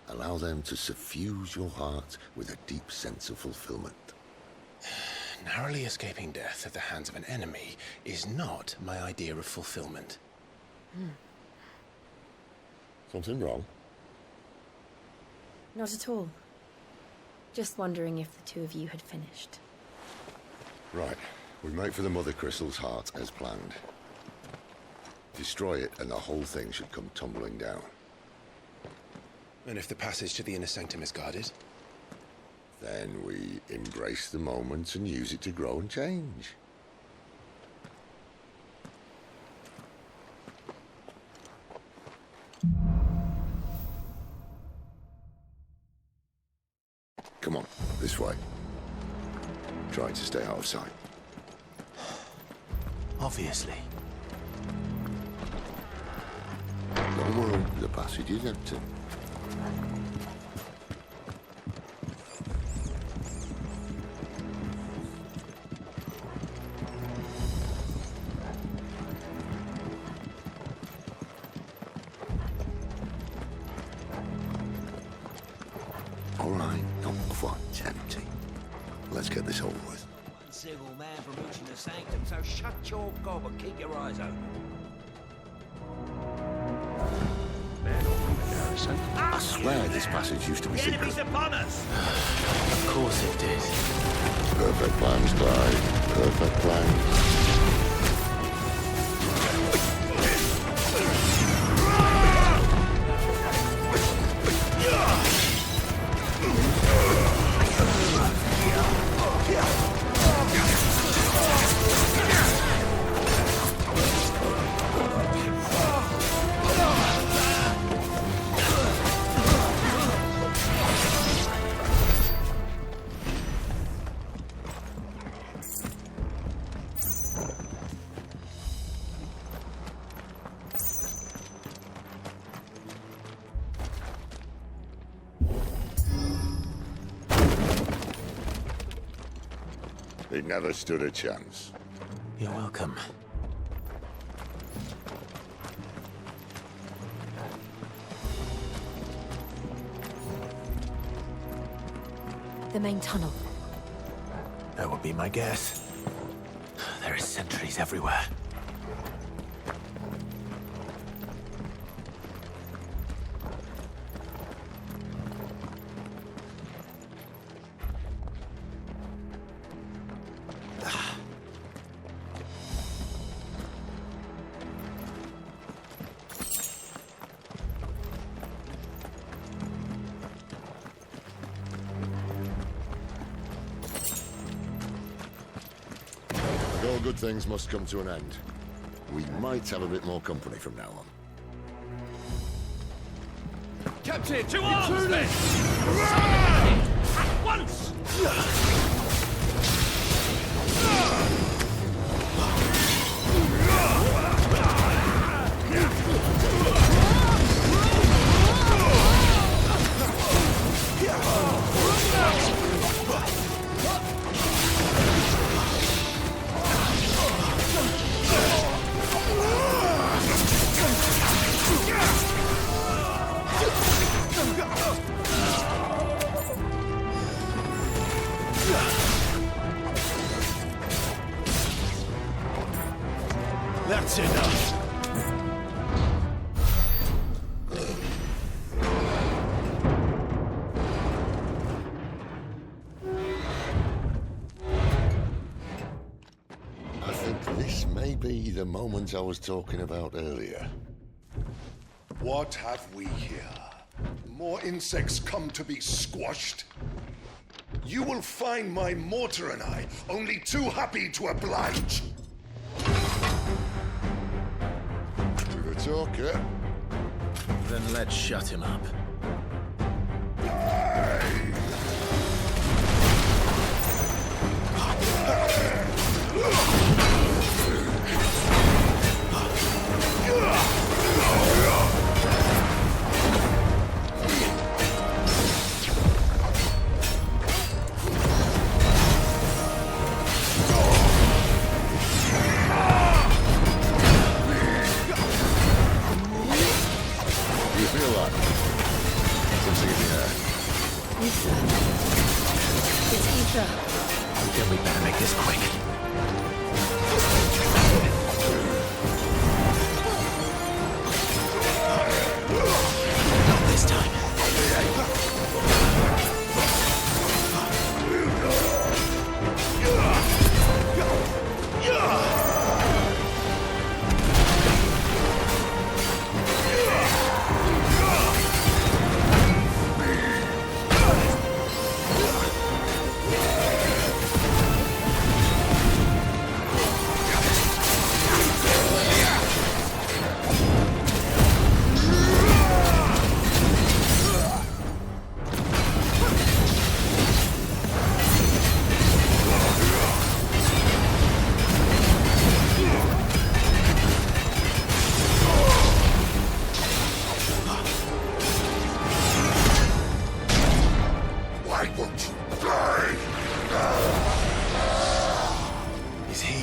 Allow them to suffuse your heart with a deep sense of fulfillment. Narrowly escaping death at the hands of an enemy is not my idea of fulfillment. Something wrong? Not at all. Just wondering if the two of you had finished. Right. We make for the Mother Crystal's heart as planned. Destroy it and the whole thing should come tumbling down. And if the passage to the inner sanctum is guarded? Then we embrace the moment and use it to grow and change. Come on, this way. Trying to stay out of sight. Obviously. Don't worry, the passage is empty. All right, not quite empty. Let's get this over with. Uncivil man from reaching the sanctum, so shut your gob and keep your eyes open. I swear this passage used to be secret. Enemies upon us! Of course it did. Perfect plans, Clive. Perfect plans. He never stood a chance. You're welcome. The main tunnel. That would be my guess. There are sentries everywhere. All good things must come to an end. We might have a bit more company from now on. Captain, to arms, men! At once! That's enough. I think this may be the moment I was talking about earlier. What have we here? More insects come to be squashed? You will find my mortar and I only too happy to oblige. To the talk, yeah? Then let's shut him up. You feel that? Something in the air. Ether. It's ether. Then we better make this quick. Not this time. Why won't you die? Is he?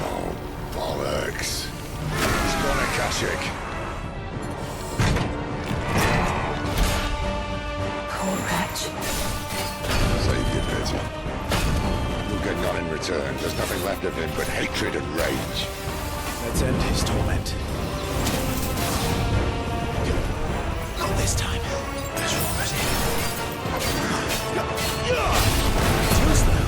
Oh, bollocks. He's gone, Akashic. Poor wretch. Save your bit. You'll get none in return. There's nothing left of him but hatred and rage. Let's end his torment. Not this time. There's already. Too slow.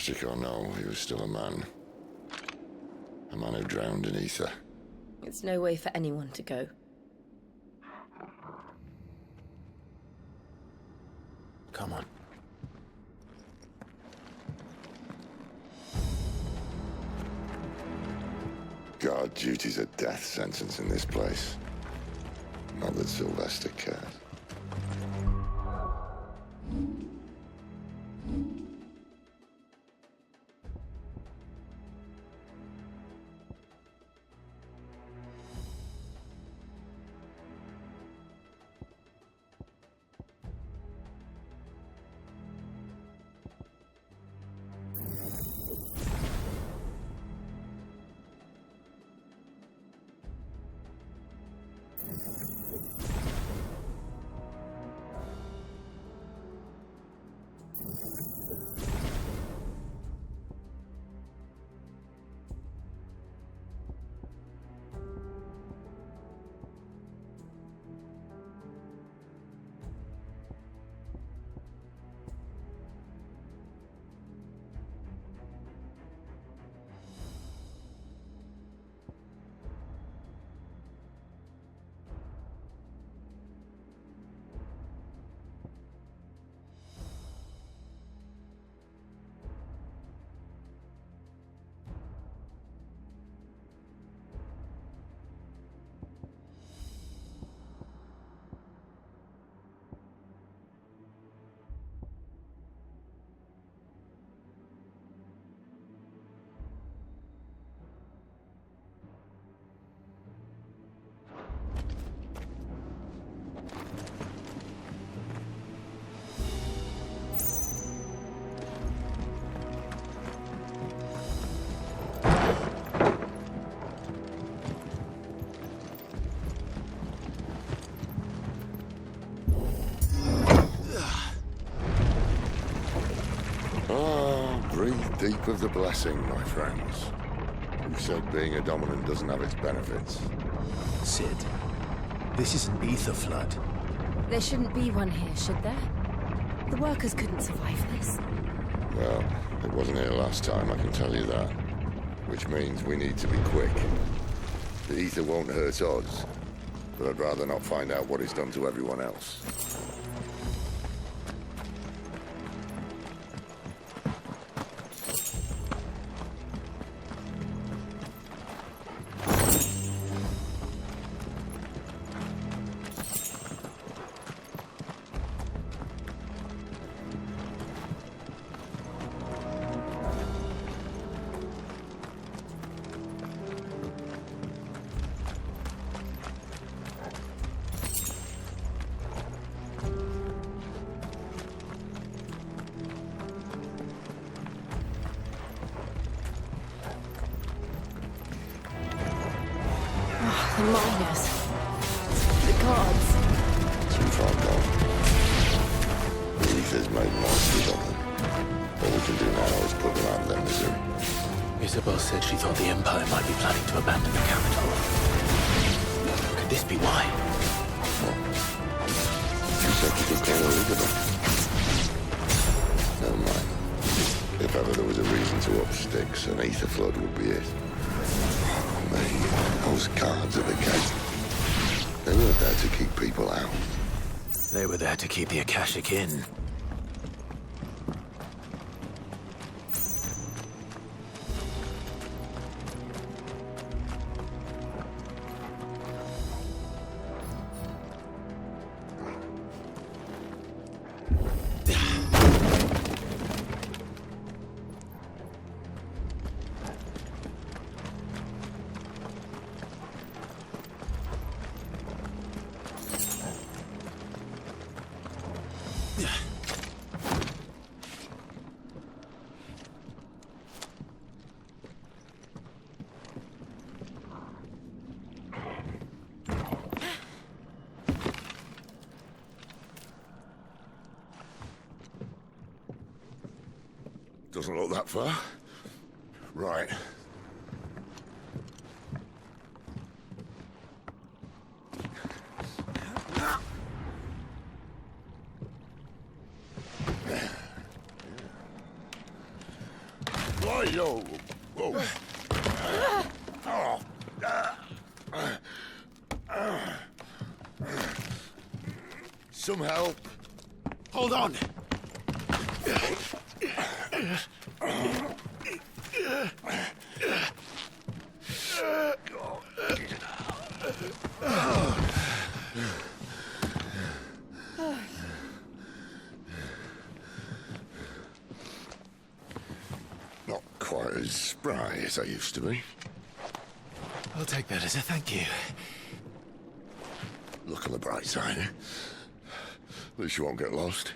Magic or no, he was still a man. A man who drowned in ether. It's no way for anyone to go. Come on. Guard duty's a death sentence in this place. Not that Sylvester cares. Breathe deep of the blessing, my friends. Who said being a dominant doesn't have its benefits? Cid, this is an ether flood. There shouldn't be one here, should there? The workers couldn't survive this. Well, it wasn't here last time, I can tell you that. Which means we need to be quick. The ether won't hurt us, but I'd rather not find out what it's done to everyone else. The miners. The guards. Too far gone. The ether's made monsters of them. All we can do now is put them out of their misery. Isabel said she thought the Empire might be planning to abandon the capital. Could this be why? You said you could call her Isabel. Never mind. If ever there was a reason to up sticks, an ether flood would be it. Those guards at the gate. They weren't there to keep people out. They were there to keep the Akashic in. Doesn't look that far. Right. Yo. Whoa. Some help. Hold on. Not quite as spry as I used to be. I'll take that as a thank you. Look on the bright side, eh? At least you won't get lost.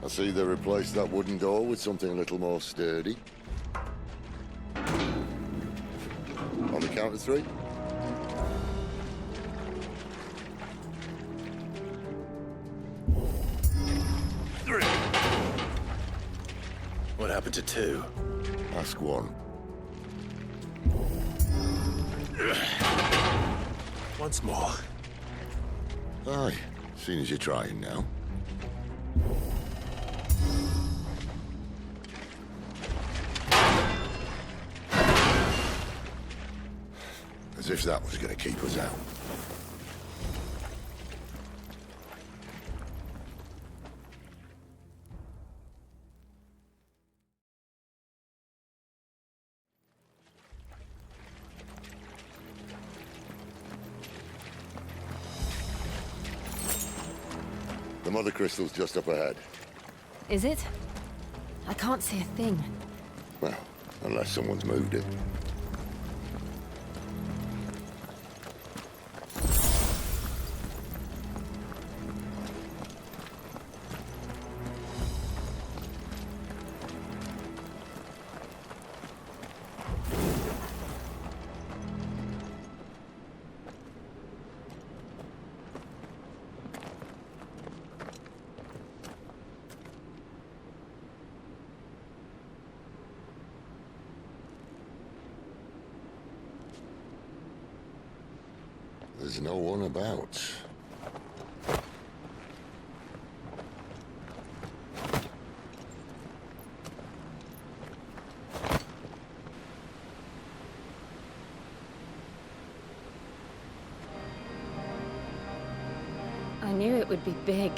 see they replaced that wooden door with something a little more sturdy. On the count of 3. What happened to 2? Ask 1. Once more. Aye, seeing as you're trying now. As if that was going to keep us out. The mother crystal's just up ahead. Is it? I can't see a thing. Well, unless someone's moved it. There's no one about. I knew it would be big.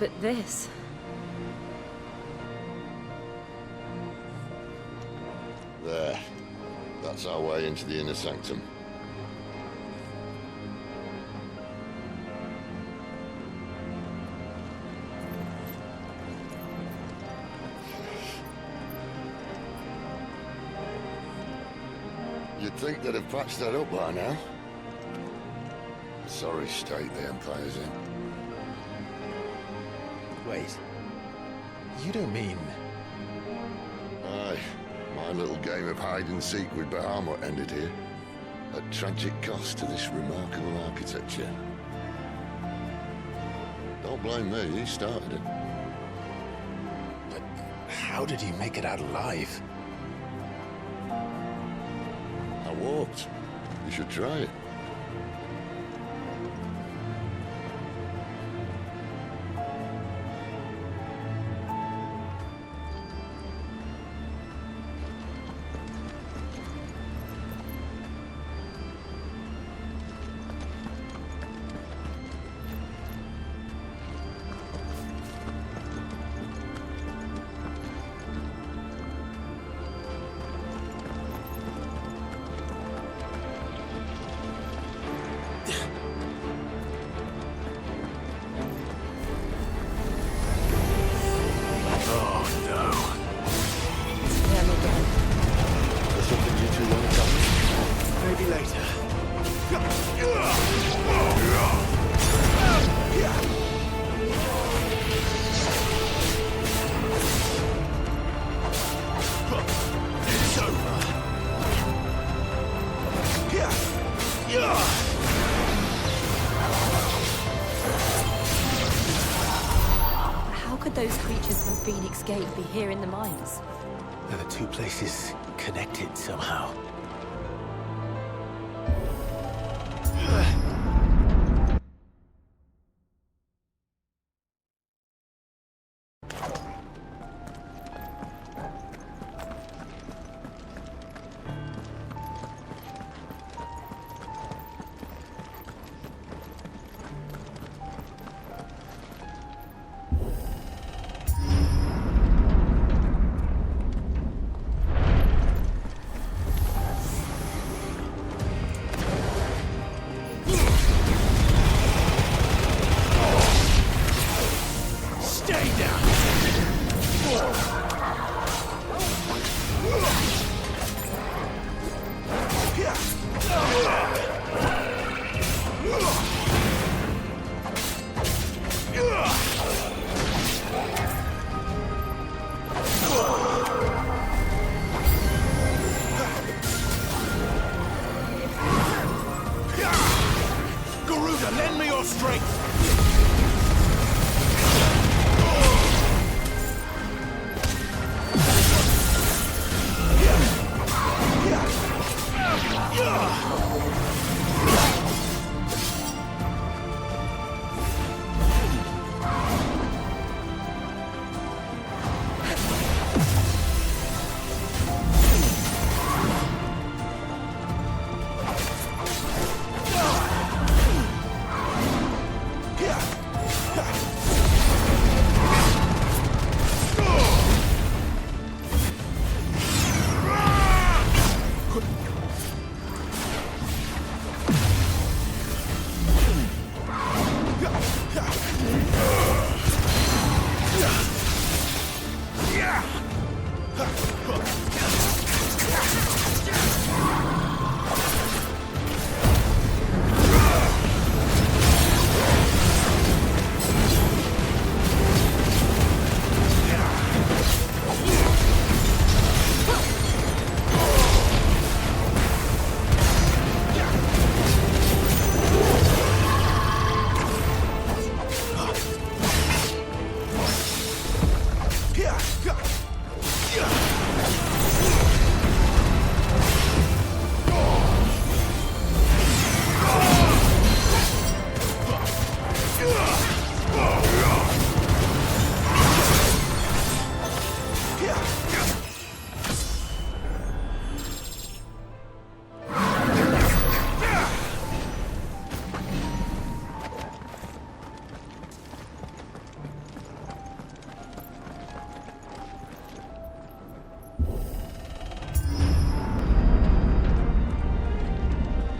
But this... There. That's our way into the inner sanctum. You'd think they'd have patched that up by now. Sorry state the Empire's in. Wait. You don't mean... Aye. My little game of hide-and-seek with Bahamut ended here. At tragic cost to this remarkable architecture. Don't blame me, he started it. But how did he make it out alive? I walked. You should try it. How could those creatures from Phoenix Gate be here in the mines? Are the two places connected somehow? Soldier, lend me your strength!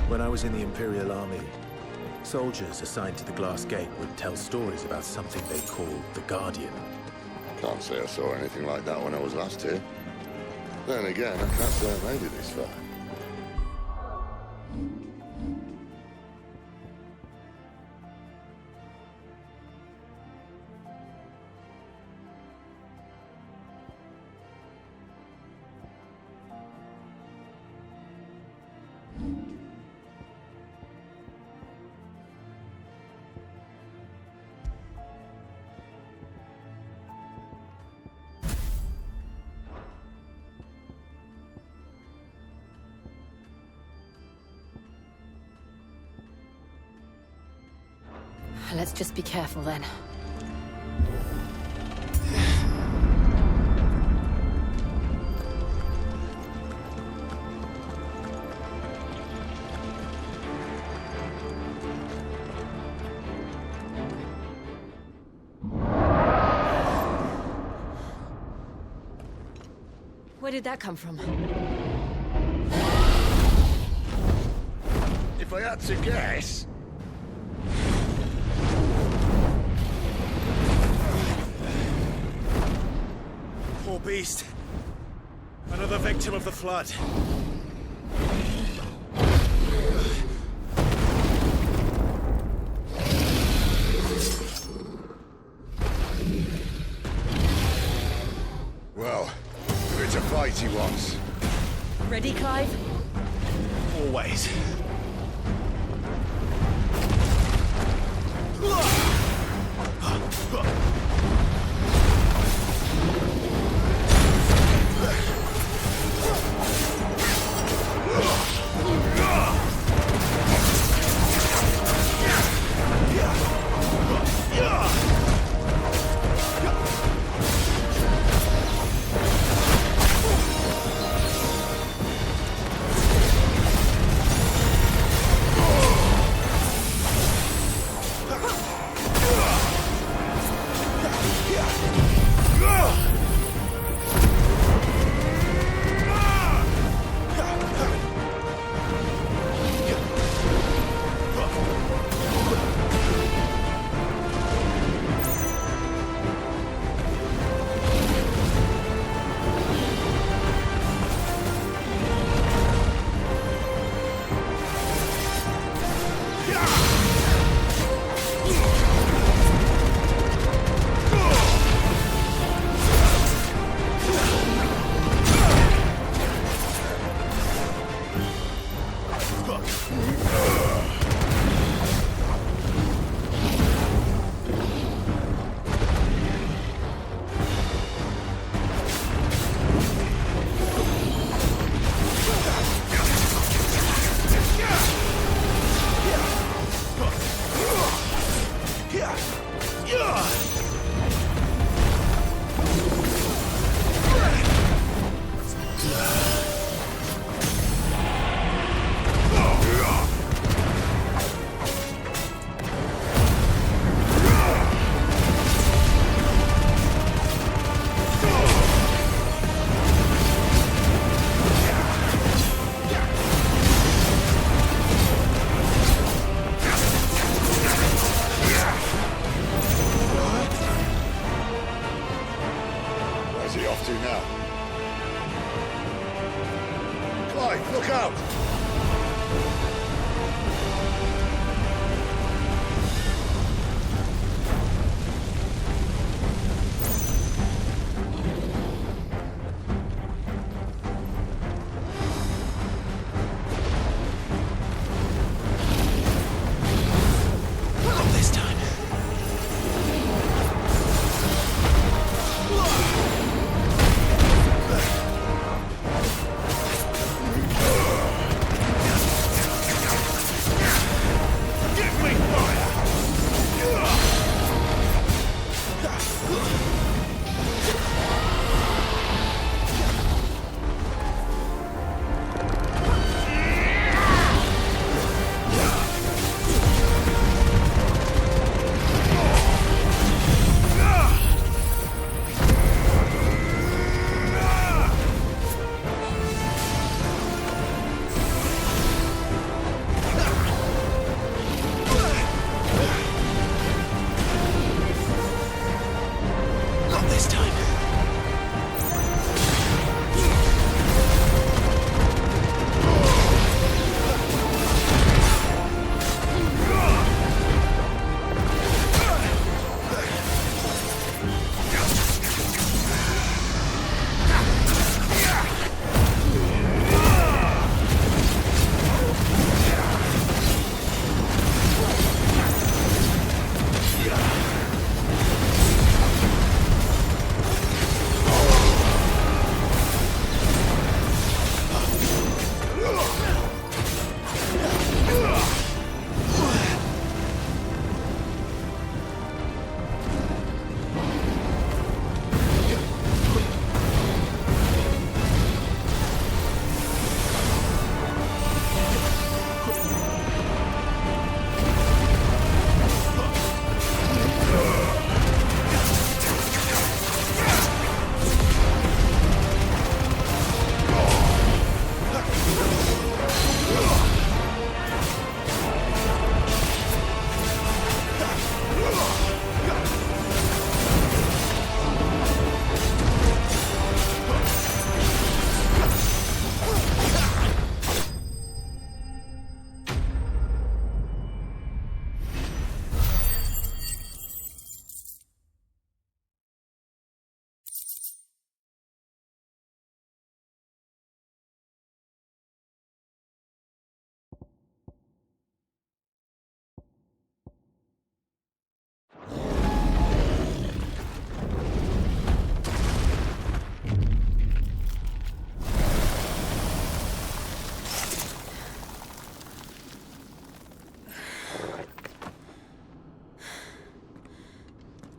When I was in the Imperial Army, soldiers assigned to the Glass Gate would tell stories about something they called the Guardian. Can't say I saw anything like that when I was last here. Then again, I can't say I made it this far. Let's just be careful then. Where did that come from? If I had to guess... Poor beast. Another victim of the Flood. Well, it's a fight he wants. Ready, Clive? Always.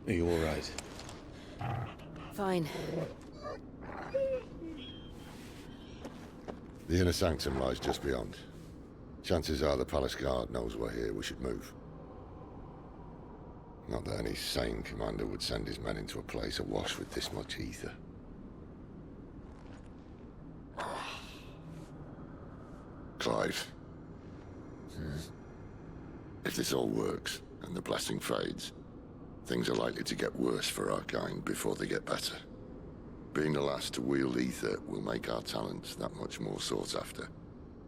Are you all right? Fine. The inner sanctum lies just beyond. Chances are the palace guard knows we're here. We should move. Not that any sane commander would send his men into a place awash with this much ether. Clive. If this all works, and the blessing fades, things are likely to get worse for our kind before they get better. Being the last to wield ether will make our talents that much more sought after,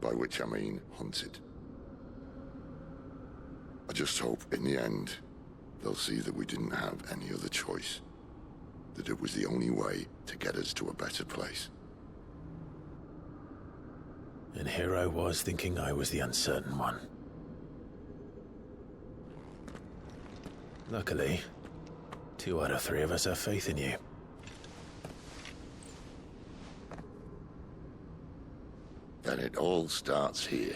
by which I mean hunted. I just hope, in the end, they'll see that we didn't have any other choice. That it was the only way to get us to a better place. And here I was thinking I was the uncertain one. Luckily, 2 out of 3 of us have faith in you. Then it all starts here.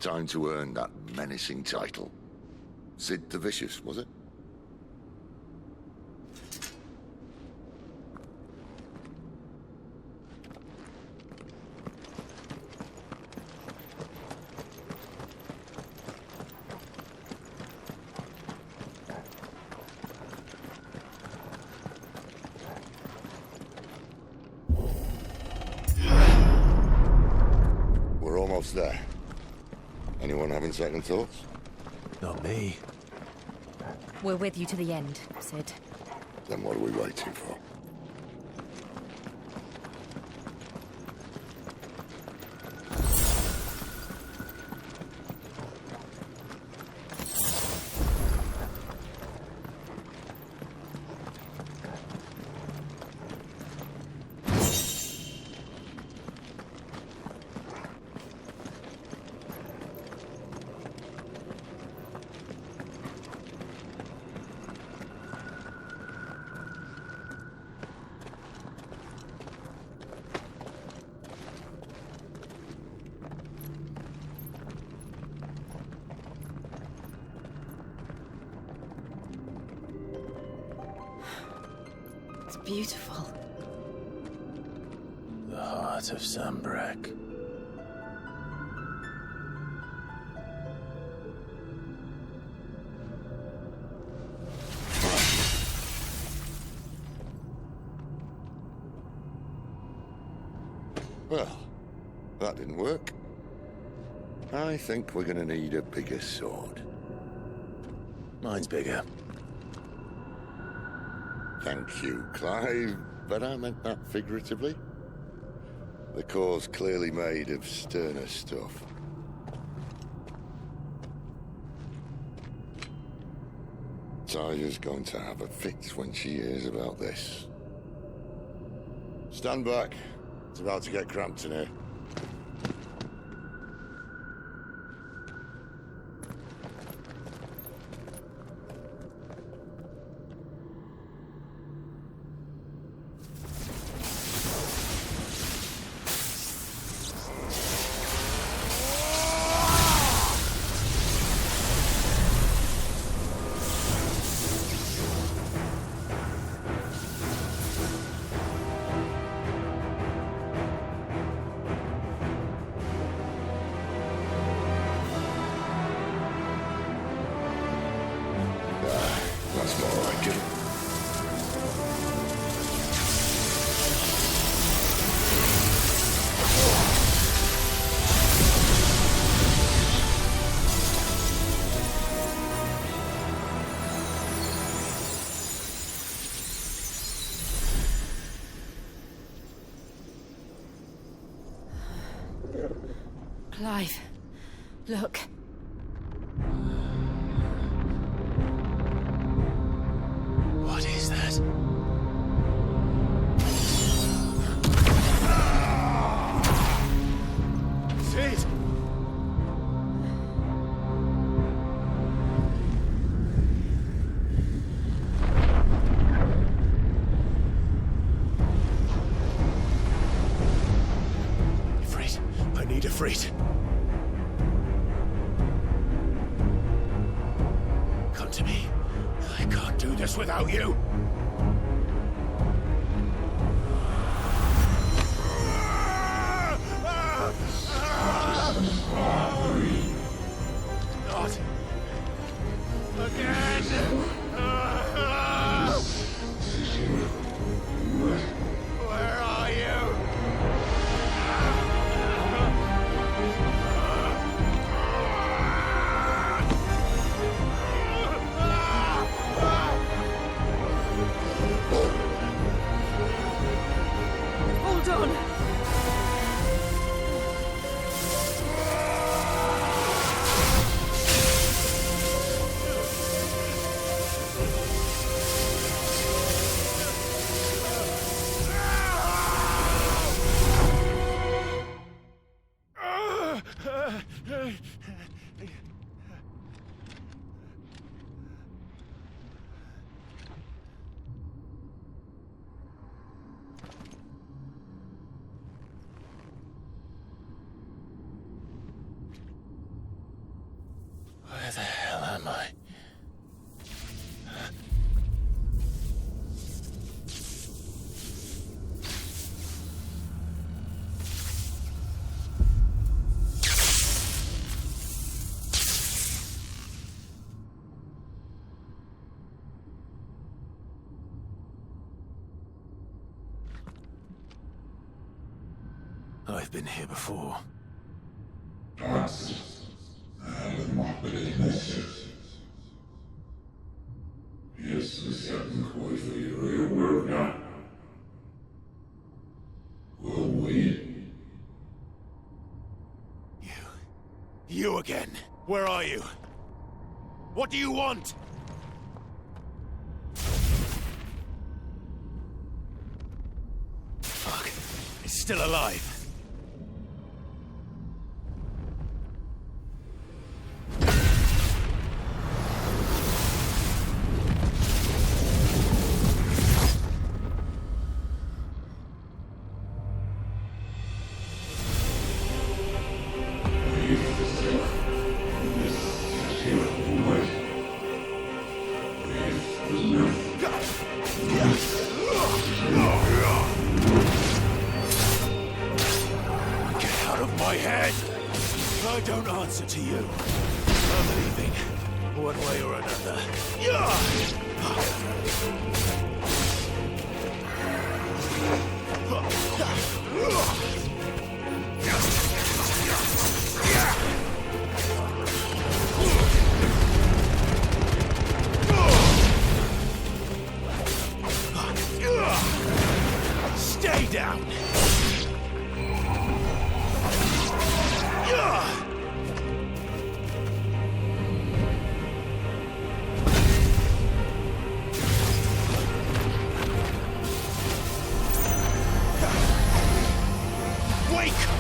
Time to earn that menacing title. Zid the Vicious, was it? We're almost there. Anyone having second thoughts? Not me. We're with you to the end, Sid. Then what are we waiting for? It's beautiful. The heart of Zambrak. Well, that didn't work. I think we're gonna need a bigger sword. Mine's bigger. Thank you, Clive, but I meant that figuratively. The core's clearly made of sterner stuff. Taya's going to have a fit when she hears about this. Stand back. It's about to get cramped in here. That's more like it. Clive, look. What is that? Sid! Ifrit, I need Ifrit. Come to me. I can't do this. us without you. Not again. Where are you? Hold on. Where the hell am I? I've been here before. You again. Where are you? What do you want? Fuck. It's still alive. I don't answer to you. I'm leaving, one way or another. Stay down!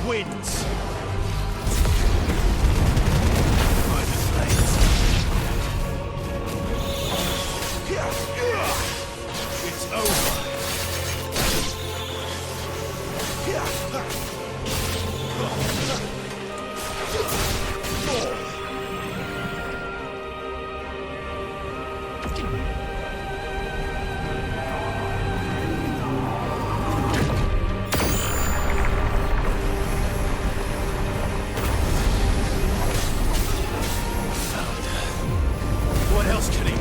Wins! By the flames. It's over. What else can he do?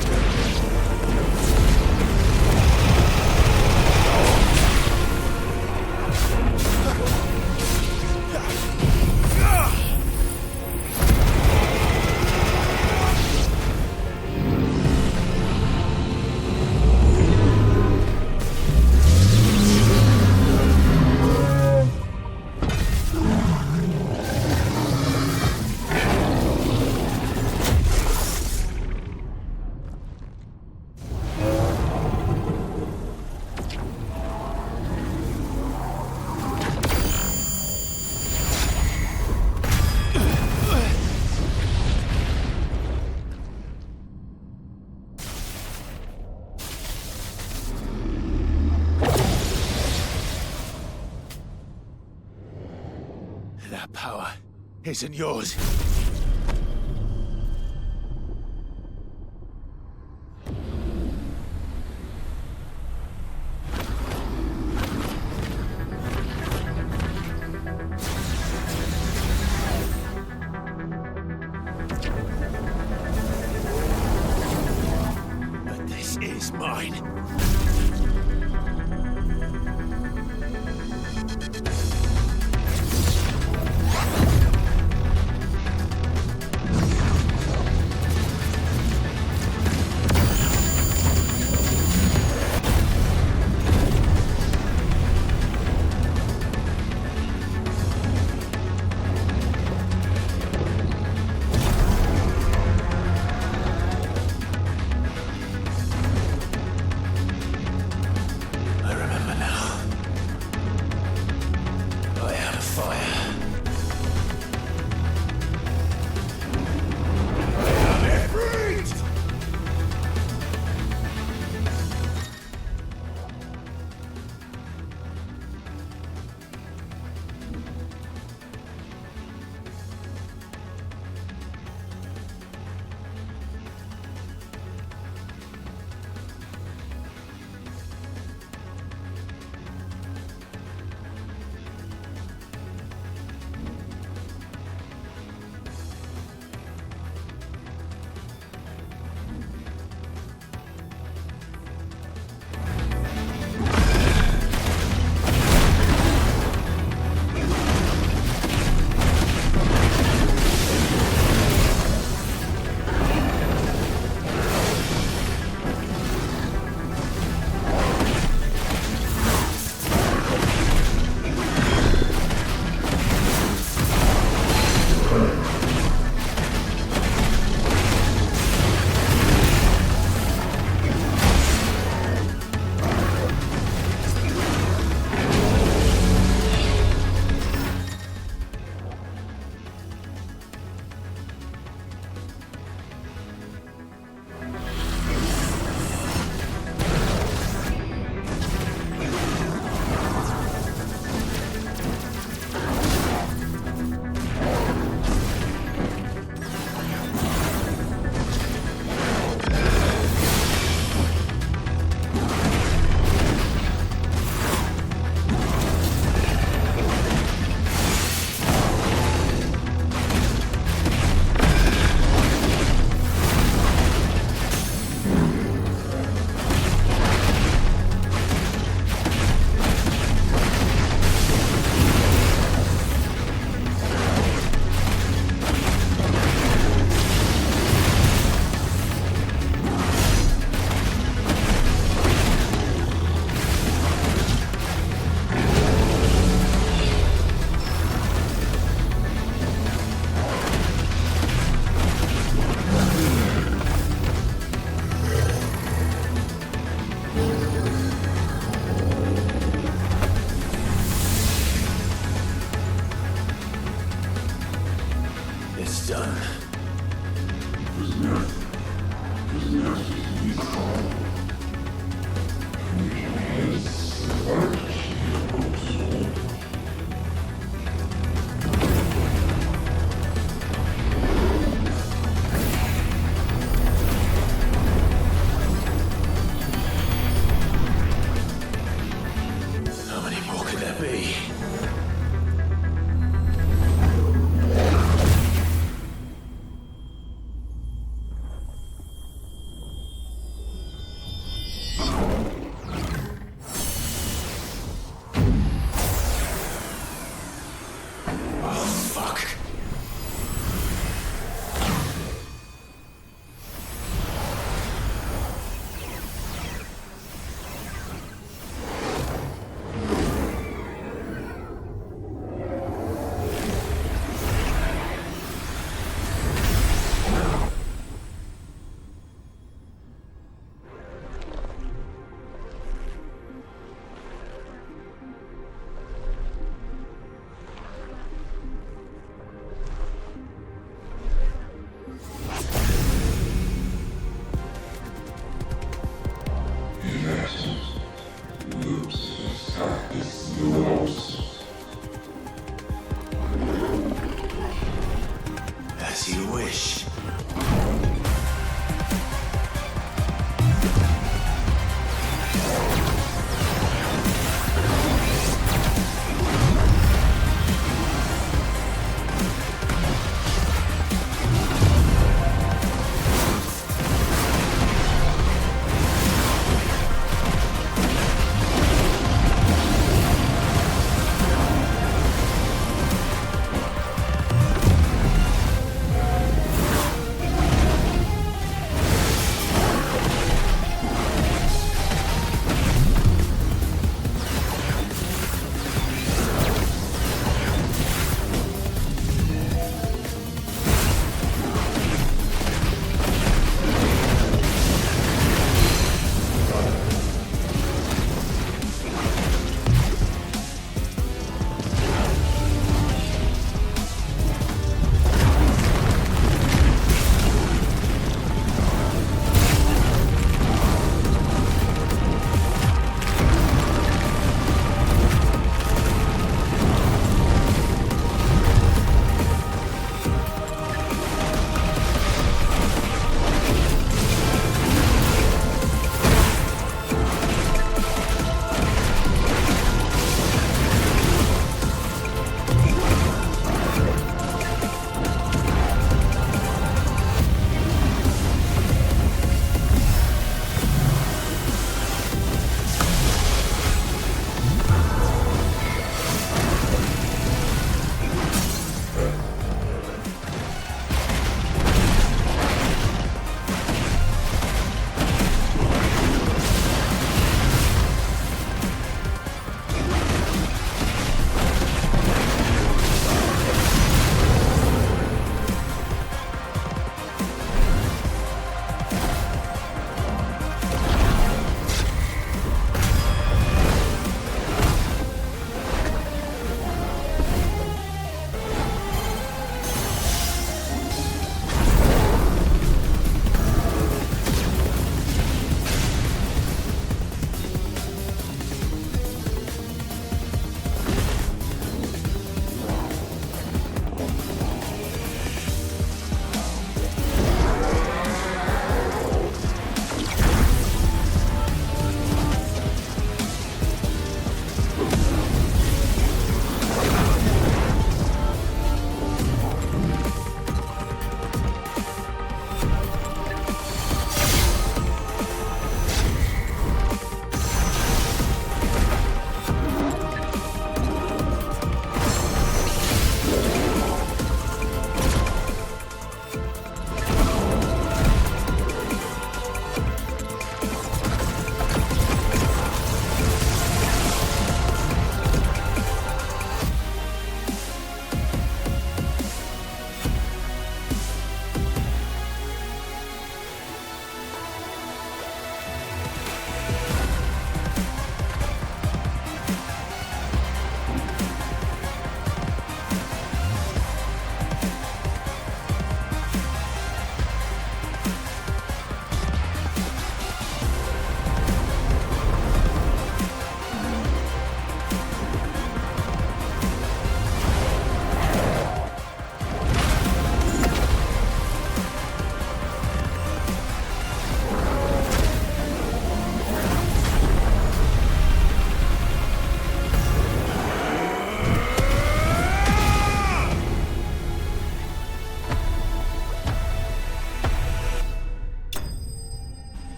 That power isn't yours. is mine.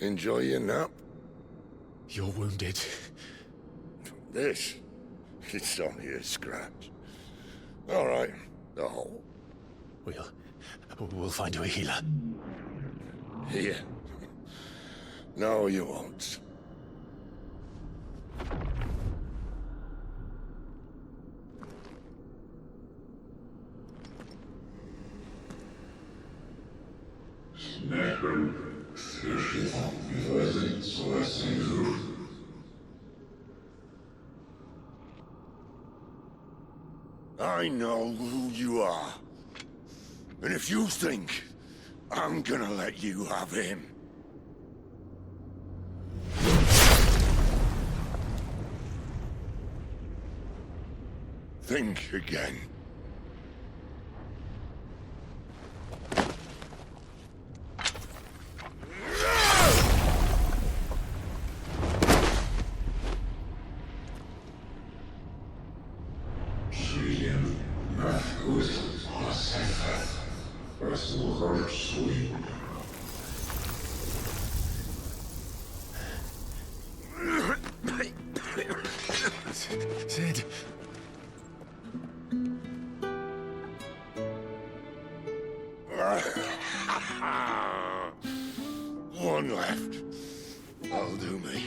Enjoy your nap? You're wounded. This? It's only a scratch. All right. The hole. We'll find you a healer. Here. No, you won't. I know who you are. And if you think I'm gonna let you have him... think again. Sid. One left. That'll do me.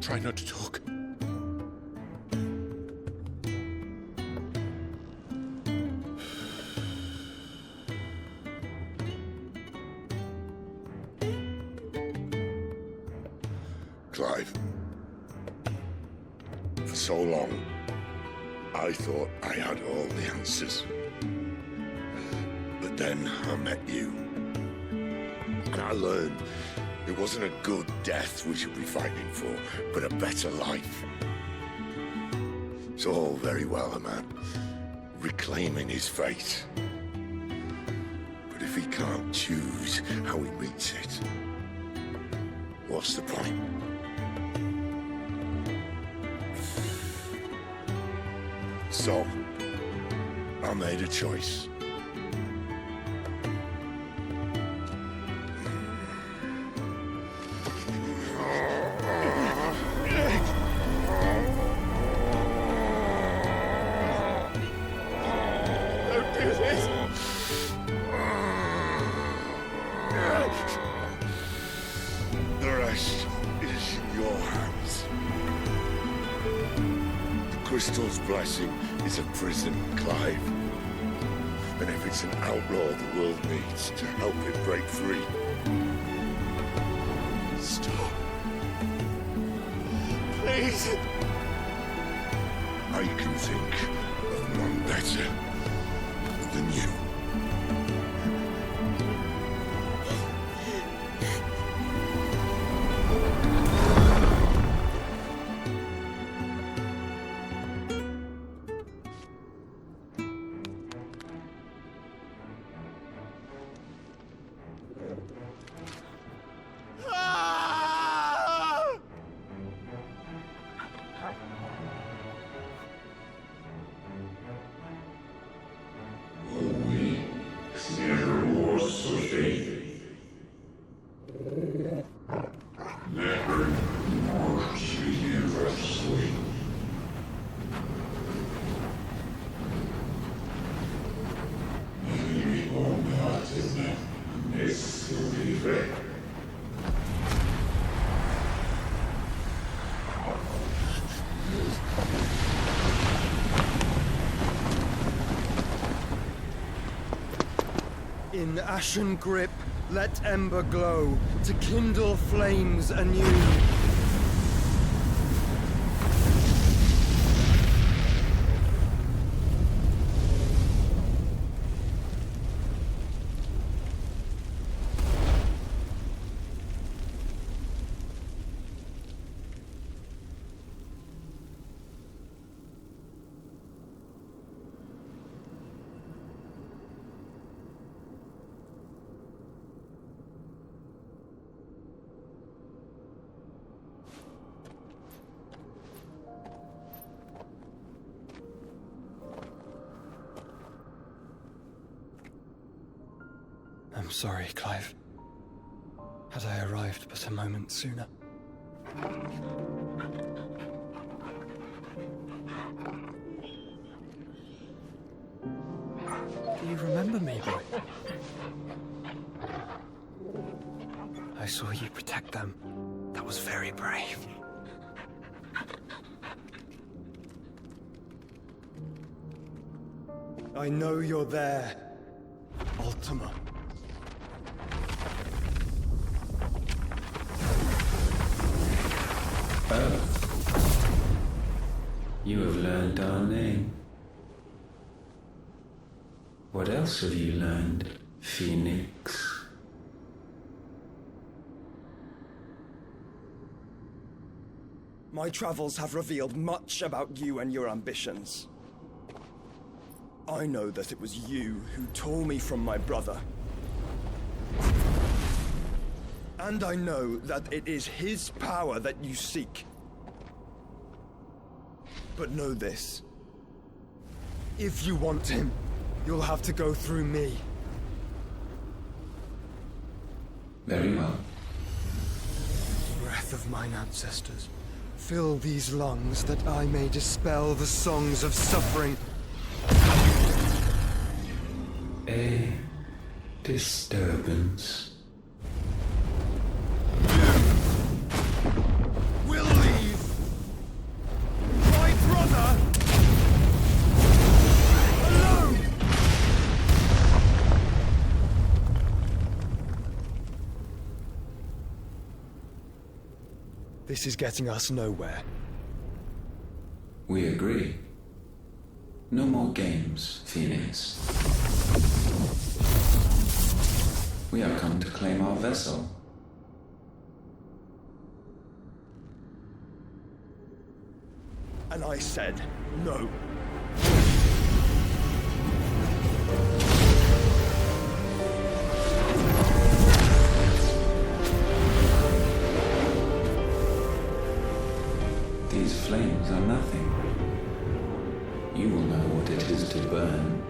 Try not to talk. Clive. For so long, I thought I had all the answers. But then I met you. And I learned it wasn't a good death we should be fighting for, but a better life. It's all very well, a man reclaiming his fate. But if he can't choose how he meets it, what's the point? So, I made a choice. Don't do this! The rest is in your hands. The Crystal's blessing is a prison, Clive. And if it's an outlaw the world needs to help it break free... Stop. Please. I can think of none better than you. In ashen grip, let ember glow, to kindle flames anew. I'm sorry, Clive. Had I arrived but a moment sooner. Do you remember me, boy? I saw you protect them. That was very brave. I know you're there, Ultima. Oh. You have learned our name. What else have you learned, Phoenix? My travels have revealed much about you and your ambitions. I know that it was you who tore me from my brother. And I know that it is his power that you seek. But know this. If you want him, you'll have to go through me. Very well. Breath of mine ancestors, fill these lungs that I may dispel the songs of suffering. A disturbance. We'll leave. My brother alone. This is getting us nowhere. We agree. No more games, Phoenix. We have come to claim our vessel. And I said no. These flames are nothing. You will know what it is to burn.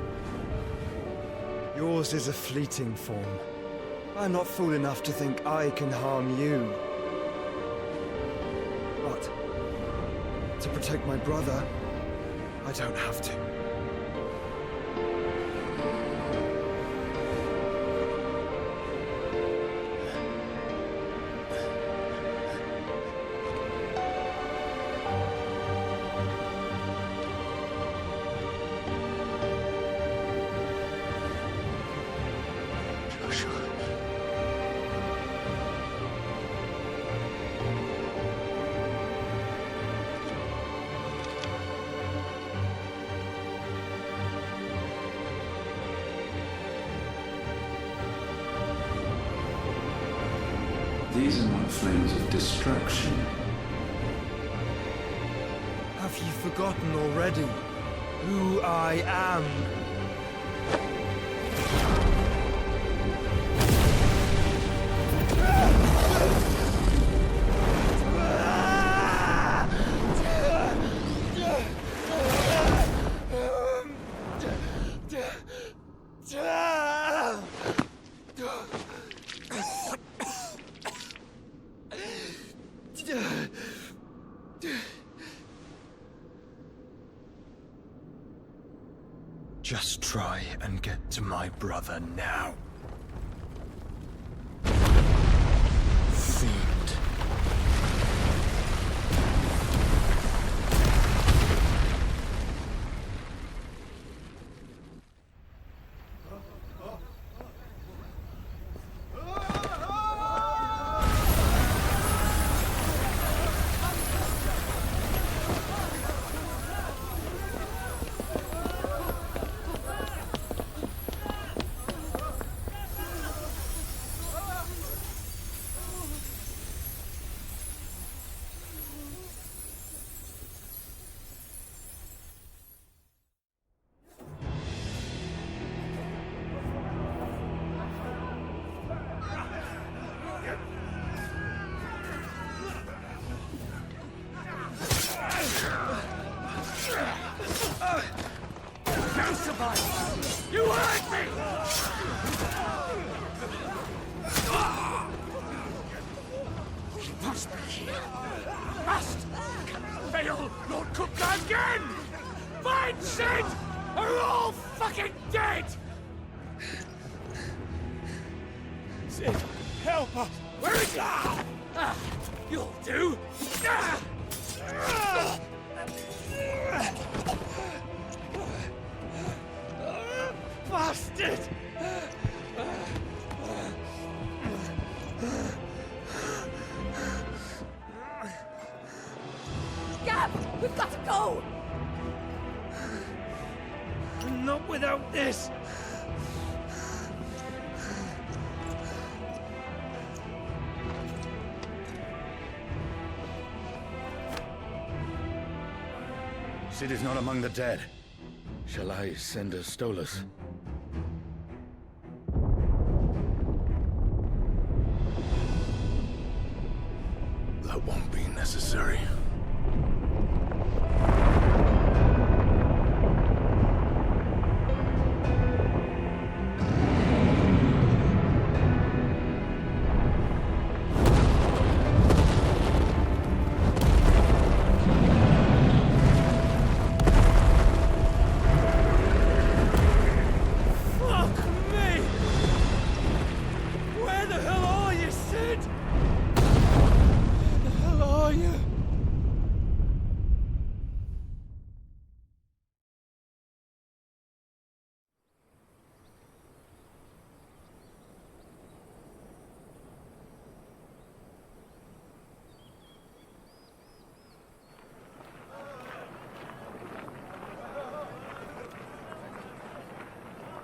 Yours is a fleeting form. I'm not fool enough to think I can harm you. But to protect my brother, I don't have to. These are not flames of destruction. Have you forgotten already who I am? Just try and get to my brother now. Fiend. Sid, help us! Where is he? You'll do! Bastard! Gab! We've got to go! Not without this! Sid is not among the dead. Shall I send a Stolas? That won't be necessary.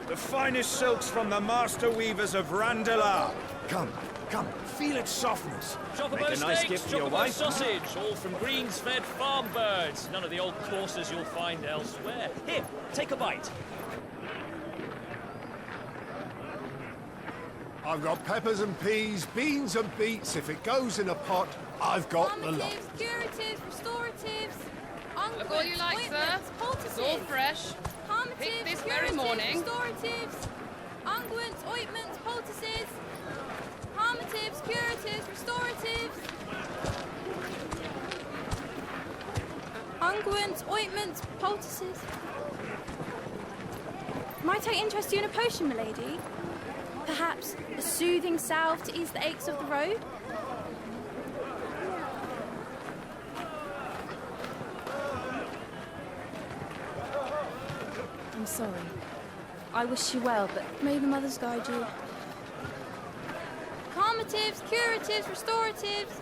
The finest silks from the master weavers of Randalar. Come, feel its softness. Chocobo Make a nice steaks, gift for your chocobo wife. sausage, all from greens-fed farm birds. None of the old courses you'll find elsewhere. Here, take a bite. I've got peppers and peas, beans and beets. If it goes in a pot, I've got the lot. Calmatives, curatives, restoratives, Look all you like, sir. It's all fresh. Picked this very morning. Restoratives, unguents, ointments, poultices, calmatives, curatives, restoratives, unguents, ointments, poultices. Might I interest you in a potion, milady? Perhaps a soothing salve to ease the aches of the road? I'm sorry. I wish you well, but may the mothers guide you. Calmatives, curatives, restoratives,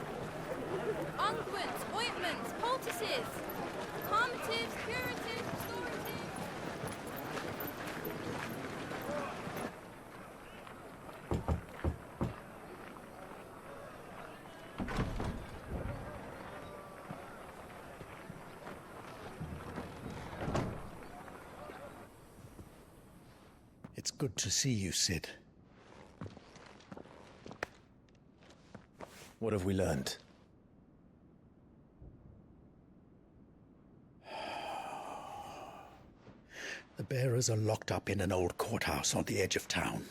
unguents, ointments, poultices. Calmatives, curatives, restoratives. It's good to see you, Sid. What have we learned? The bearers are locked up in an old courthouse on the edge of town.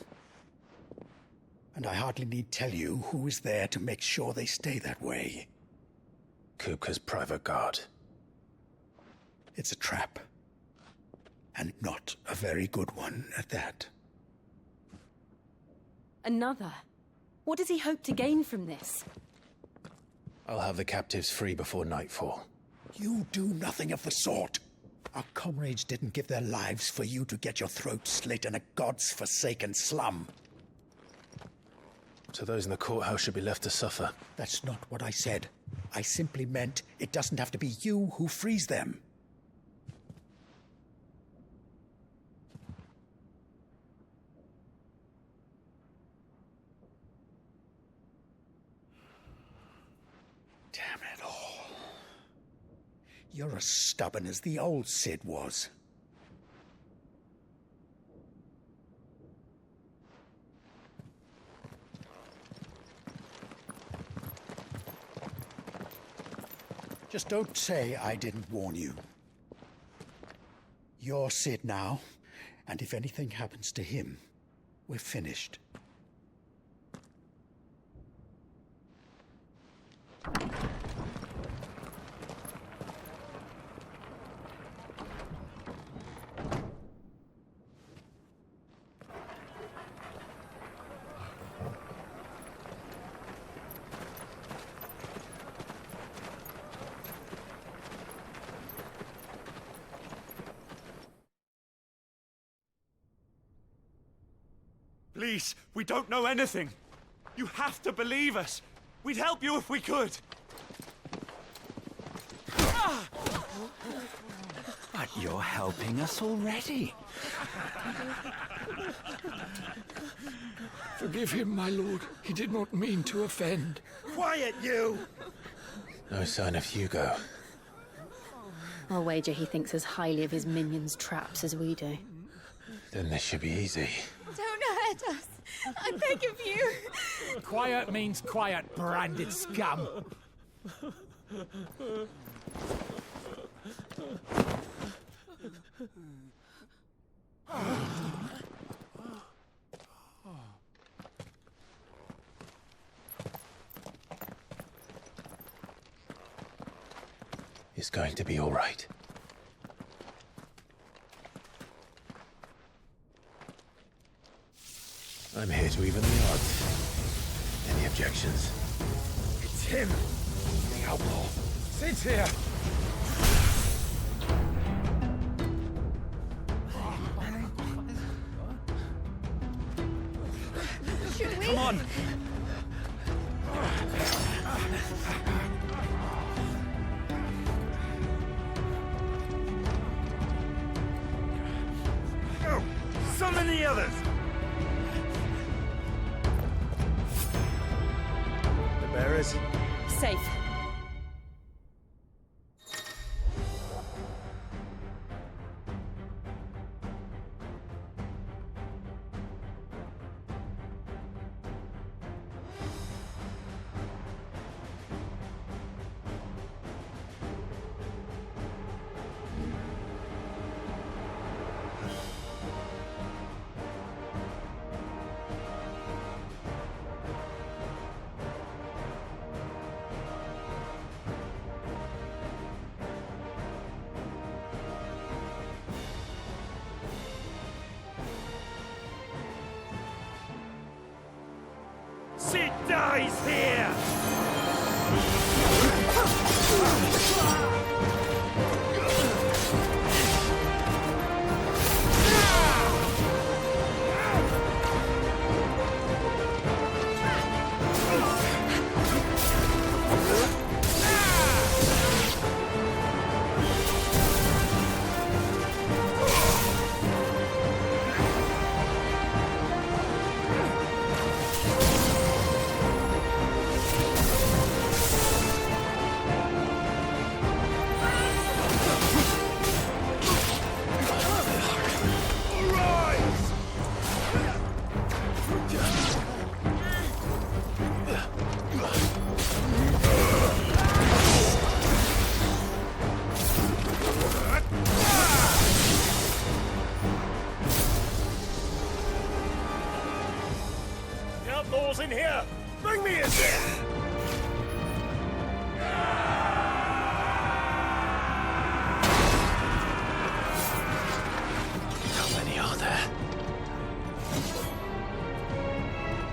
And I hardly need tell you who is there to make sure they stay that way. Kupka's private guard. It's a trap. And not a very good one at that. Another? What does he hope to gain from this? I'll have the captives free before nightfall. You do nothing of the sort. Our comrades didn't give their lives for you to get your throat slit in a god's forsaken slum. So those in the courthouse should be left to suffer. That's not what I said. I simply meant it doesn't have to be you who frees them. Damn it all. You're as stubborn as the old Sid was. Just don't say I didn't warn you. You're Sid now, and if anything happens to him, we're finished. Please, we don't know anything. You have to believe us. We'd help you if we could. But you're helping us already. Forgive him, my lord. He did not mean to offend. Quiet, you! No sign of Hugo. I'll wager he thinks as highly of his minions' traps as we do. Then this should be easy. Don't hurt us. I beg of you. Quiet means quiet, branded scum. It's going to be all right. I'm here to even the odds. Any objections? It's him, the outlaw. Sit here. Should we? Come on! Go! Summon the others! The bearers? Safe. Sid dies here! In here! Bring me in here! How many are there?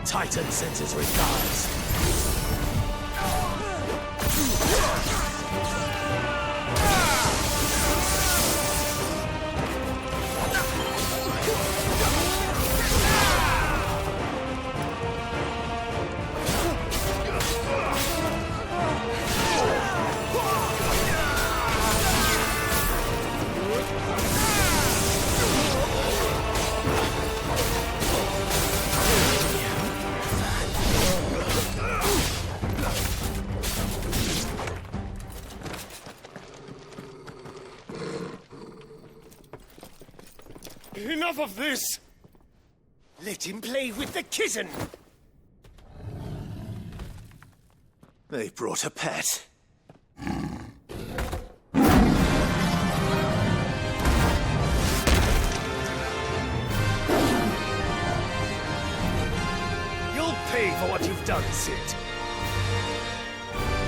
Titan sends his regards. Enough of this! Let him play with the kitten! They brought a pet. You'll pay for what you've done, Sid.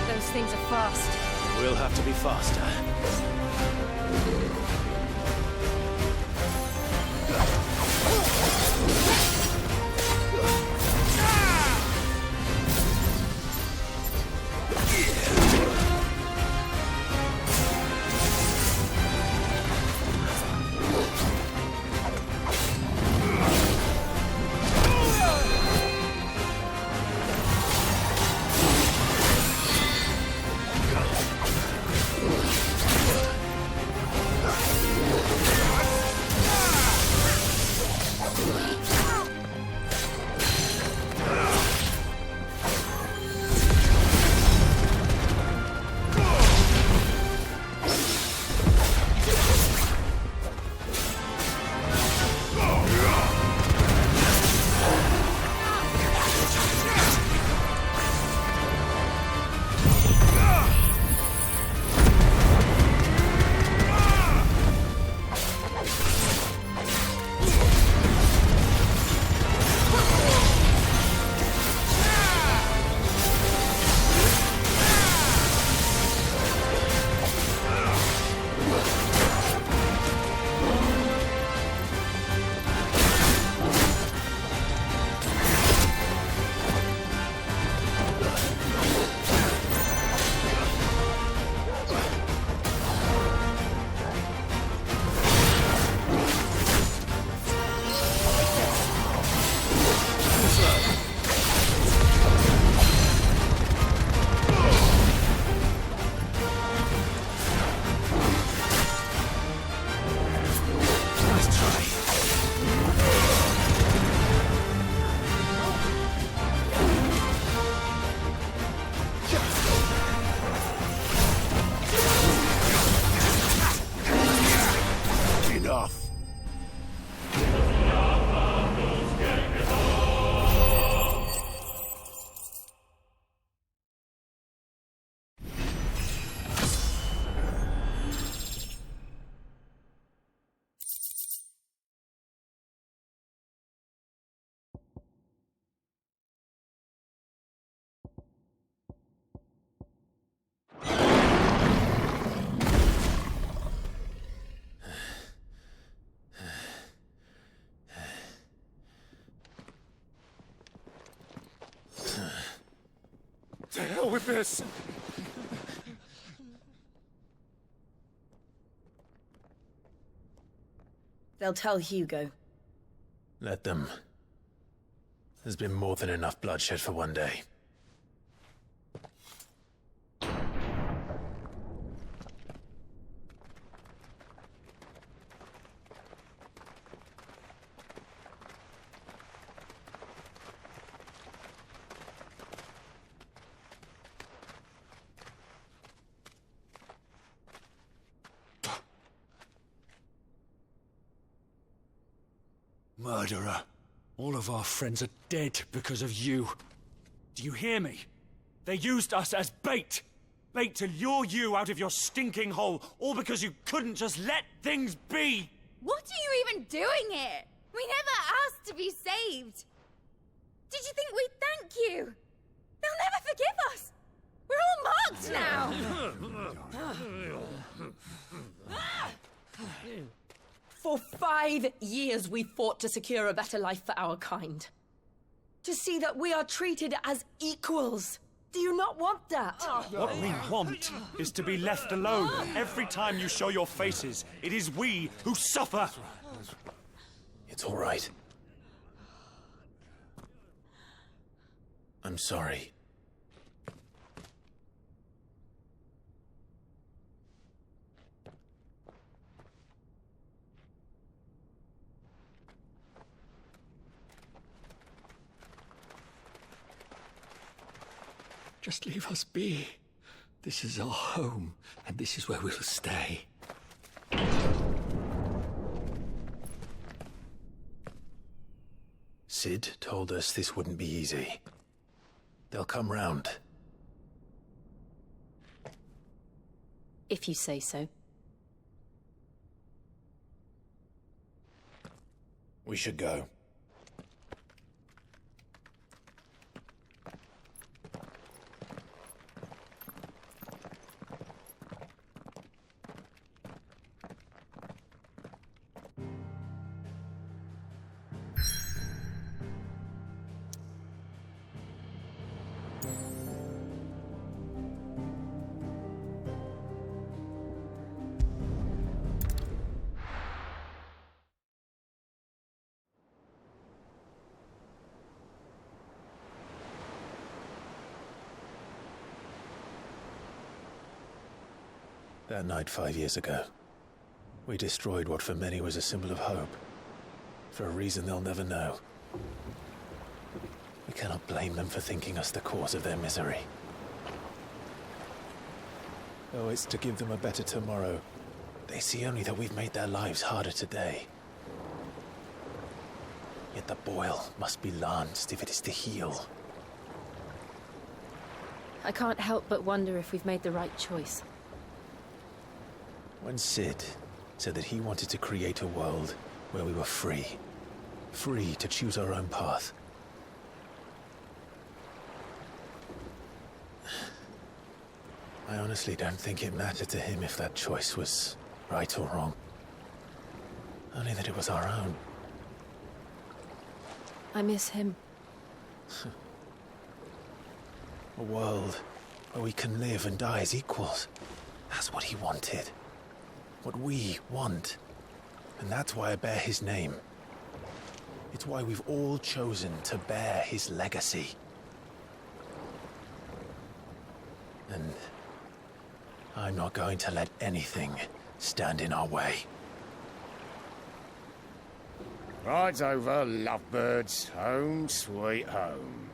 Those things are fast. We'll have to be faster. To hell with this! They'll tell Hugo. Let them. There's been more than enough bloodshed for one day. Murderer. All of our friends are dead because of you. Do you hear me? They used us as bait. Bait to lure you out of your stinking hole, all because you couldn't just let things be. What are you even doing here? We never asked to be saved. Did you think we'd thank you? They'll never forgive us. We're all marked now. For 5 years we fought to secure a better life for our kind. To see that we are treated as equals. Do you not want that? What we want is to be left alone. Every time you show your faces, it is we who suffer. It's all right. I'm sorry. Just leave us be. This is our home, and this is where we'll stay. Sid told us this wouldn't be easy. They'll come round. If you say so. We should go. That night 5 years ago, we destroyed what for many was a symbol of hope. For a reason they'll never know. We cannot blame them for thinking us the cause of their misery. Oh, it's to give them a better tomorrow. They see only that we've made their lives harder today. Yet the boil must be lanced if it is to heal. I can't help but wonder if we've made the right choice. When Sid said that he wanted to create a world where we were free. Free to choose our own path. I honestly don't think it mattered to him if that choice was right or wrong. Only that it was our own. I miss him. A world where we can live and die as equals. That's what he wanted. What we want. And that's why I bear his name. It's why we've all chosen to bear his legacy. And I'm not going to let anything stand in our way. Rides over, lovebirds. Home, sweet home.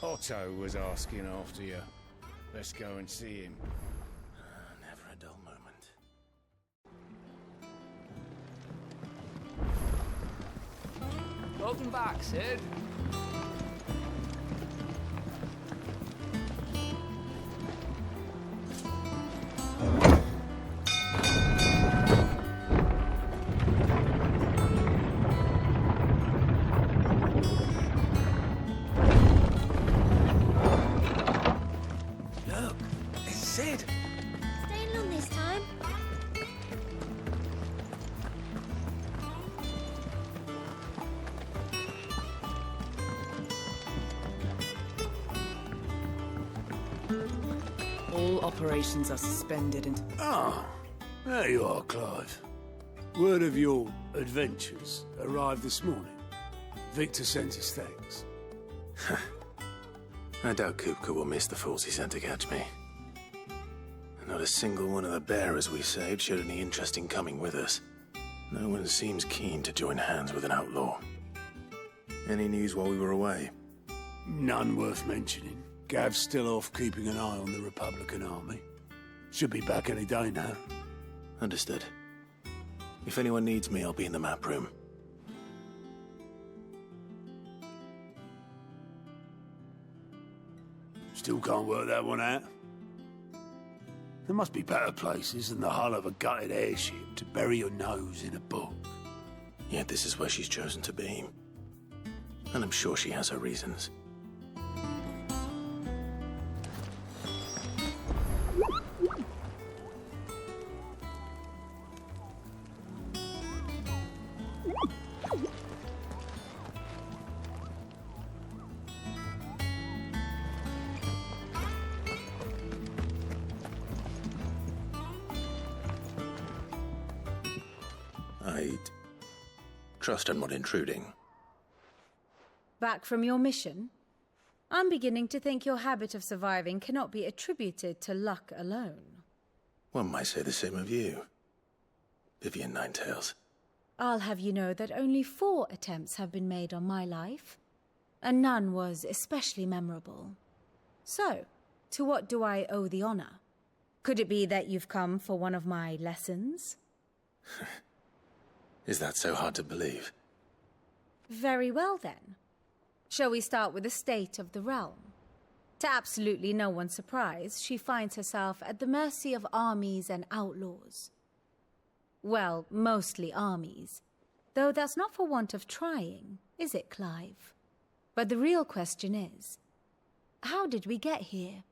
Otto was asking after you. Let's go and see him. Never a dull moment. Welcome back, Sid. All operations are suspended and... Ah, there you are, Clive. Word of your adventures arrived this morning. Victor sent his thanks. I doubt Kupka will miss the fools he sent to catch me. Not a single one of the bearers we saved showed any interest in coming with us. No one seems keen to join hands with an outlaw. Any news while we were away? None worth mentioning. Gav's still off keeping an eye on the Republican army. Should be back any day now. Understood. If anyone needs me, I'll be in the map room. Still can't work that one out. There must be better places than the hull of a gutted airship to bury your nose in a book. Yet this is where she's chosen to be. And I'm sure she has her reasons. I trust I'm not intruding. Back from your mission? I'm beginning to think your habit of surviving cannot be attributed to luck alone. One might say the same of you, Vivian Ninetails. I'll have you know that only 4 attempts have been made on my life, and none was especially memorable. So, to what do I owe the honor? Could it be that you've come for one of my lessons? Is that so hard to believe? Very well, then. Shall we start with the state of the realm? To absolutely no one's surprise, she finds herself at the mercy of armies and outlaws. Well, mostly armies. Though that's not for want of trying, is it, Clive? But the real question is, how did we get here?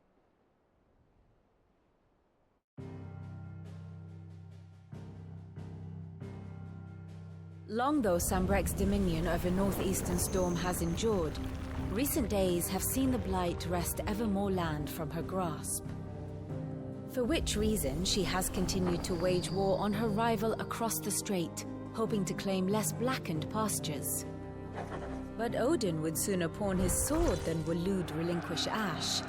Long though Sambrek's dominion over northeastern Storm has endured, recent days have seen the Blight wrest ever more land from her grasp. For which reason she has continued to wage war on her rival across the strait, hoping to claim less blackened pastures. But Odin would sooner pawn his sword than Waloed relinquish Ash.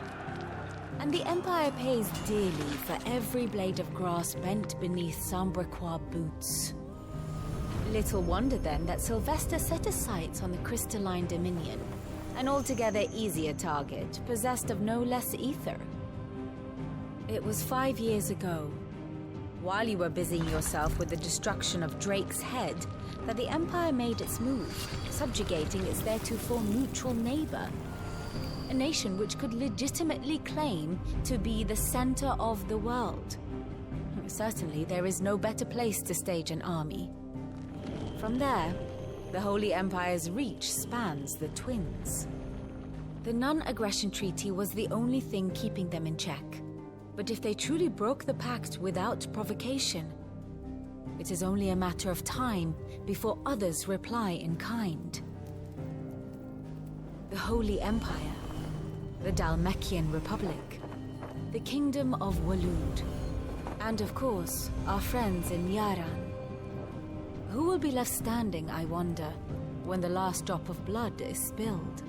And the Empire pays dearly for every blade of grass bent beneath Sambrequois boots. Little wonder then that Sylvester set his sights on the Crystalline Dominion, an altogether easier target, possessed of no less ether. It was 5 years ago, while you were busying yourself with the destruction of Drake's Head, that the Empire made its move, subjugating its theretofore neutral neighbor. A nation which could legitimately claim to be the center of the world. Certainly, there is no better place to stage an army. From there, the Holy Empire's reach spans the Twins. The non-aggression treaty was the only thing keeping them in check. But if they truly broke the pact without provocation, it is only a matter of time before others reply in kind. The Holy Empire, the Dhalmekian Republic, the Kingdom of Waloed, and of course, our friends in Yaran. Who will be left standing, I wonder, when the last drop of blood is spilled?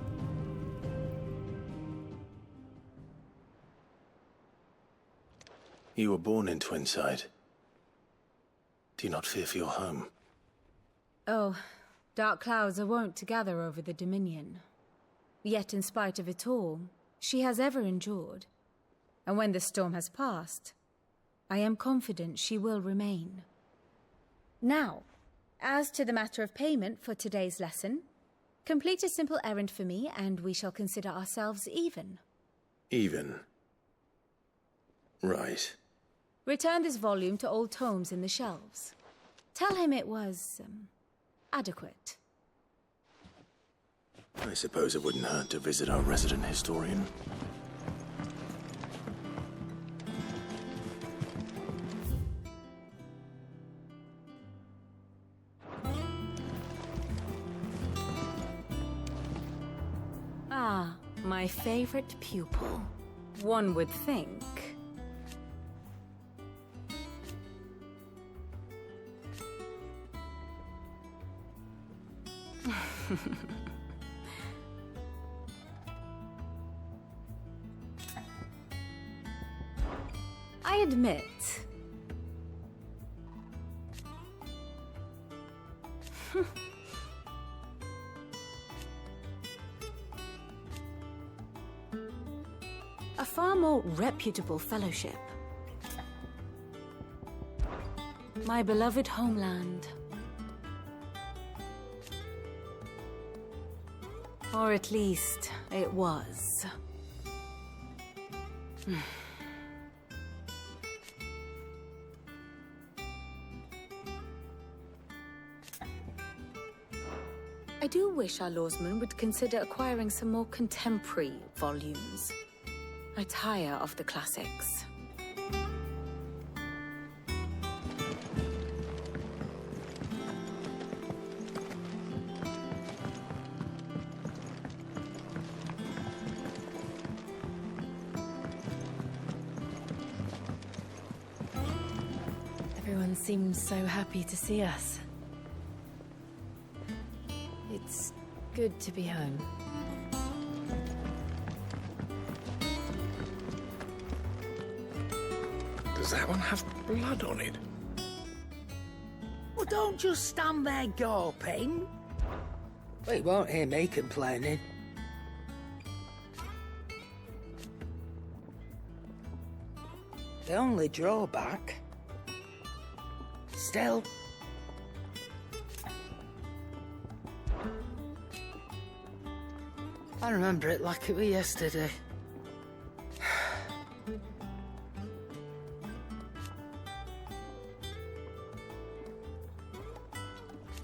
You were born in Twinside. Do you not fear for your home? Oh, dark clouds are wont to gather over the Dominion. Yet in spite of it all, she has ever endured. And when the storm has passed, I am confident she will remain. Now, as to the matter of payment for today's lesson, complete a simple errand for me and we shall consider ourselves even. Even? Right. Return this volume to old tomes in the shelves. Tell him it was, adequate. I suppose it wouldn't hurt to visit our resident historian. Ah, my favorite pupil. One would think I admit... a far more reputable fellowship. My beloved homeland. Or at least, it was. I do wish our lawsmen would consider acquiring some more contemporary volumes. I tire of the classics. Everyone seems so happy to see us. It's good to be home. Does that one have blood on it? Well, don't just stand there gawping. Well, you won't hear me complaining. The only drawback... Still... I remember it like it was yesterday.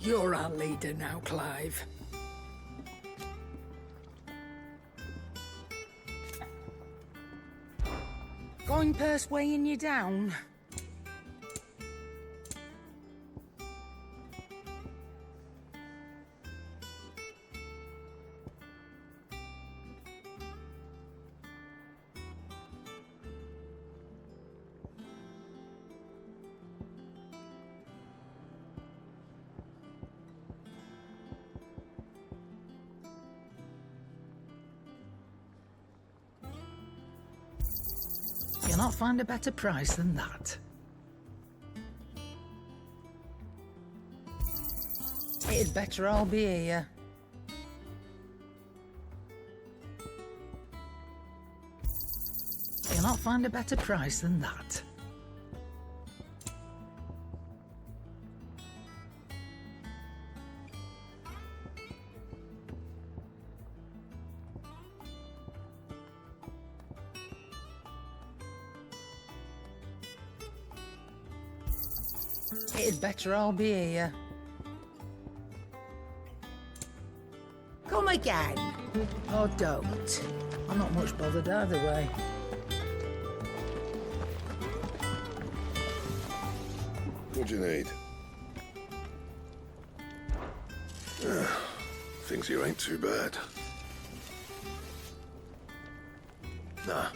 You're our leader now, Clive. Going purse weighing you down? You'll not find a better price than that. It'd better all be here. You'll not find a better price than that. It'd better all be here. Come again. Or don't. I'm not much bothered either way. What do you need? Things here ain't too bad. Nah.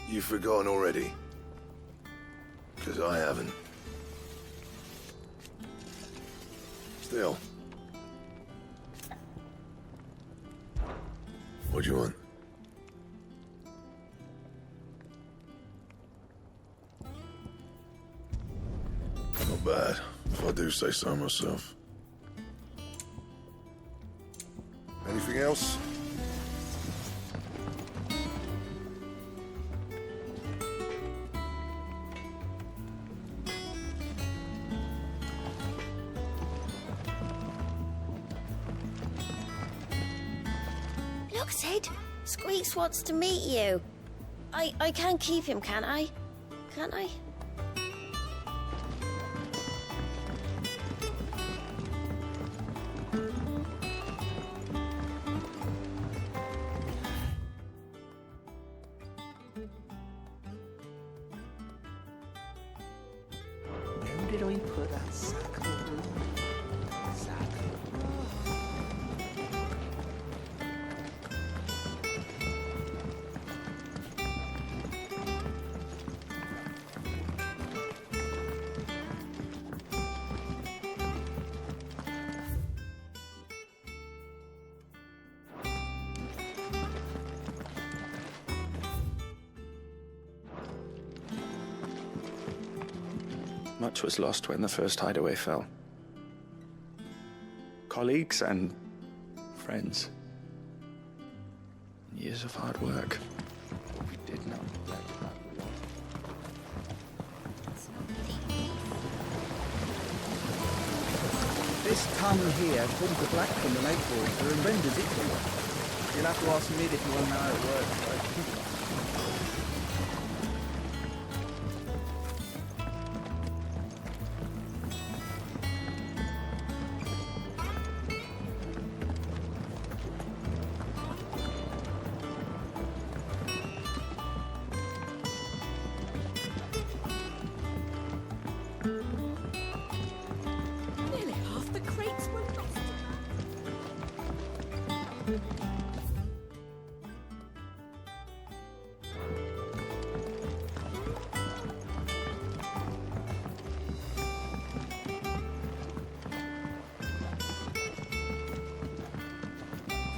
You've forgotten already? Because I haven't. Still. What do you want? Not bad, if I do say so myself. Anything else? Look, Sid. Squeaks wants to meet you. I can keep him, can't I? Can't I? Where did I put that sack of Much was lost when the first hideaway fell. Colleagues and friends. Years of hard work. We did not let that long. This tongue here pulls the black from the lake water and renders it blue. You'll have to ask Mid if you want to know how it works. Nearly half the crates were lost.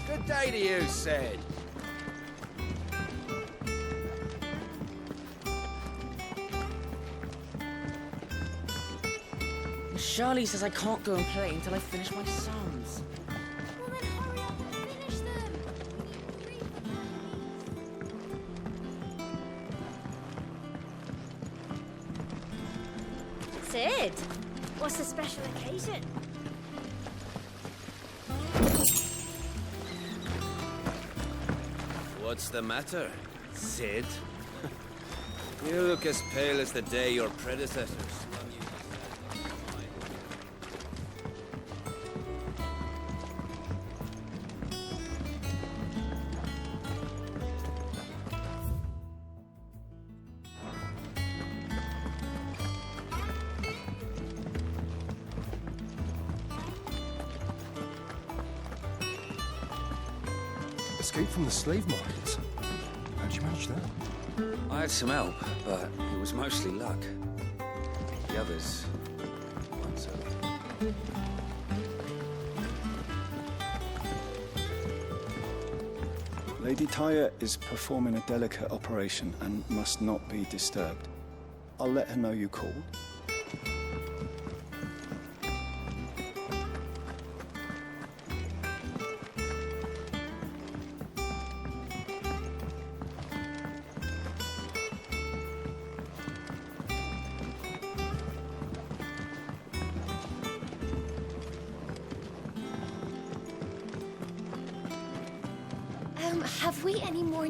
Good day to you, Sid. Charlie says I can't go and play until I finish my psalms. Well, then hurry up and finish them. Sid, what's the special occasion? What's the matter, Sid? You look as pale as the day your predecessors slung you. Escape from the slave markets. How'd you manage that? I had some help, but it was mostly luck. The others weren't so lucky. Lady Tyre is performing a delicate operation and must not be disturbed. I'll let her know you called. Have we any more...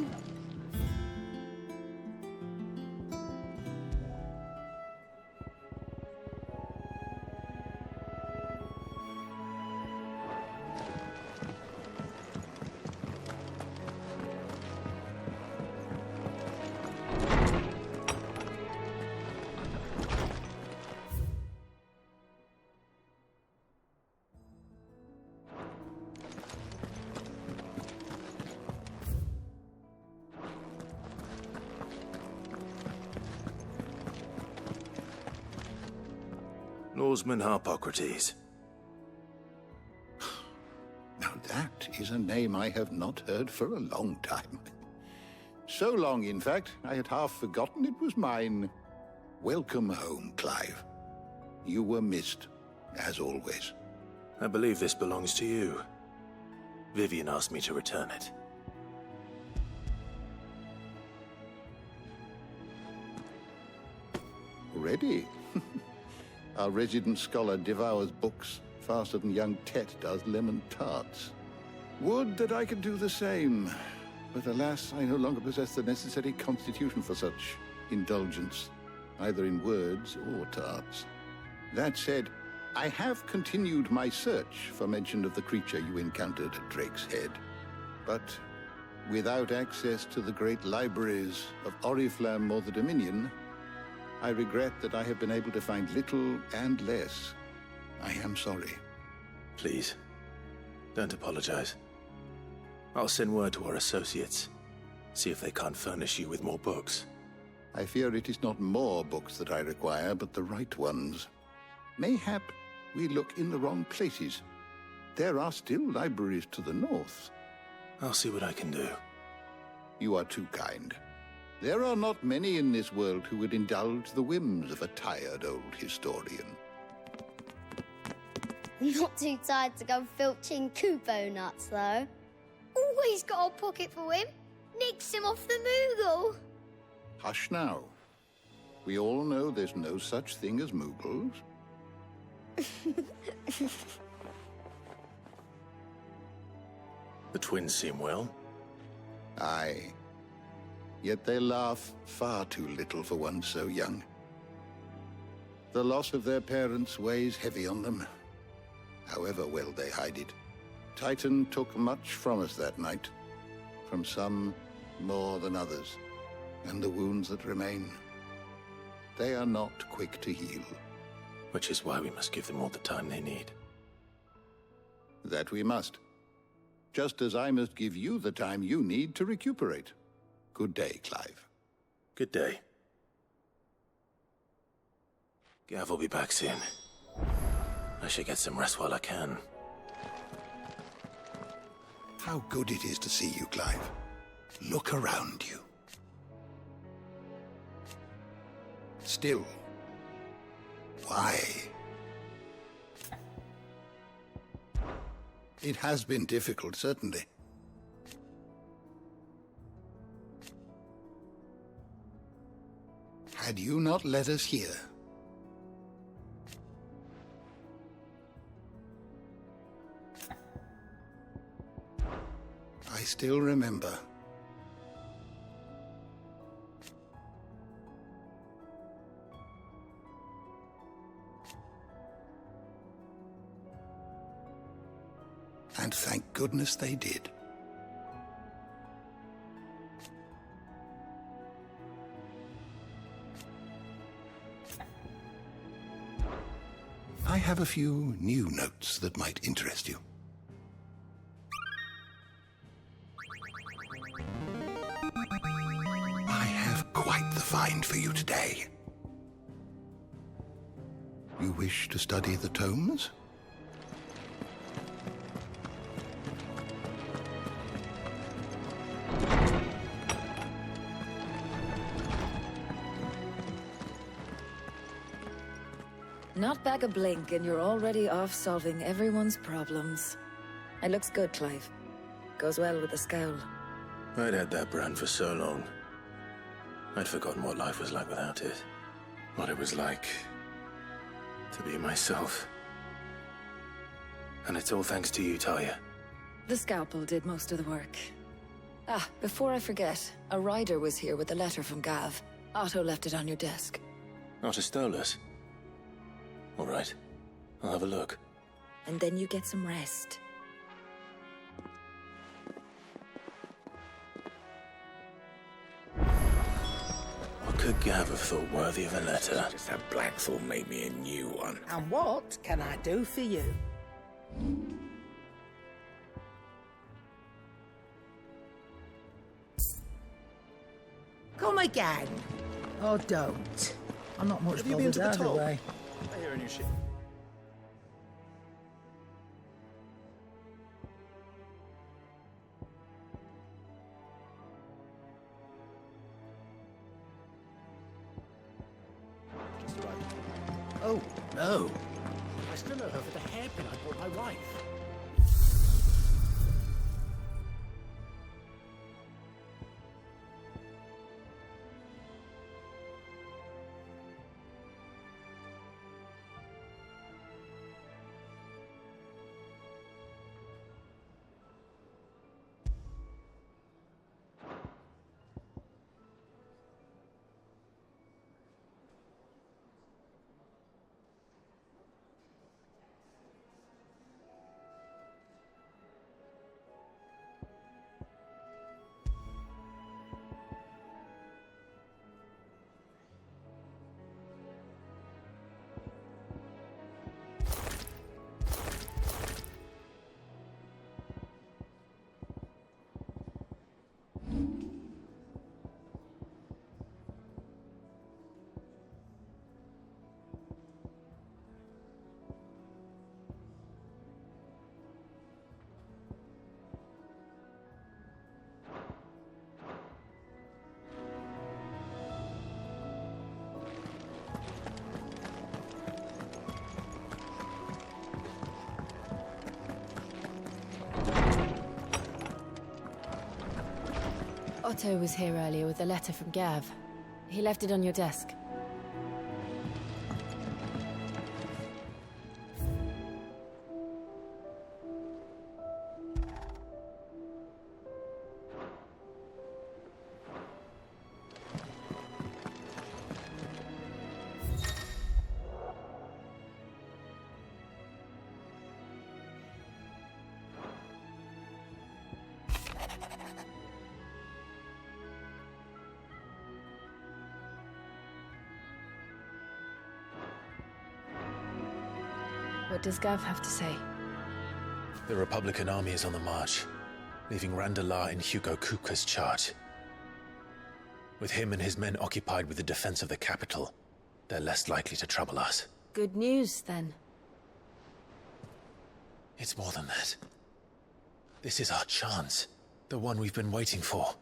Norseman Harpocrates. Now that is a name I have not heard for a long time. So long, in fact, I had half forgotten it was mine. Welcome home, Clive. You were missed, as always. I believe this belongs to you. Vivian asked me to return it. Ready? Our resident scholar devours books faster than young Tet does lemon tarts. Would that I could do the same. But alas, I no longer possess the necessary constitution for such indulgence, either in words or tarts. That said, I have continued my search for mention of the creature you encountered at Drake's Head. But without access to the great libraries of Oriflamme or the Dominion, I regret that I have been able to find little and less. I am sorry. Please, don't apologize. I'll send word to our associates. See if they can't furnish you with more books. I fear it is not more books that I require, but the right ones. Mayhap we look in the wrong places. There are still libraries to the north. I'll see what I can do. You are too kind. There are not many in this world who would indulge the whims of a tired old historian. Not too tired to go filching Kupo nuts, though. Always got a pocket for him. Nicks him off the Moogle. Hush now. We all know there's no such thing as Moogles. The twins seem well. Aye. Yet they laugh far too little for one so young. The loss of their parents weighs heavy on them, however well they hide it. Titan took much from us that night, from some more than others, and the wounds that remain, they are not quick to heal. Which is why we must give them all the time they need. That we must. Just as I must give you the time you need to recuperate. Good day, Clive. Good day. Gav will be back soon. I should get some rest while I can. How good it is to see you, Clive. Look around you. Still, why? It has been difficult, certainly. Had you not let us hear, I still remember. And thank goodness they did. I have a few new notes that might interest you. I have quite the find for you today. You wish to study the tomes? Not back a blink and you're already off solving everyone's problems. It looks good, Clive. Goes well with the scowl. I'd had that brand for so long. I'd forgotten what life was like without it. What it was like to be myself. And it's all thanks to you, Talia. The scalpel did most of the work. Ah, before I forget, a rider was here with a letter from Gav. Otto left it on your desk. Otto stole us. All right. I'll have a look. And then you get some rest. What could Gav have thought worthy of a letter? Just have Blackthorn make me a new one. And what can I do for you? Come again. Or don't. I'm not much Have you been bothered to the either top? way. I hear a new ship. Oh, no. I still owe her for the hairpin I bought my wife. Otto was here earlier with a letter from Gav. He left it on your desk. What does Gav have to say? The Republican army is on the march, leaving Randalar in Hugo Kupka's charge. With him and his men occupied with the defense of the capital, they're less likely to trouble us. Good news, then. It's more than that. This is our chance. The one we've been waiting for.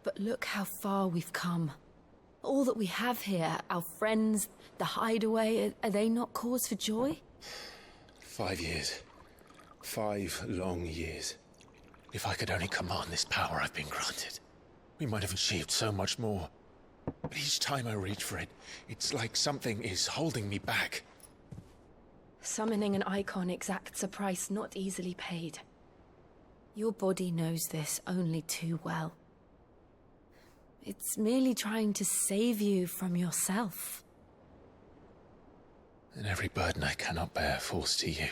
But look how far we've come. All that we have here, our friends, the hideaway, are they not cause for joy? 5 years. 5 long years. If I could only command this power I've been granted, we might have achieved so much more. But each time I reach for it, it's like something is holding me back. Summoning an icon exacts a price not easily paid. Your body knows this only too well. It's merely trying to save you from yourself. And every burden I cannot bear falls to you.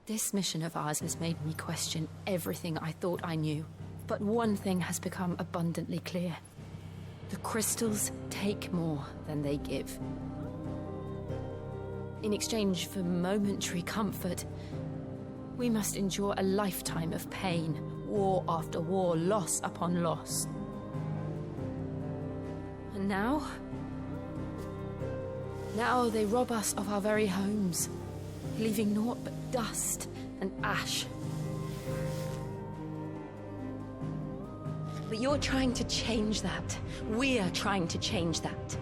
This mission of ours has made me question everything I thought I knew. But one thing has become abundantly clear. The crystals take more than they give. In exchange for momentary comfort, we must endure a lifetime of pain, war after war, loss upon loss. And now they rob us of our very homes, leaving naught but dust and ash. But you're trying to change that. We're trying to change that.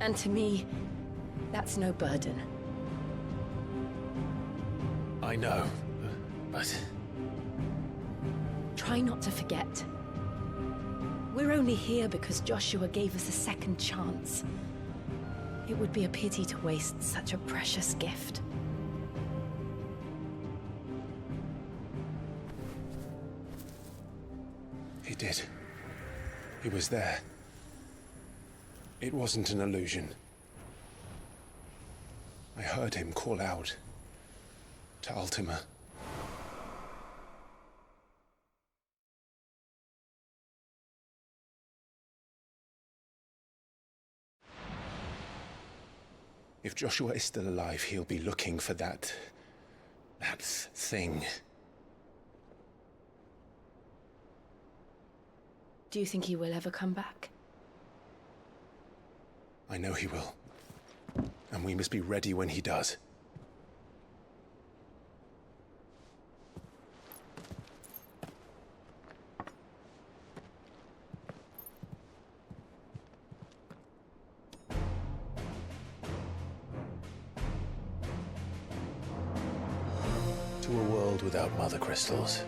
And to me, that's no burden. I know, but... Try not to forget. We're only here because Joshua gave us a second chance. It would be a pity to waste such a precious gift. He did. He was there. It wasn't an illusion. I heard him call out to Ultima. If Joshua is still alive, he'll be looking for that thing. Do you think he will ever come back? I know he will. And we must be ready when he does. To a world without mother crystals.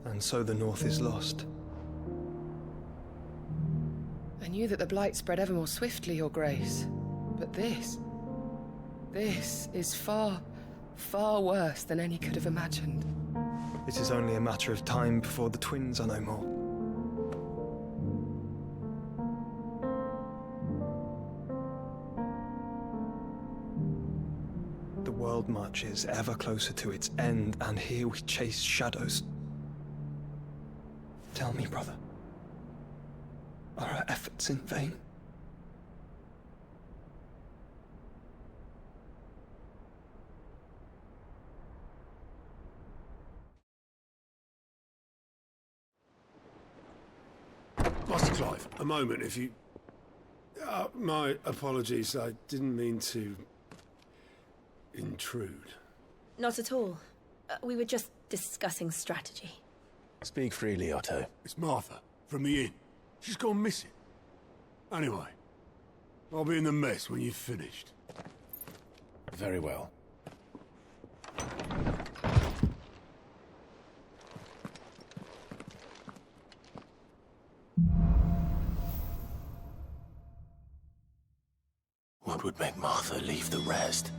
And so the North is lost. I knew that the Blight spread ever more swiftly, Your Grace. But this is far, far worse than any could have imagined. It is only a matter of time before the twins are no more. The world marches ever closer to its end, and here we chase shadows. Tell me, brother. Are our efforts in vain? Master Clive, a moment, if you... my apologies, I didn't mean to... intrude. Not at all. We were just discussing strategy. Speak freely, Otto. It's Martha, from the inn. She's gone missing. Anyway, I'll be in the mess when you've finished. Very well. What would make Martha leave the rest?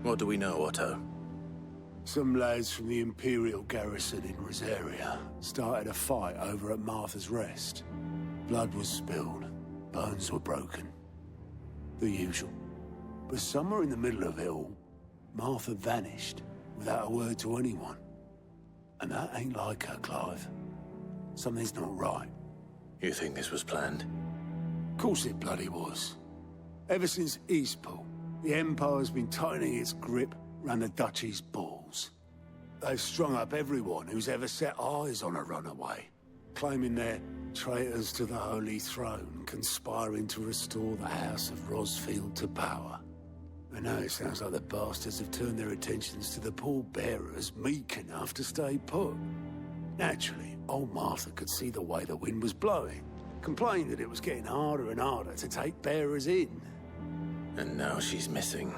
What do we know, Otto? Some lads from the Imperial garrison in Rosaria started a fight over at Martha's Rest. Blood was spilled, bones were broken. The usual. But somewhere in the middle of it all, Martha vanished without a word to anyone. And that ain't like her, Clive. Something's not right. You think this was planned? Of course it bloody was. Ever since Eastpool, the Empire's been tightening its grip round the Duchy's balls. They've strung up everyone who's ever set eyes on a runaway, claiming they're traitors to the Holy Throne, conspiring to restore the House of Rosfield to power. And now it sounds like the bastards have turned their attentions to the pallbearers meek enough to stay put. Naturally, old Martha could see the way the wind was blowing, complained that it was getting harder and harder to take bearers in. And now she's missing.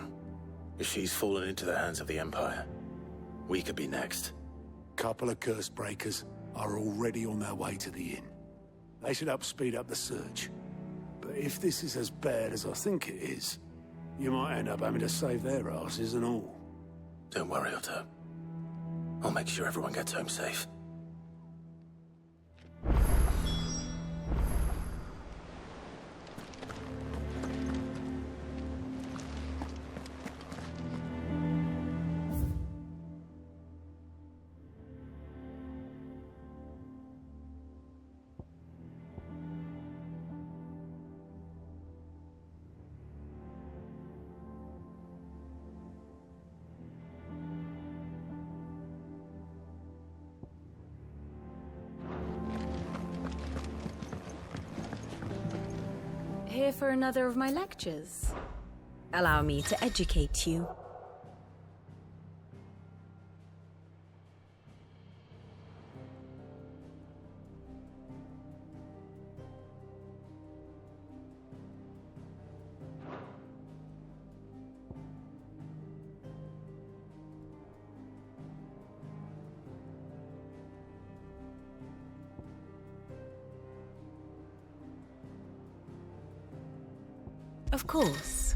If she's fallen into the hands of the Empire, we could be next. Couple of curse breakers are already on their way to the inn. They should help speed up the search. But if this is as bad as I think it is, you might end up having to save their asses and all. Don't worry, Otto. I'll make sure everyone gets home safe. Here for another of my lectures. Allow me to educate you. Of course.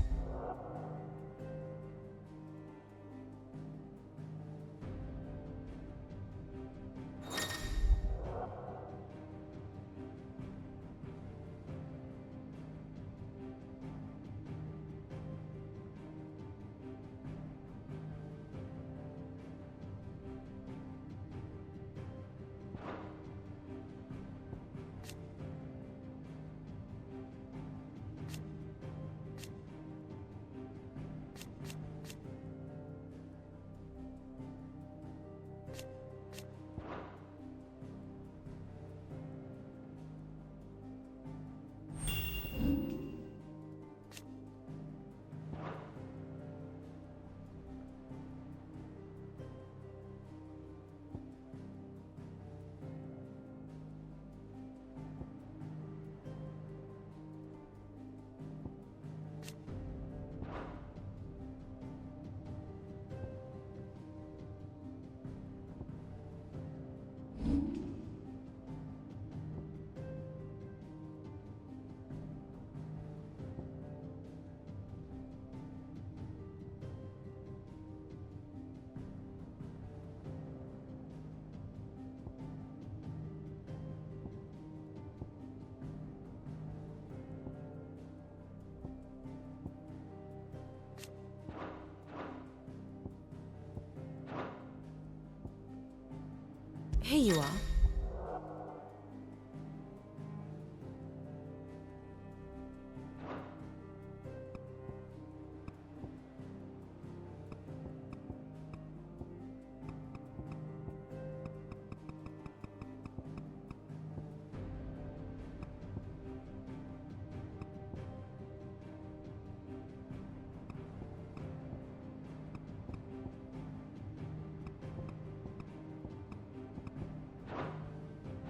Here you are.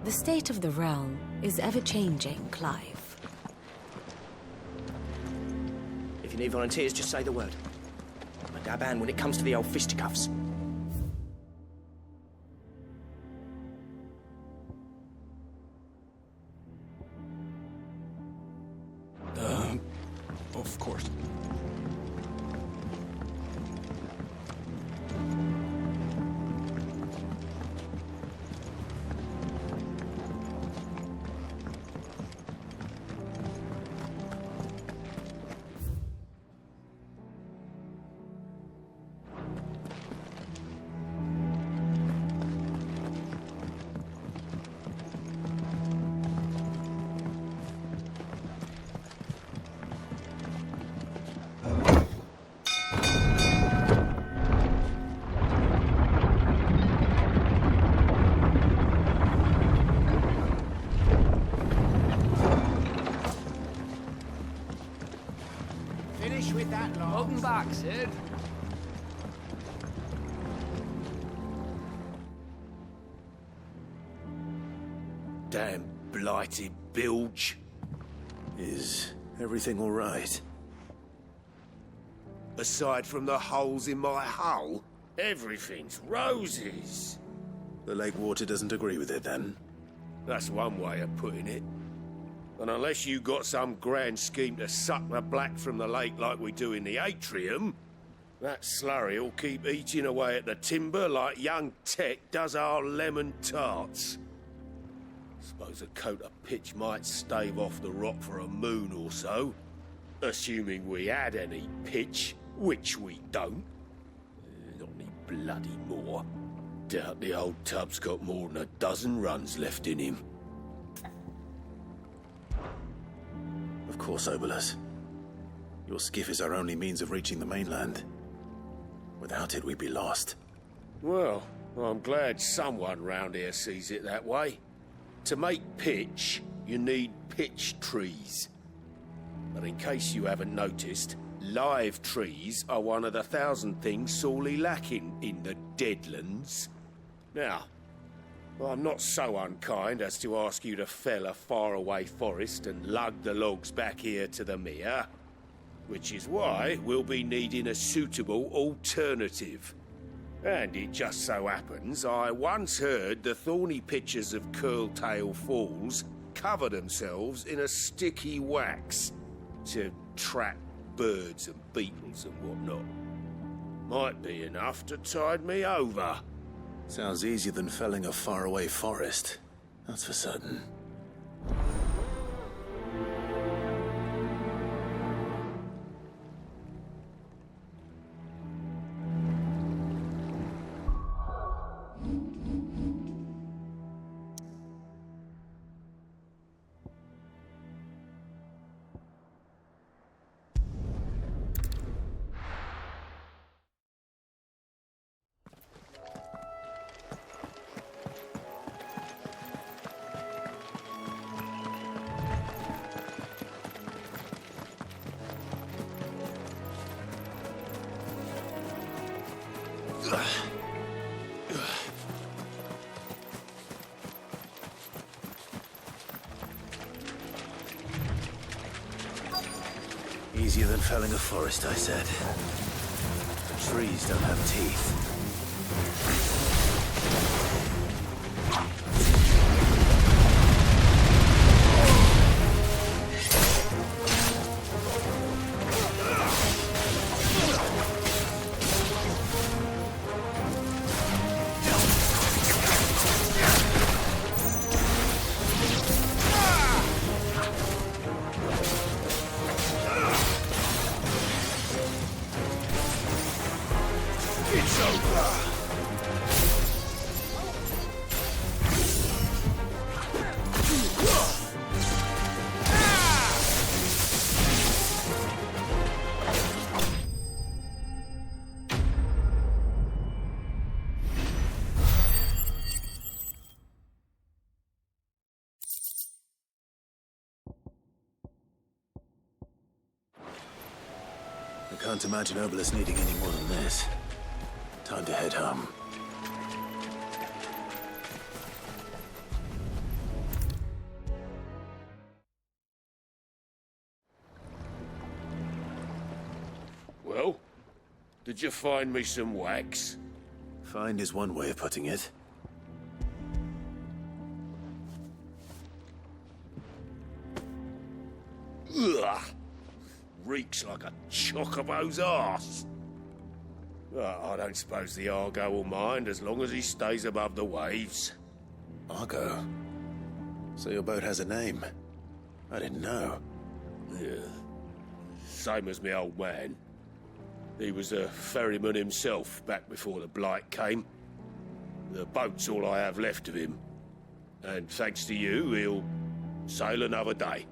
The state of the realm is ever-changing, Clive. If you need volunteers, just say the word. I'm a dab hand when it comes to the old fisticuffs. Of course. Finish with that lot. Welcome back, Sid. Damn blighted bilge. Is everything all right? Aside from the holes in my hull, everything's roses. The lake water doesn't agree with it, then? That's one way of putting it. And unless you got some grand scheme to suck the black from the lake like we do in the atrium, that slurry'll keep eating away at the timber like young Tech does our lemon tarts. Suppose a coat of pitch might stave off the rock for a moon or so, assuming we had any pitch, which we don't. Not any bloody more. Doubt the old tub's got more than a dozen runs left in him. Of course, Obolus. Your skiff is our only means of reaching the mainland. Without it, we'd be lost. Well, I'm glad someone round here sees it that way. To make pitch, you need pitch trees. But in case you haven't noticed, live trees are one of the 1,000 things sorely lacking in the Deadlands. Now, I'm not so unkind as to ask you to fell a faraway forest and lug the logs back here to the mere, which is why we'll be needing a suitable alternative. And it just so happens I once heard the thorny pitchers of Curltail Falls cover themselves in a sticky wax to trap birds and beetles and whatnot. Might be enough to tide me over. Sounds easier than felling a faraway forest. That's for certain. Easier than felling a forest, I said. The trees don't have teeth. It's over. I can't imagine Obelisk needing any more than this. Time to head home. Well, did you find me some wax? Find is one way of putting it. Ugh! Reeks like a chocobo's arse. I don't suppose the Argo will mind as long as he stays above the waves. Argo? So your boat has a name? I didn't know. Yeah. Same as me old man. He was a ferryman himself back before the Blight came. The boat's all I have left of him. And thanks to you, he'll sail another day.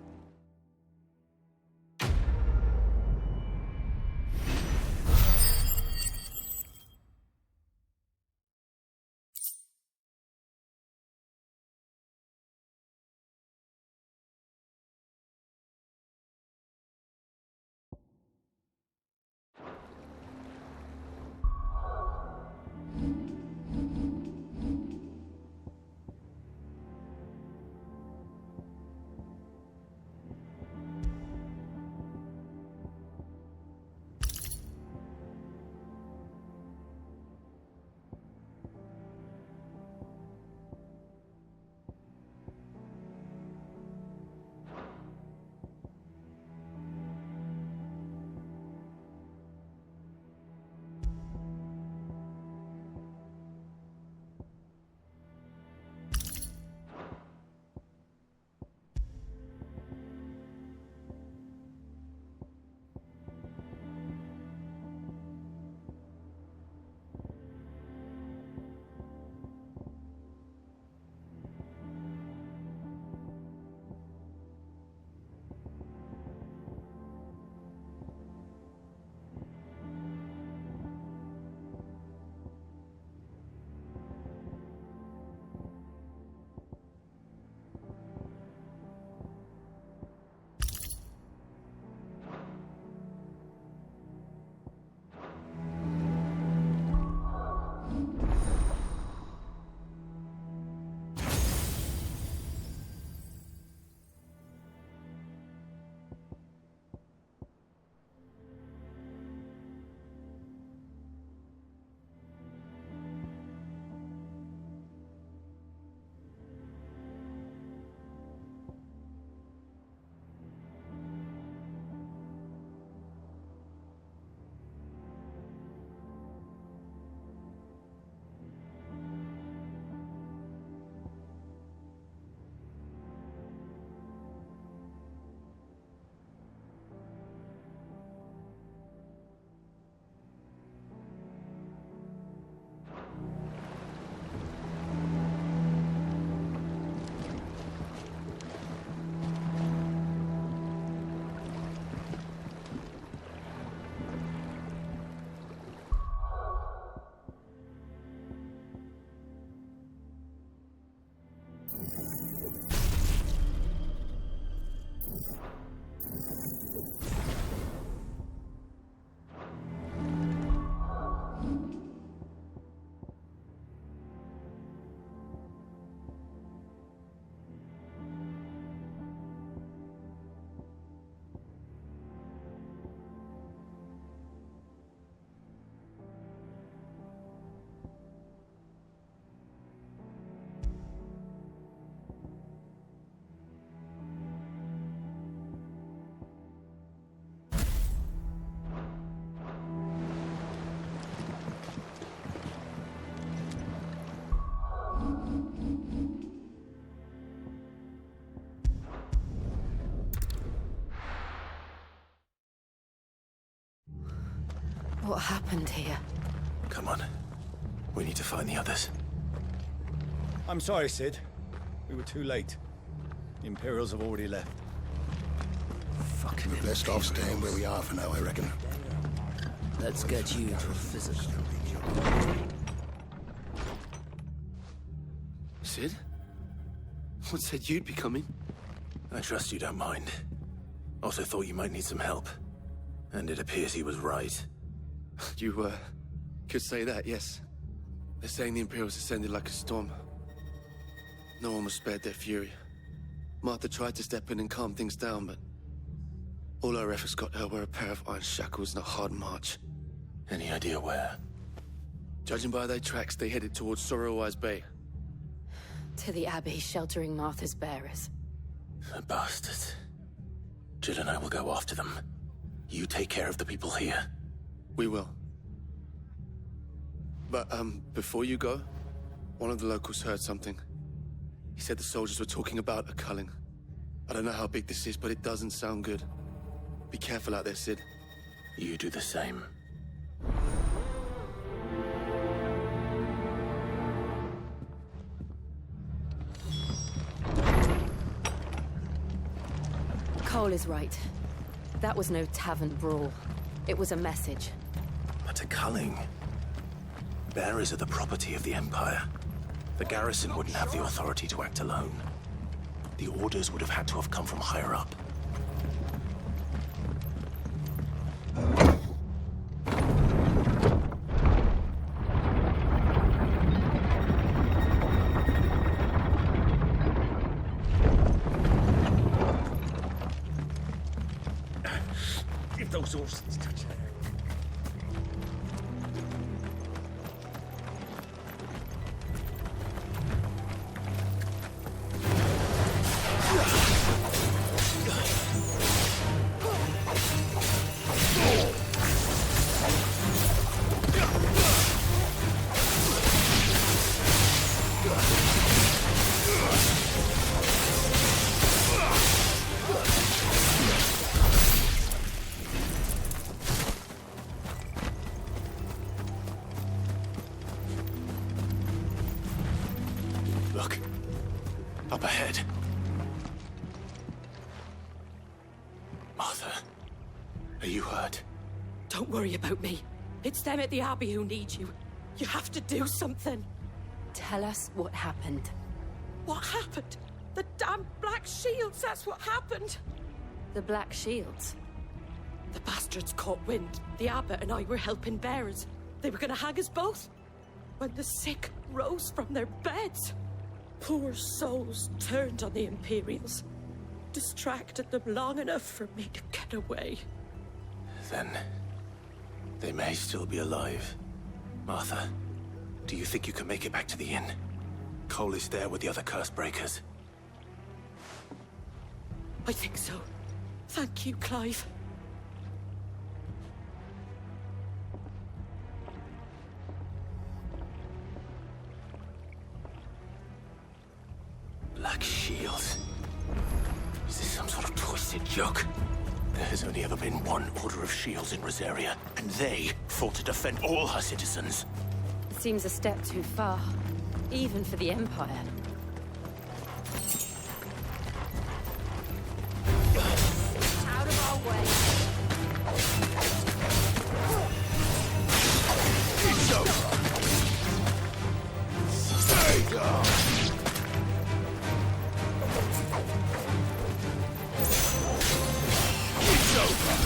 What happened here? Come on. We need to find the others. I'm sorry, Cid. We were too late. The Imperials have already left. Fucking We're best off staying where we are for now, I reckon. Let's get you to a physical. Cid? What said you'd be coming? I trust you don't mind. Also thought you might need some help. And it appears he was right. You, could say that, yes. They're saying the Imperials ascended like a storm. No one was spared their fury. Martha tried to step in and calm things down, but all our efforts got her were a pair of iron shackles and a hard march. Any idea where? Judging by their tracks, they headed towards Sorrowwise Bay. To the Abbey, sheltering Martha's bearers. The bastards. Jill and I will go after them. You take care of the people here. We will. But, before you go, one of the locals heard something. He said the soldiers were talking about a culling. I don't know how big this is, but it doesn't sound good. Be careful out there, Sid. You do the same. Cole is right. That was no tavern brawl. It was a message. But a culling. Bearers are the property of the Empire. The garrison wouldn't have the authority to act alone. The orders would have had to have come from higher up. If those horses touch that. Look. Up ahead. Martha, are you hurt? Don't worry about me. It's them at the Abbey who need you. You have to do something. Tell us what happened. What happened? The damn Black Shields, that's what happened. The Black Shields? The bastards caught wind. The Abbot and I were helping bearers. They were gonna hang us both. When the sick rose from their beds, poor souls turned on the Imperials. Distracted them long enough for me to get away. Then, they may still be alive. Martha, do you think you can make it back to the inn? Cole is there with the other curse breakers. I think so. Thank you, Clive. Black Shields. Is this some sort of twisted joke? There has only ever been one Order of Shields in Rosaria, and they fought to defend all her citizens. Seems a step too far, even for the Empire. Out of our way. It's over. Stay down. It's over.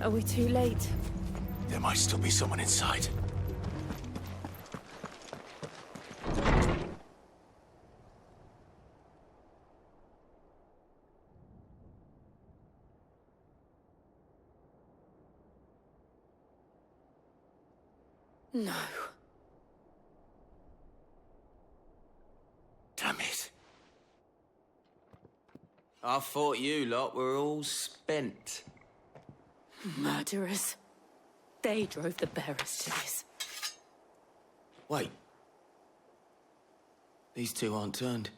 Are we too late? There might still be someone inside. No. Damn it. I thought you lot were all spent. Murderers. They drove the bearers to this. Wait. These two aren't turned.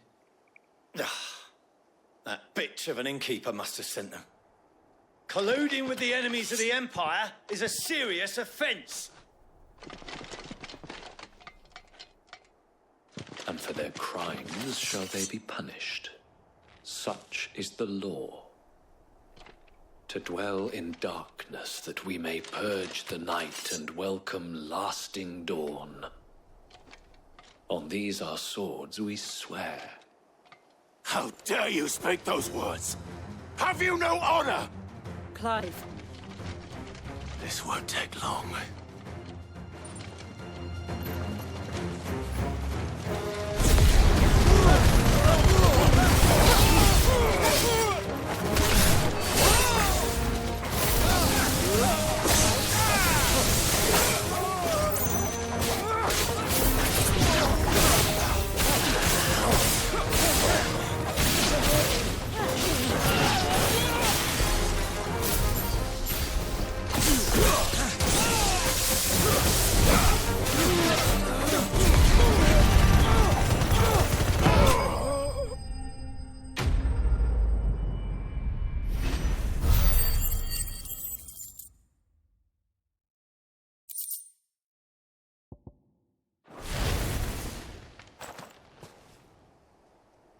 That bitch of an innkeeper must have sent them. Colluding with the enemies of the Empire is a serious offence. And for their crimes shall they be punished. Such is the law. To dwell in darkness that we may purge the night and welcome lasting dawn. On these our swords we swear. How dare you speak those words? Have you no honor? Clive. This won't take long.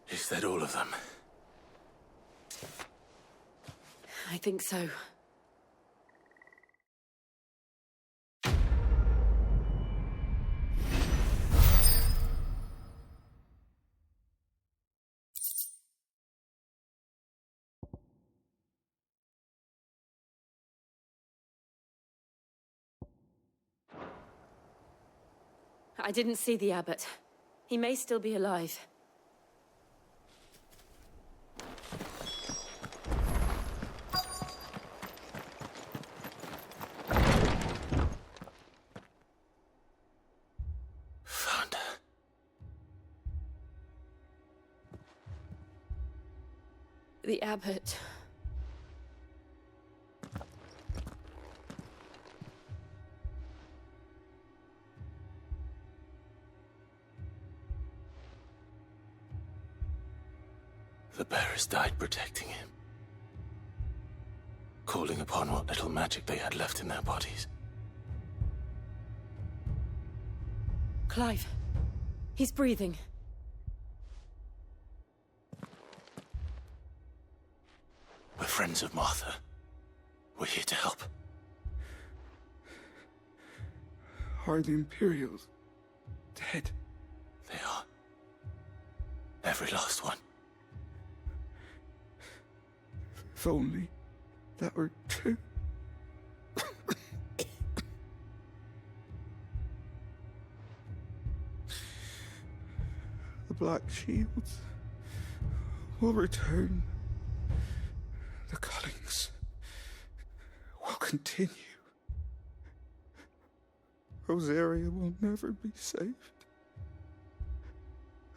Is that all of them? I think so. I didn't see the abbot. He may still be alive. The abbot. The bearers died protecting him. Calling upon what little magic they had left in their bodies. Clive. He's breathing. We're friends of Martha. We're here to help. Are the Imperials dead? They are. Every last one. If only that were true. The Black Shields will return. The Cullings will continue. Rosaria will never be saved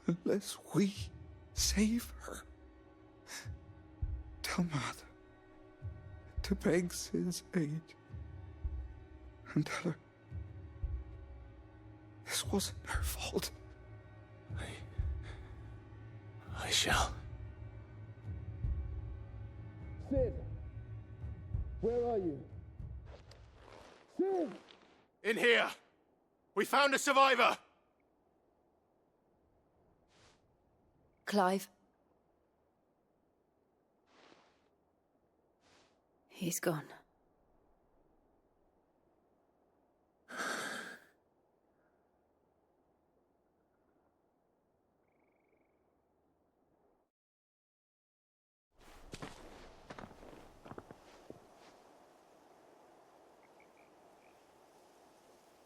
unless we save her. Tell Martha to beg Sid's aid and tell her this wasn't her fault. I shall. Sid! Where are you? Sid! In here! We found a survivor! Clive. He's gone.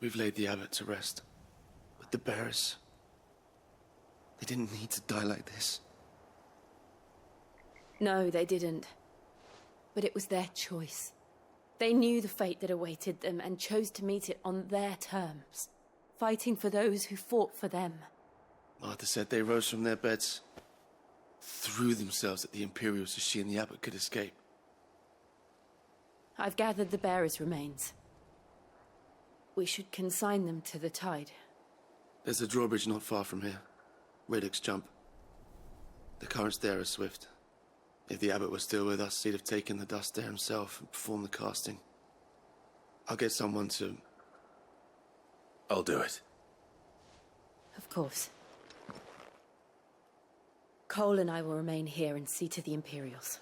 We've laid the abbot to rest. But the bearers... they didn't need to die like this. No, they didn't. But it was their choice. They knew the fate that awaited them and chose to meet it on their terms, fighting for those who fought for them. Martha said they rose from their beds, threw themselves at the Imperials so she and the abbot could escape. I've gathered the bearers' remains. We should consign them to the tide. There's a drawbridge not far from here. Radix Jump. The currents there are swift. If the abbot was still with us, he'd have taken the dust there himself and performed the casting. I'll get someone to... I'll do it. Of course. Cole and I will remain here and see to the Imperials.